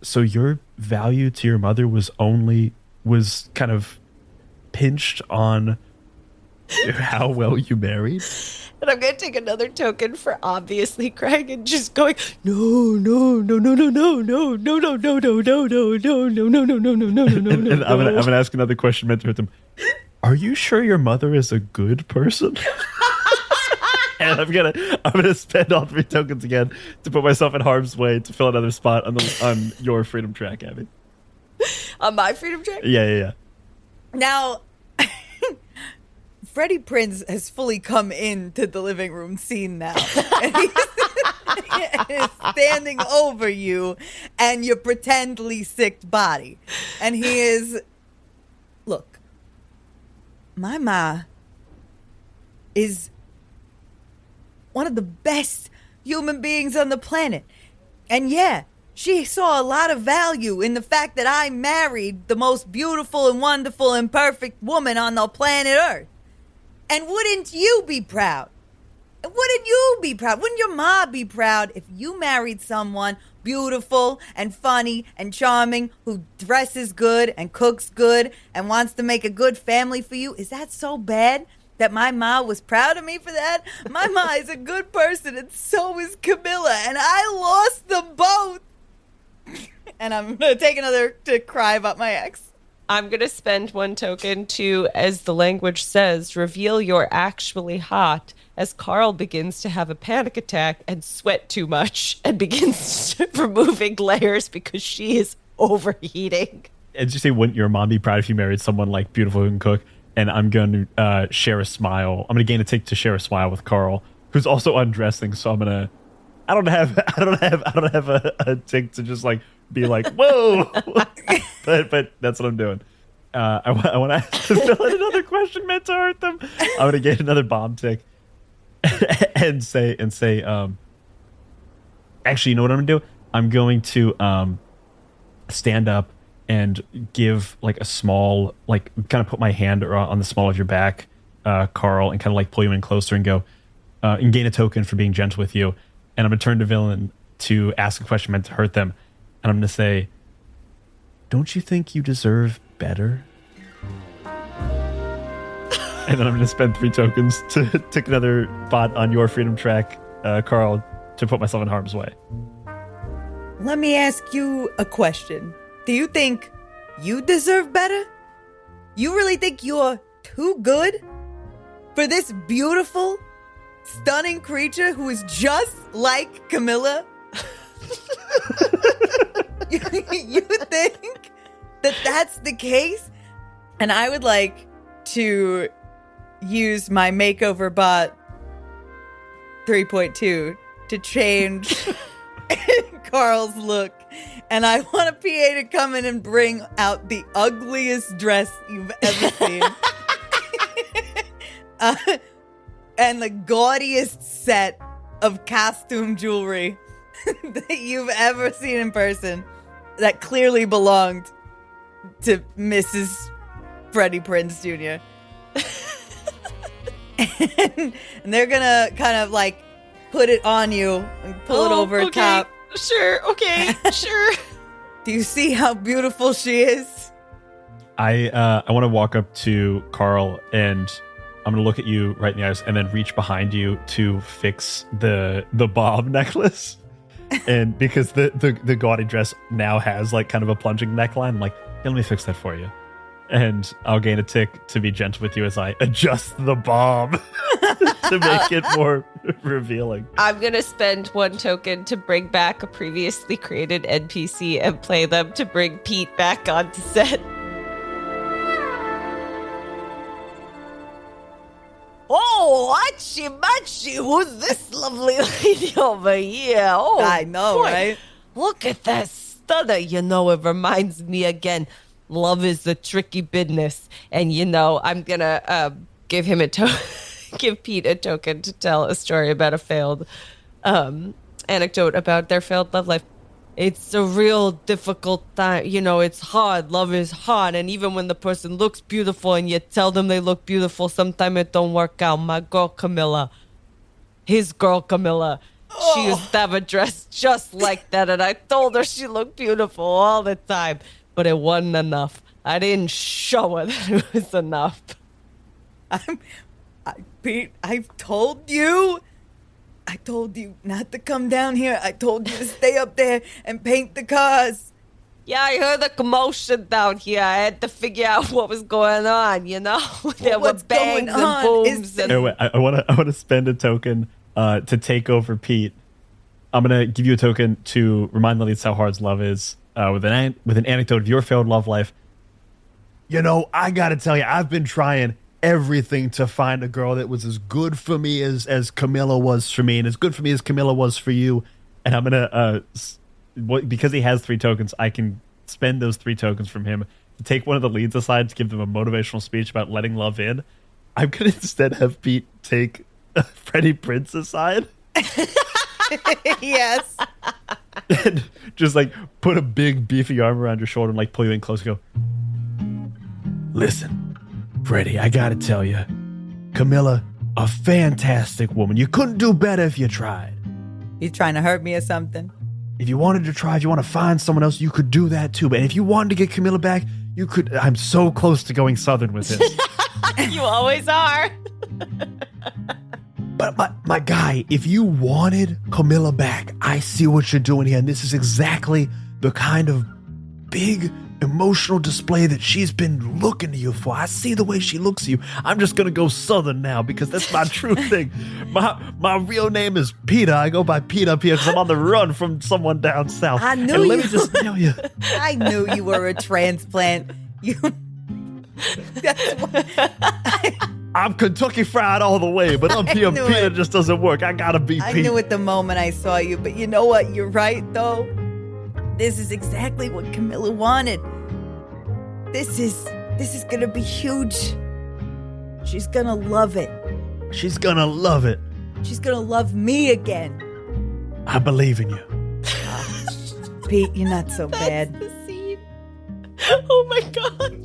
so your value to your mother was kind of pinched on how well you married? And I'm going to take another token for obviously crying and just going, no. And I'm gonna ask another question meant to hurt them. Are you sure your mother is a good person? And I'm gonna spend all 3 tokens again to put myself in harm's way to fill another spot on your freedom track, Abby. On my freedom track? Yeah. Now, Freddie Prinze has fully come into the living room scene now. And he's standing over you and your pretendly sick body. And he is, look, my ma is one of the best human beings on the planet. And yeah, she saw a lot of value in the fact that I married the most beautiful and wonderful and perfect woman on the planet Earth. And wouldn't you be proud? Wouldn't you be proud? Wouldn't your ma be proud if you married someone beautiful and funny and charming who dresses good and cooks good and wants to make a good family for you? Is that so bad that my ma was proud of me for that? My ma is a good person, and so is Camilla, and I lost them both. And I'm going to take another to cry about my ex. I'm going to spend 1 token to, as the language says, reveal you're actually hot, as Carl begins to have a panic attack and sweat too much and begins removing layers because she is overheating. And you say, wouldn't your mom be proud if you married someone like beautiful who can cook? And I'm going to share a smile. I'm going to gain a tick to share a smile with Carl, who's also undressing. So I'm going to, I don't have a tick to just like be like, whoa, but that's what I'm doing. I want to fill in another question meant to hurt them. I'm going to get another bomb tick and say, actually, you know what I'm going to do? I'm going to stand up and give like a small, like kind of put my hand on the small of your back, Carl, and kind of like pull you in closer and go, and gain a token for being gentle with you. And I'm going to turn to villain to ask a question meant to hurt them. And I'm going to say, don't you think you deserve better? And then I'm going to spend 3 tokens to take another bot on your freedom track, Carl, to put myself in harm's way. Let me ask you a question. Do you think you deserve better? You really think you're too good for this beautiful, stunning creature who is just like Camilla? You think that that's the case? And I would like to use my makeover bot 3.2 to change Carl's look. And I want a PA to come in and bring out the ugliest dress you've ever seen. And the gaudiest set of costume jewelry that you've ever seen in person that clearly belonged to Mrs. Freddie Prinze Jr. and they're gonna kind of like put it on you and pull it over top. Sure, okay, sure. Do you see how beautiful she is? I want to walk up to Carl and I'm going to look at you right in the eyes and then reach behind you to fix the bob necklace. And because the gaudy dress now has like kind of a plunging neckline, I'm like, yeah, let me fix that for you. And I'll gain a tick to be gentle with you as I adjust the bomb to make it more revealing. I'm going to spend 1 token to bring back a previously created NPC and play them to bring Pete back onto set. Oh, Machi, who's this lovely lady over here? Oh, I know, boy. right? Look at that stunner. You know, it reminds me again. Love is a tricky business. And, you know, I'm going to give Pete a token to tell a story about a failed anecdote about their failed love life. It's a real difficult time. You know, it's hard. Love is hard. And even when the person looks beautiful and you tell them they look beautiful, sometimes it don't work out. My girl, Camilla, his girl, Camilla, she used to have a dress just like that. And I told her she looked beautiful all the time. But it wasn't enough. I didn't show her that it was enough. Pete, I told you not to come down here. I told you to stay up there and paint the cars. Yeah, I heard the commotion down here. I had to figure out what was going on, you know? There were bangs and booms. I want to spend a token to take over Pete. I'm going to give you a token to remind the leads how hard love is with an anecdote of your failed love life. You know, I got to tell you, I've been trying everything to find a girl that was as good for me as Camilla was for me and as good for me as Camilla was for you. And I'm going to, because he has 3 tokens, I can spend those 3 tokens from him to take one of the leads aside to give them a motivational speech about letting love in. I'm going to instead have Pete take Freddie Prinze aside. Yes. And just like put a big beefy arm around your shoulder and like pull you in close and go, listen, Freddie, I gotta tell you, Camilla, a fantastic woman. You couldn't do better if you tried. He's trying to hurt me or something. If you wanted to try, if you want to find someone else, you could do that too. But if you wanted to get Camilla back, you could. I'm so close to going Southern with him. You always are. But my guy, if you wanted Camilla back, I see what you're doing here. And this is exactly the kind of big emotional display that she's been looking to you for. I see the way she looks at you. I'm just going to go Southern now because that's my true thing. My real name is Peter. I go by Pete up here because I'm on the run from someone down south. I knew and let me just tell you. I knew you were a transplant. That's what, I'm Kentucky Fried all the way, but up here, Peter just doesn't work. I gotta be Pete. I knew it the moment I saw you, but you know what? You're right, though. This is exactly what Camilla wanted. This is gonna be huge. She's gonna love it. She's gonna love it. She's gonna love me again. I believe in you. Pete, you're not so bad. That's the scene. Oh my God.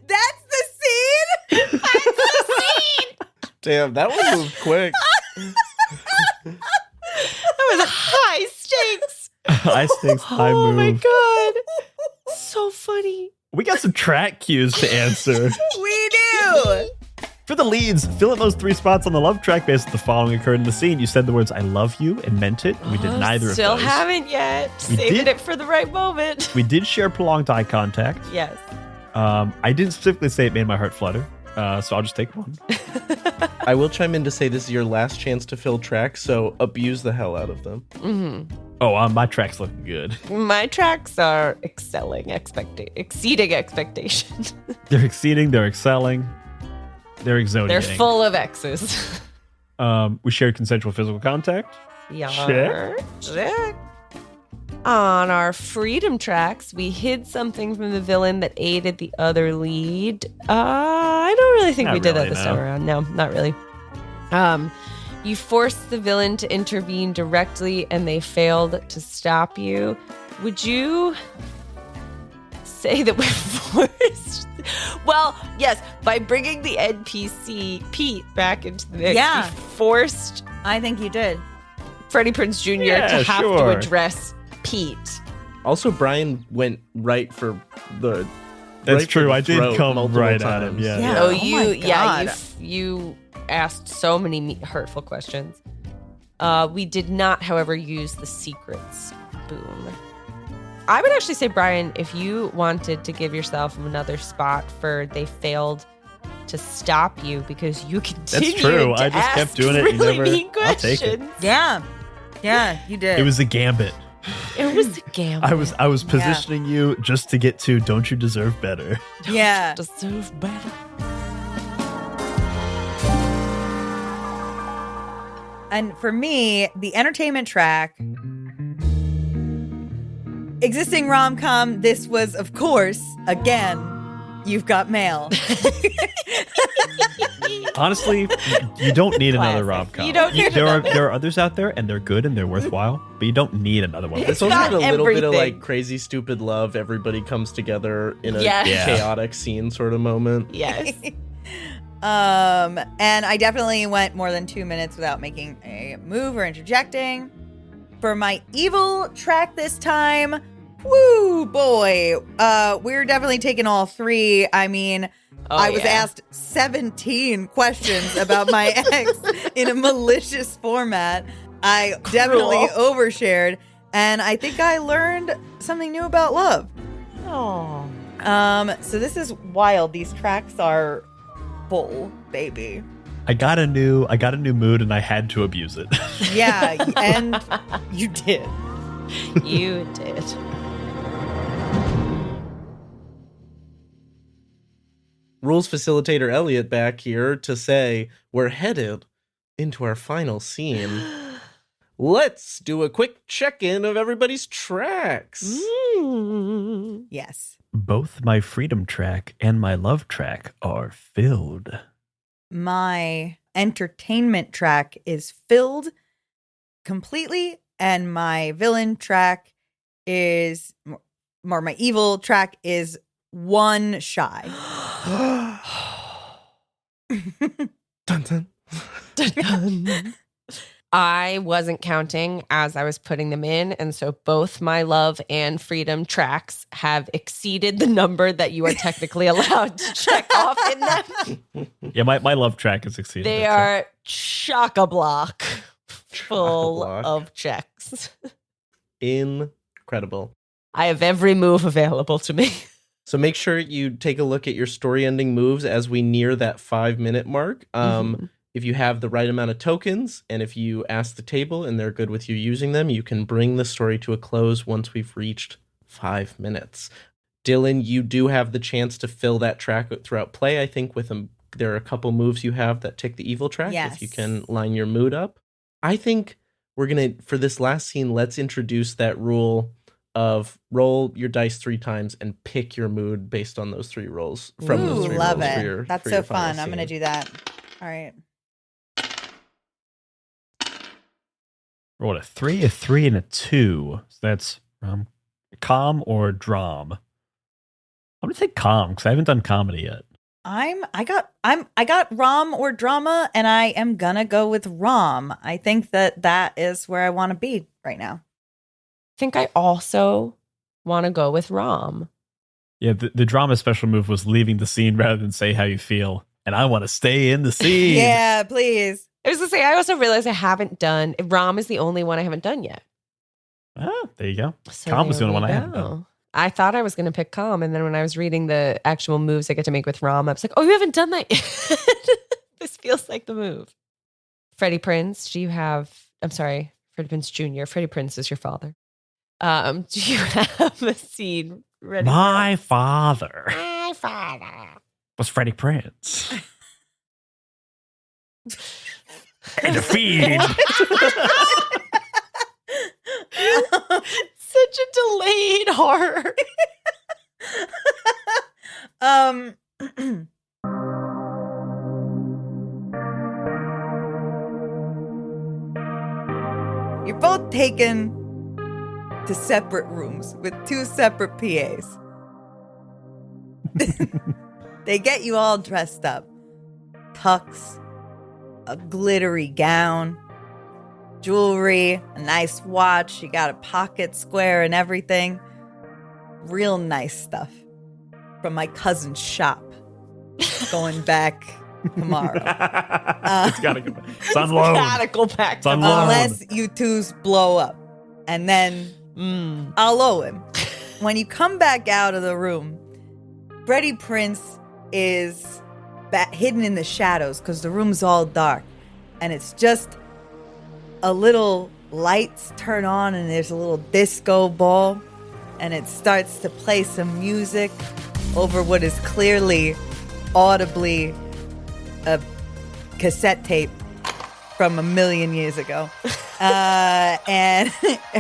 That's the scene? That's the scene. Damn, that one moved quick. That was high stakes. High stakes, high move. Oh my God. We got some track cues to answer. We do. For the leads, fill in those 3 spots on the love track based on the following occurred in the scene. You said the words "I love you" and meant it. We did neither of those. Still haven't yet. Saving it for the right moment. We did share prolonged eye contact. Yes. I didn't specifically say it made my heart flutter, so I'll just take one. I will chime in to say this is your last chance to fill tracks, so abuse the hell out of them. Mm-hmm. Oh, my tracks look good. My tracks are exceeding expectations. They're exceeding, they're excelling, they're exotic. They're full of X's. We shared consensual physical contact. Yeah. Check. On our freedom tracks, we hid something from the villain that aided the other lead. I don't really think we did that this time around. No, not really. You forced the villain to intervene directly and they failed to stop you. Would you say that we forced? Well, yes, by bringing the NPC Pete back into the mix, we forced. I think you did. Freddie Prinze Jr. to have to address Pete. Also, Brian went right for the. That's right true. for I the did throat come multiple right times. at him. Yeah. Yeah. Oh, my God. you asked so many hurtful questions. We did not, however, use the secrets boom. I would actually say, Brian, if you wanted to give yourself another spot for they failed to stop you because you continued That's true. to I just kept ask doing it. really You never. mean I'll take it. questions. Yeah, you did. It was a gambit. It was a gamble. I was positioning you just to get to "Don't you deserve better?" Yeah. Deserve better. And for me, the entertainment track, existing rom-com, this was, of course, again, You've Got Mail. Honestly, you don't need another rom-com. You don't need there are others out there, and they're good and they're worthwhile, but you don't need another one. It's also got got a little bit of everything. like crazy stupid love. Everybody comes together in a Yes. Yeah. chaotic scene sort of moment. Yes. And I definitely went more than 2 minutes without making a move or interjecting. For my evil track this time, woo boy, we're definitely taking all 3. I mean, I was asked 17 questions about my ex in a malicious format. I definitely overshared, and I think I learned something new about love. Oh. So this is wild. These tracks are full, baby. I got a new mood, and I had to abuse it. Yeah, and you did. You did. Rules facilitator Elliot back here to say we're headed into our final scene. Let's do a quick check-in of everybody's tracks. Yes. Both my freedom track and my love track are filled. My entertainment track is filled completely, and my villain track is, or my evil track is 1 shy. Dun, dun. I wasn't counting as I was putting them in, and so both my love and freedom tracks have exceeded the number that you are technically allowed to check off in them. Yeah, my love track is exceeded. They are chock-a-block full of checks. Incredible. I have every move available to me. So make sure you take a look at your story-ending moves as we near that 5-minute mark. If you have the right amount of tokens, and if you ask the table and they're good with you using them, you can bring the story to a close once we've reached 5 minutes. Dylan, you do have the chance to fill that track throughout play. I think there are a couple moves you have that tick the evil track. Yes. If you can line your mood up. I think we're going to, for this last scene, let's introduce that rule of roll your dice 3 times and pick your mood based on those 3 rolls. From those 3 love rolls it. That's for so your final fun. I'm going to scene. do that. All right. What, a 3, a 3, and a 2. So that's calm or dram. I'm gonna take calm because I haven't done comedy yet. I got rom or drama, and I am gonna go with rom. I think that is where I want to be right now. I think I also want to go with rom. Yeah, the drama special move was leaving the scene rather than say how you feel. And I want to stay in the scene. Yeah, please. I was going to say, I also realized I haven't done, Rom is the only one I haven't done yet. Ah, there you go. So Calm was the there only one we I hadn't go. done. I thought I was going to pick Calm. And then when I was reading the actual moves I get to make with Rom, I was like, oh, you haven't done that yet. This feels like the move. Freddie Prinze, do you have, I'm sorry, Freddie Prinze Jr., Freddie Prinze is your father. Do you have a scene ready? My father My father. was Freddie Prinze. And a feed. Such a delayed horror. You're both taken to separate rooms with 2 separate PAs. They get you all dressed up. Tux, a glittery gown, jewelry, a nice watch. You got a pocket square and everything. Real nice stuff from my cousin's shop. Going back tomorrow. It's gotta go back. It's on loan. Gotta go back It's on loan. Unless you twos blow up. And then I'll owe him. When you come back out of the room, Freddie Prinze is hidden in the shadows because the room's all dark. And it's just a little lights turn on and there's a little disco ball. And it starts to play some music over what is clearly, audibly, a cassette tape from a million years ago. And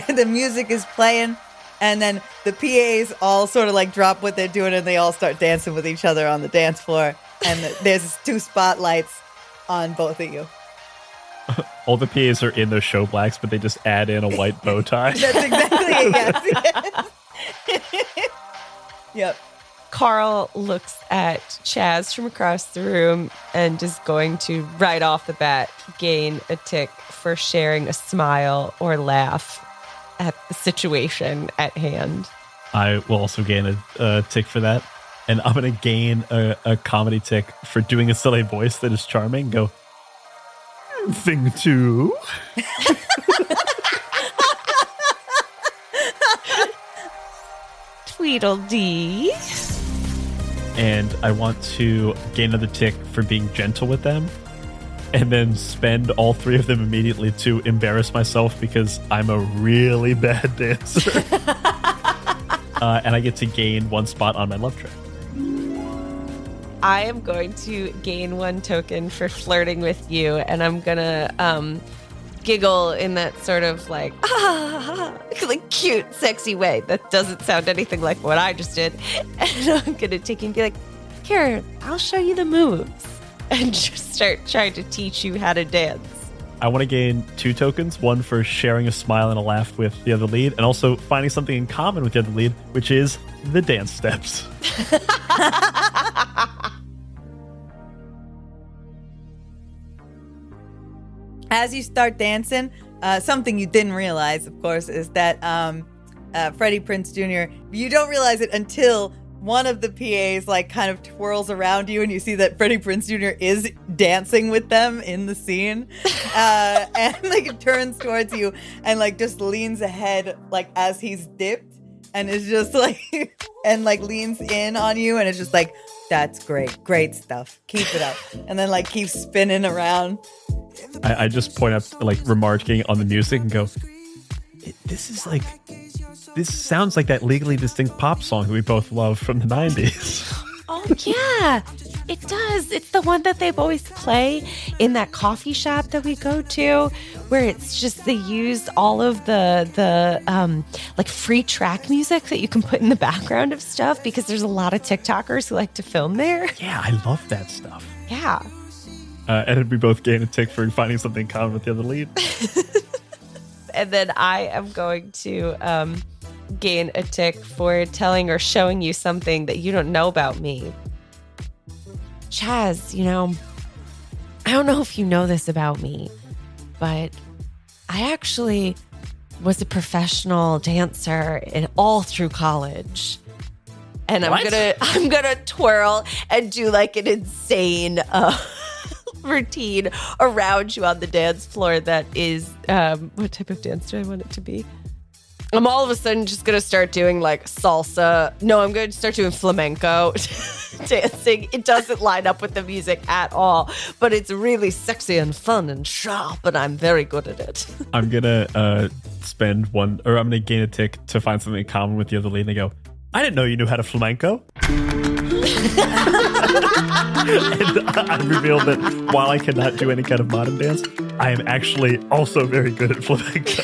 the music is playing. And then the PAs all sort of like drop what they're doing and they all start dancing with each other on the dance floor. And there's 2 spotlights on both of you. All the PAs are in their show blacks, but they just add in a white bow tie. That's exactly it, yes. Yep. Carl looks at Chaz from across the room and is going to, right off the bat, gain a tick for sharing a smile or laugh at the situation at hand. I will also gain a tick for that. And I'm going to gain a comedy tick for doing a silly voice that is charming. Go, thing 2. Tweedledee. And I want to gain another tick for being gentle with them. And then spend all 3 of them immediately to embarrass myself because I'm a really bad dancer. And I get to gain 1 spot on my love track. I am going to gain 1 token for flirting with you, and I'm gonna giggle in that sort of like like cute, sexy way that doesn't sound anything like what I just did. And I'm gonna take you and be like, "Here, I'll show you the moves," and just start trying to teach you how to dance. I want to gain 2 tokens, 1 for sharing a smile and a laugh with the other lead, and also finding something in common with the other lead, which is the dance steps. As you start dancing, something you didn't realize, of course, is that Freddie Prinze Jr., you don't realize it until one of the PAs like kind of twirls around you and you see that Freddie Prinze Jr. is dancing with them in the scene. And like turns towards you and like just leans ahead like as he's dipped and is just like, and like leans in on you and it's just like, that's great stuff. Keep it up. And then like keeps spinning around. I just point up, like, remarking on the music and go, this sounds like that Legally Distinct pop song that we both love from the 90s. Oh, yeah, it does. It's the one that they've always play in that coffee shop that we go to, where it's just they use all of the like free track music that you can put in the background of stuff because there's a lot of TikTokers who like to film there. Yeah, I love that stuff. Yeah. And we both gain a tick for finding something in common with the other lead. And then I am going to gain a tick for telling or showing you something that you don't know about me. Chaz, you know, I don't know if you know this about me, but I actually was a professional dancer all through college. And I'm gonna twirl and do like an insane routine around you on the dance floor that is what type of dance do I want it to be? I'm all of a sudden just gonna start doing like salsa. No, I'm gonna start doing flamenco dancing. It doesn't line up with the music at all, but it's really sexy and fun and sharp, and I'm very good at it. I'm gonna I'm gonna gain a tick to find something in common with the other lead, and they go, I didn't know you knew how to flamenco. And I revealed that while I cannot do any kind of modern dance, I am actually also very good at flamenco.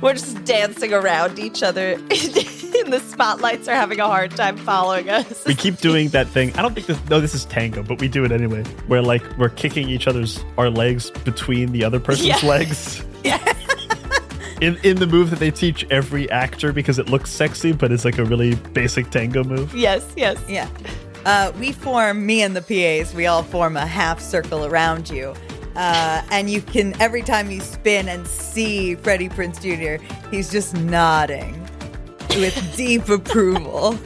We're just dancing around each other, and the spotlights are having a hard time following us. We keep doing that thing. I don't think this is tango, but we do it anyway. Where like we're kicking our legs between the other person's legs. Yeah. In the move that they teach every actor because it looks sexy, but it's like a really basic tango move. Yes. Yeah. Me and the PAs, we all form a half circle around you. And you can, every time you spin and see Freddie Prinze Jr., he's just nodding with deep approval.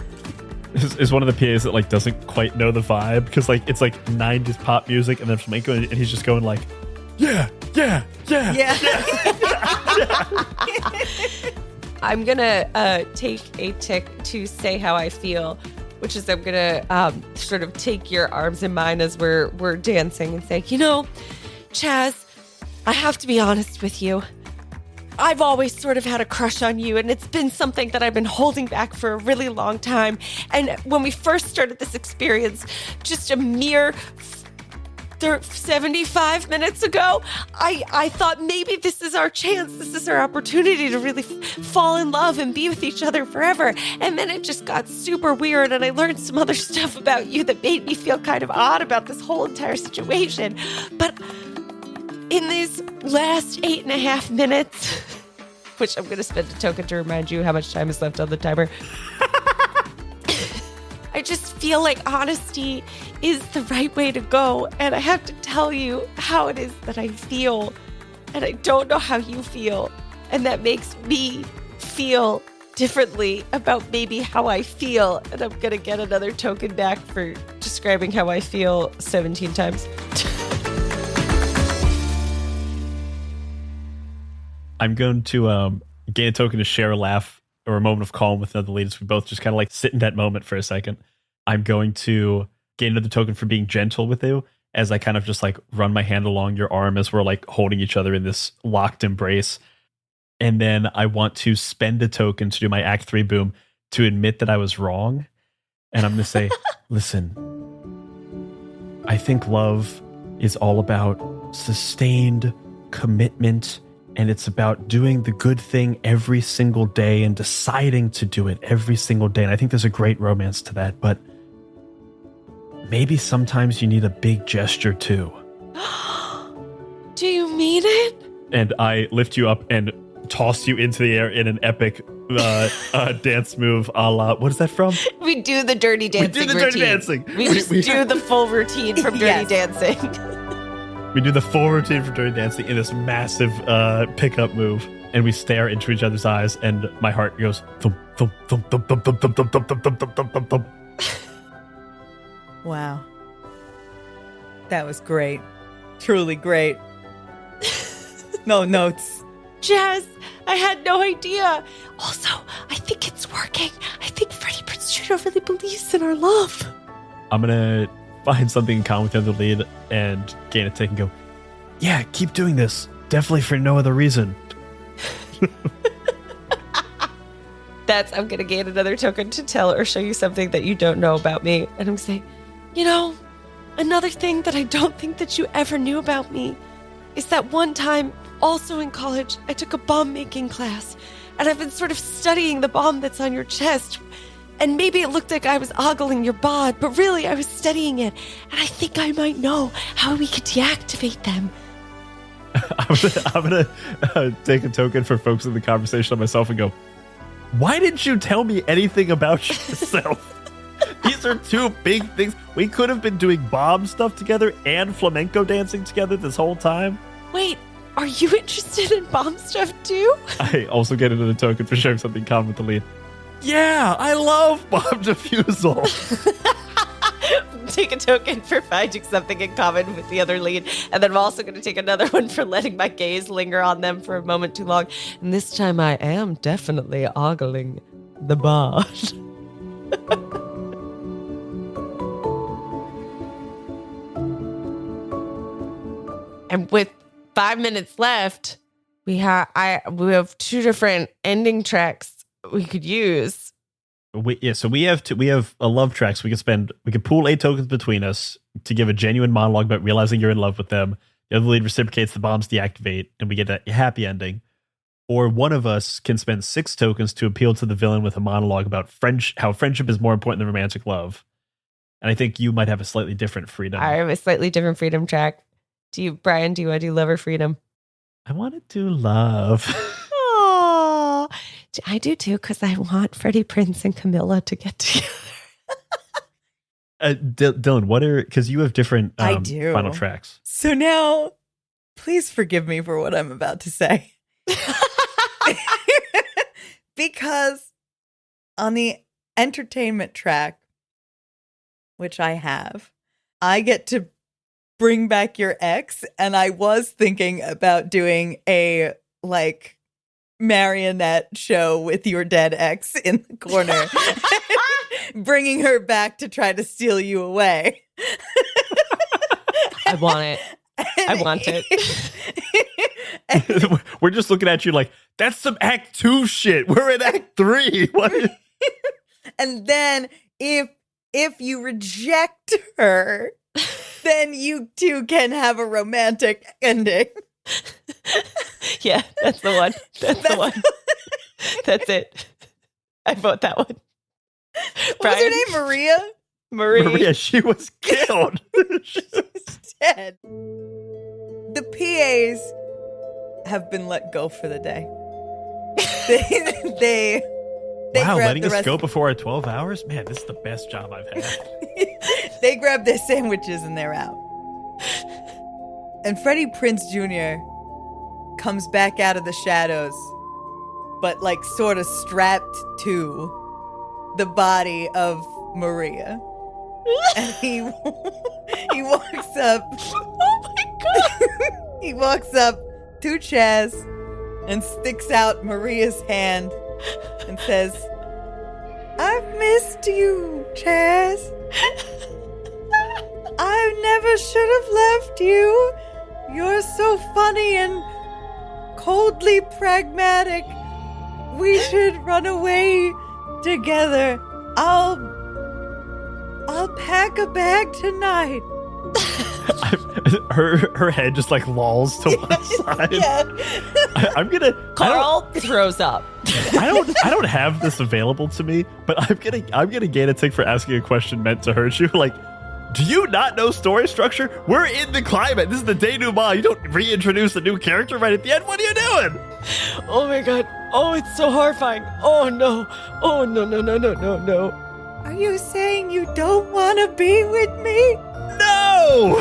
Is one of the PAs that like doesn't quite know the vibe because like it's like 90s pop music and then flamenco, and he's just going like, yeah. I'm gonna take a tick to say how I feel, which is I'm gonna sort of take your arms in mine as we're dancing and say, Chaz, I have to be honest with you. I've always sort of had a crush on you, and it's been something that I've been holding back for a really long time. And when we first started this experience, just a mere 75 minutes ago, I thought maybe this is our chance. This is our opportunity to really fall in love and be with each other forever. And then it just got super weird, and I learned some other stuff about you that made me feel kind of odd about this whole entire situation. But in these last 8.5 minutes, which I'm going to spend a token to remind you how much time is left on the timer, I just feel like honesty is the right way to go. And I have to tell you how it is that I feel. And I don't know how you feel. And that makes me feel differently about maybe how I feel. And I'm going to get another token back for describing how I feel 17 times. I'm going to gain a token to share a laugh or a moment of calm with another lead. We both just kind of like sit in that moment for a second. I'm going to gain another token for being gentle with you as I kind of just like run my hand along your arm as we're like holding each other in this locked embrace. And then I want to spend a token to do my Act 3 boom to admit that I was wrong. And I'm going to say, listen, I think love is all about sustained commitment, and it's about doing the good thing every single day and deciding to do it every single day. And I think there's a great romance to that, but maybe sometimes you need a big gesture too. Do you mean it? And I lift you up and toss you into the air in an epic dance move a la, what is that from? We do the dirty dancing routine. Dirty dancing. We do the full routine from Dirty Dancing. We do the full routine for Dirty Dancing in this massive pickup move, and we stare into each other's eyes, and my heart goes thump, thump, thump, thump, thump, thump, thump, thump, thump, thump, thump, thump, thump, thump. Wow. That was great. Truly great. No notes. Jazz, I had no idea. Also, I think it's working. I think Freddie Prinze Jr. really believes in our love. I'm going to find something in common with the other lead and gain a tick and go, yeah, keep doing this. Definitely for no other reason. I'm going to gain another token to tell or show you something that you don't know about me. And I'm saying, another thing that I don't think that you ever knew about me is that one time, also in college, I took a bomb making class, and I've been sort of studying the bomb that's on your chest. And maybe it looked like I was ogling your bod, but really I was studying it. And I think I might know how we could deactivate them. I'm gonna take a token for folks in the conversation on myself and go, why didn't you tell me anything about yourself? These are two big things. We could have been doing bomb stuff together and flamenco dancing together this whole time. Wait, are you interested in bomb stuff too? I also get another token for sharing something common with the lead. Yeah, I love bomb defusal. Take a token for finding something in common with the other lead, and then I'm also going to take another one for letting my gaze linger on them for a moment too long. And this time I am definitely ogling the boss. And with 5 minutes left, we have two different ending tracks we could use. So we have a love track. So we can pool 8 tokens between us to give a genuine monologue about realizing you're in love with them. The other lead reciprocates, the bombs deactivate, and we get a happy ending. Or one of us can spend 6 tokens to appeal to the villain with a monologue about how friendship is more important than romantic love. And I think you might have a slightly different freedom. I have a slightly different freedom track. Brian, do you want to do love or freedom? I want to do love. Aww. I do too, because I want Freddie Prinze and Camilla to get together. Dylan, because you have different I do. final tracks. So now, please forgive me for what I'm about to say. Because on the entertainment track, which I have, I get to bring back your ex, and I was thinking about doing a marionette show with your dead ex in the corner, bringing her back to try to steal you away. I want it. I want it. We're just looking at you like, that's some Act 2 shit. We're in Act 3. What? And then if you reject her, then you two can have a romantic ending. Yeah, that's the one. That's the one. That's it. I vote that one. What's her name? Maria? Maria, she was killed. She's dead. The PAs have been let go for the day. They wow, grab letting the us rest- go before our 12 hours? Man, this is the best job I've had. They grab their sandwiches and they're out. And Freddie Prinze Jr. comes back out of the shadows, but sort of strapped to the body of Maria. And he walks up. Oh my God. He walks up to Chaz and sticks out Maria's hand and says, "I've missed you, Chaz. I never should have left you. You're so funny and coldly pragmatic. We should run away together. I'll pack a bag tonight." Her head just lolls to one side. Yeah. I'm gonna. Carl throws up. I don't have this available to me, but I'm gonna gain a tick for asking a question meant to hurt you. Do you not know story structure? We're in the climate. This is the denouement. You don't reintroduce a new character right at the end. What are you doing? Oh my God. Oh, it's so horrifying. Oh no. Oh no. Are you saying you don't want to be with me? No!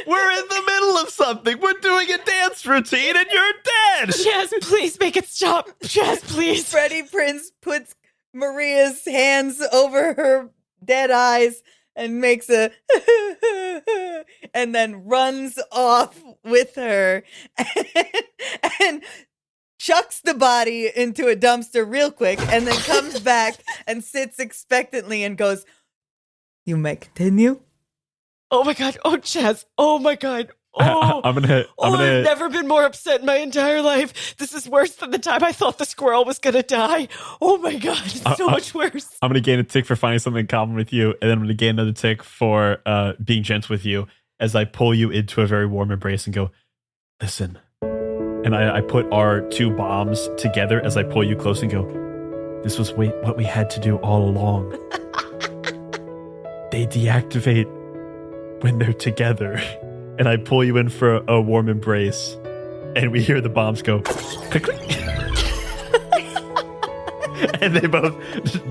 We're in the middle of something. We're doing a dance routine and you're dead. Chaz, please make it stop. Chaz, please. Freddie Prinze puts Maria's hands over her dead eyes and makes a and then runs off with her and chucks the body into a dumpster real quick and then comes back and sits expectantly and goes, "You may continue." Oh my God. Oh, Chaz. Oh my God. Oh, I'm gonna. I've never been more upset in my entire life. This is worse than the time I thought the squirrel was gonna die. Oh my God, it's so much worse. I'm gonna gain a tick for finding something in common with you, and then I'm gonna gain another tick for being gentle with you as I pull you into a very warm embrace and go, "Listen." And I put our 2 bombs together as I pull you close and go, "This was what we had to do all along." They deactivate when they're together. And I pull you in for a warm embrace, and we hear the bombs go click, click. And they both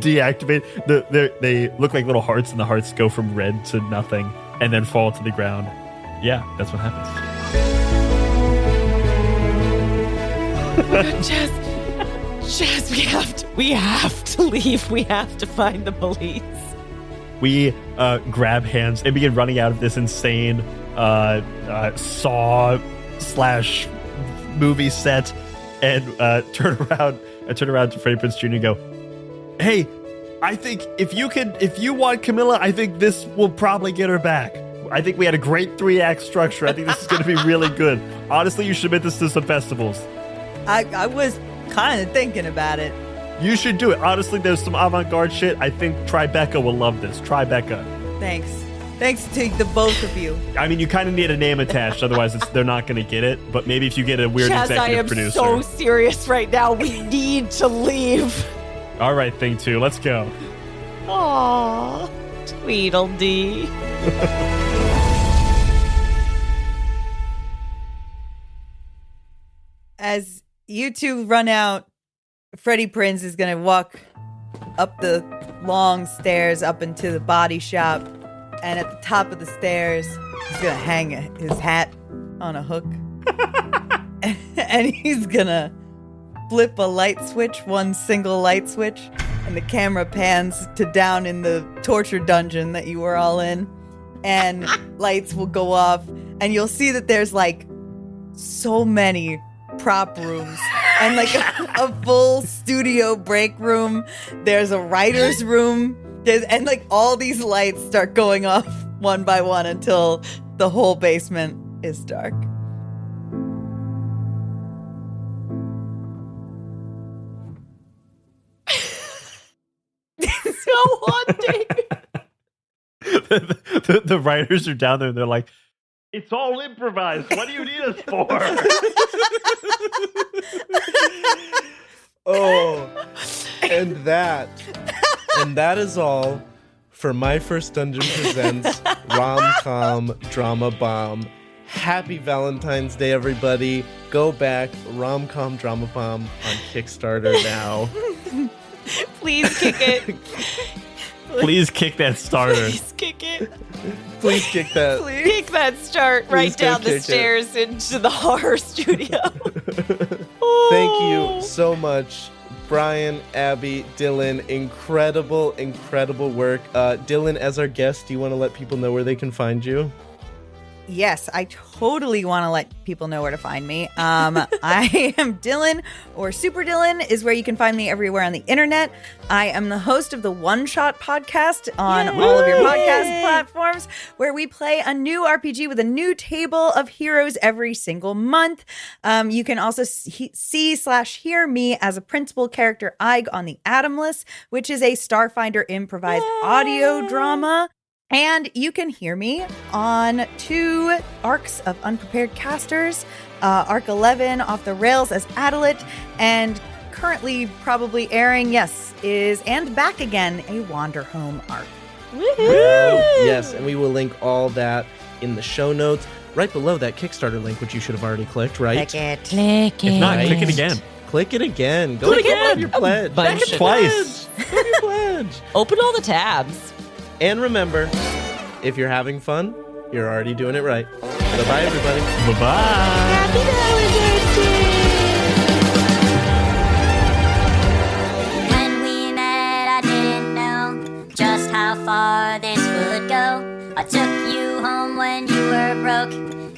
deactivate. They look like little hearts, and the hearts go from red to nothing and then fall to the ground. Yeah, that's what happens. Oh my God, Chaz. Jazz, we have to leave. We have to find the police. We grab hands and begin running out of this insane Saw / movie set, and turn around to Freddie Prinze Jr. and go, "Hey, I think if you want Camilla, I think this will probably get her back. I think we had a great 3-act structure. I think this is going to be really good. Honestly, you should admit this to some festivals." I was kind of thinking about it. You should do it. Honestly, there's some avant-garde shit. I think Tribeca will love this. Tribeca. Thanks to the both of you. I mean, you kind of need a name attached, otherwise they're not going to get it. But maybe if you get a weird Jazz, executive producer. I am so serious right now. We need to leave. All right, Thing 2, let's go. Aww, Tweedledee. As you two run out, Freddie Prinze is going to walk up the long stairs up into the body shop. And at the top of the stairs, he's going to hang his hat on a hook. And he's going to flip a light switch, one single light switch. And the camera pans to down in the torture dungeon that you were all in. And lights will go off. And you'll see that there's like so many prop rooms and like a full studio break room. There's a writer's room. And like all these lights start going off one by one until the whole basement is dark. So haunting. The writers are down there and they're like, "It's all improvised. What do you need us for?" Oh, and that is all for My First Dungeon Presents Rom Com Drama Bomb. Happy Valentine's Day, everybody. Go back, Rom Com Drama Bomb on Kickstarter now. Please kick it. Please kick that starter. Please kick it. Please kick that. Please. Kick that start right Please go down the kick stairs into the horror studio. Thank you so much, Brian, Abby, Dylan. Incredible work. Dylan, as our guest, do you want to let people know where they can find you? Yes, I totally want to let people know where to find me. I am Dylan, or Super Dylan is where you can find me everywhere on the internet. I am the host of the One Shot podcast on all of your podcast platforms, where we play a new RPG with a new table of heroes every single month. You can also see/hear me as a principal character, Ig, on the Atomless, which is a Starfinder improvised audio drama. And you can hear me on 2 arcs of Unprepared Casters, Arc 11 Off the Rails as Adelit, and currently probably airing, is And Back Again, a Wander Home arc. Woohoo! Yes, and we will link all that in the show notes, right below that Kickstarter link, which you should have already clicked, right? Click it. If not, click it again. Click it again. Go grab your pledge. Back it twice. Grab your pledge. Open all the tabs. And remember, if you're having fun, you're already doing it right. Bye-bye, everybody. Bye-bye. Happy Valentine's Day. When we met, I didn't know just how far this would go. I took you home when you were broke.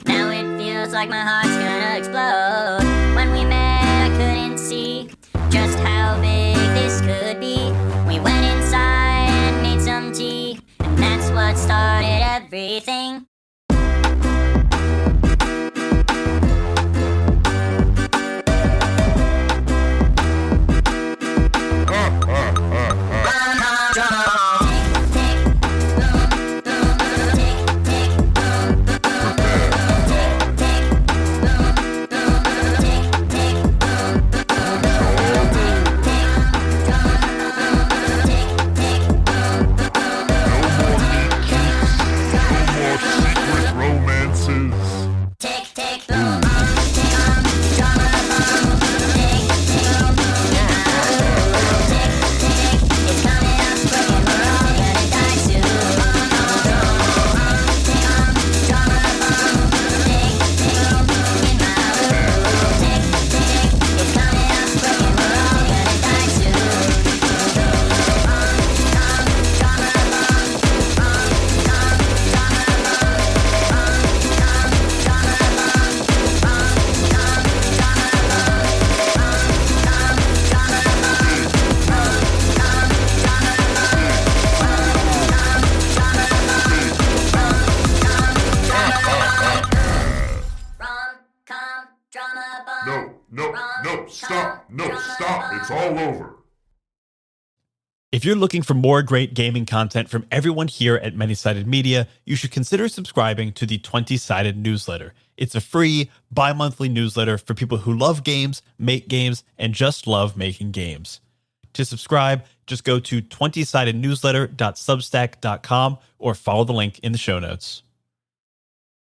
Now it feels like my heart's gonna explode. When we met, I couldn't see just how big this could be. We went inside and made some tea, and that's what started everything. No more it's all over. If you're looking for more great gaming content from everyone here at Many Sided Media, you should consider subscribing to the 20-Sided newsletter. It's a free, bi-monthly newsletter for people who love games, make games, and just love making games. To subscribe, just go to 20sidednewsletter.substack.com or follow the link in the show notes.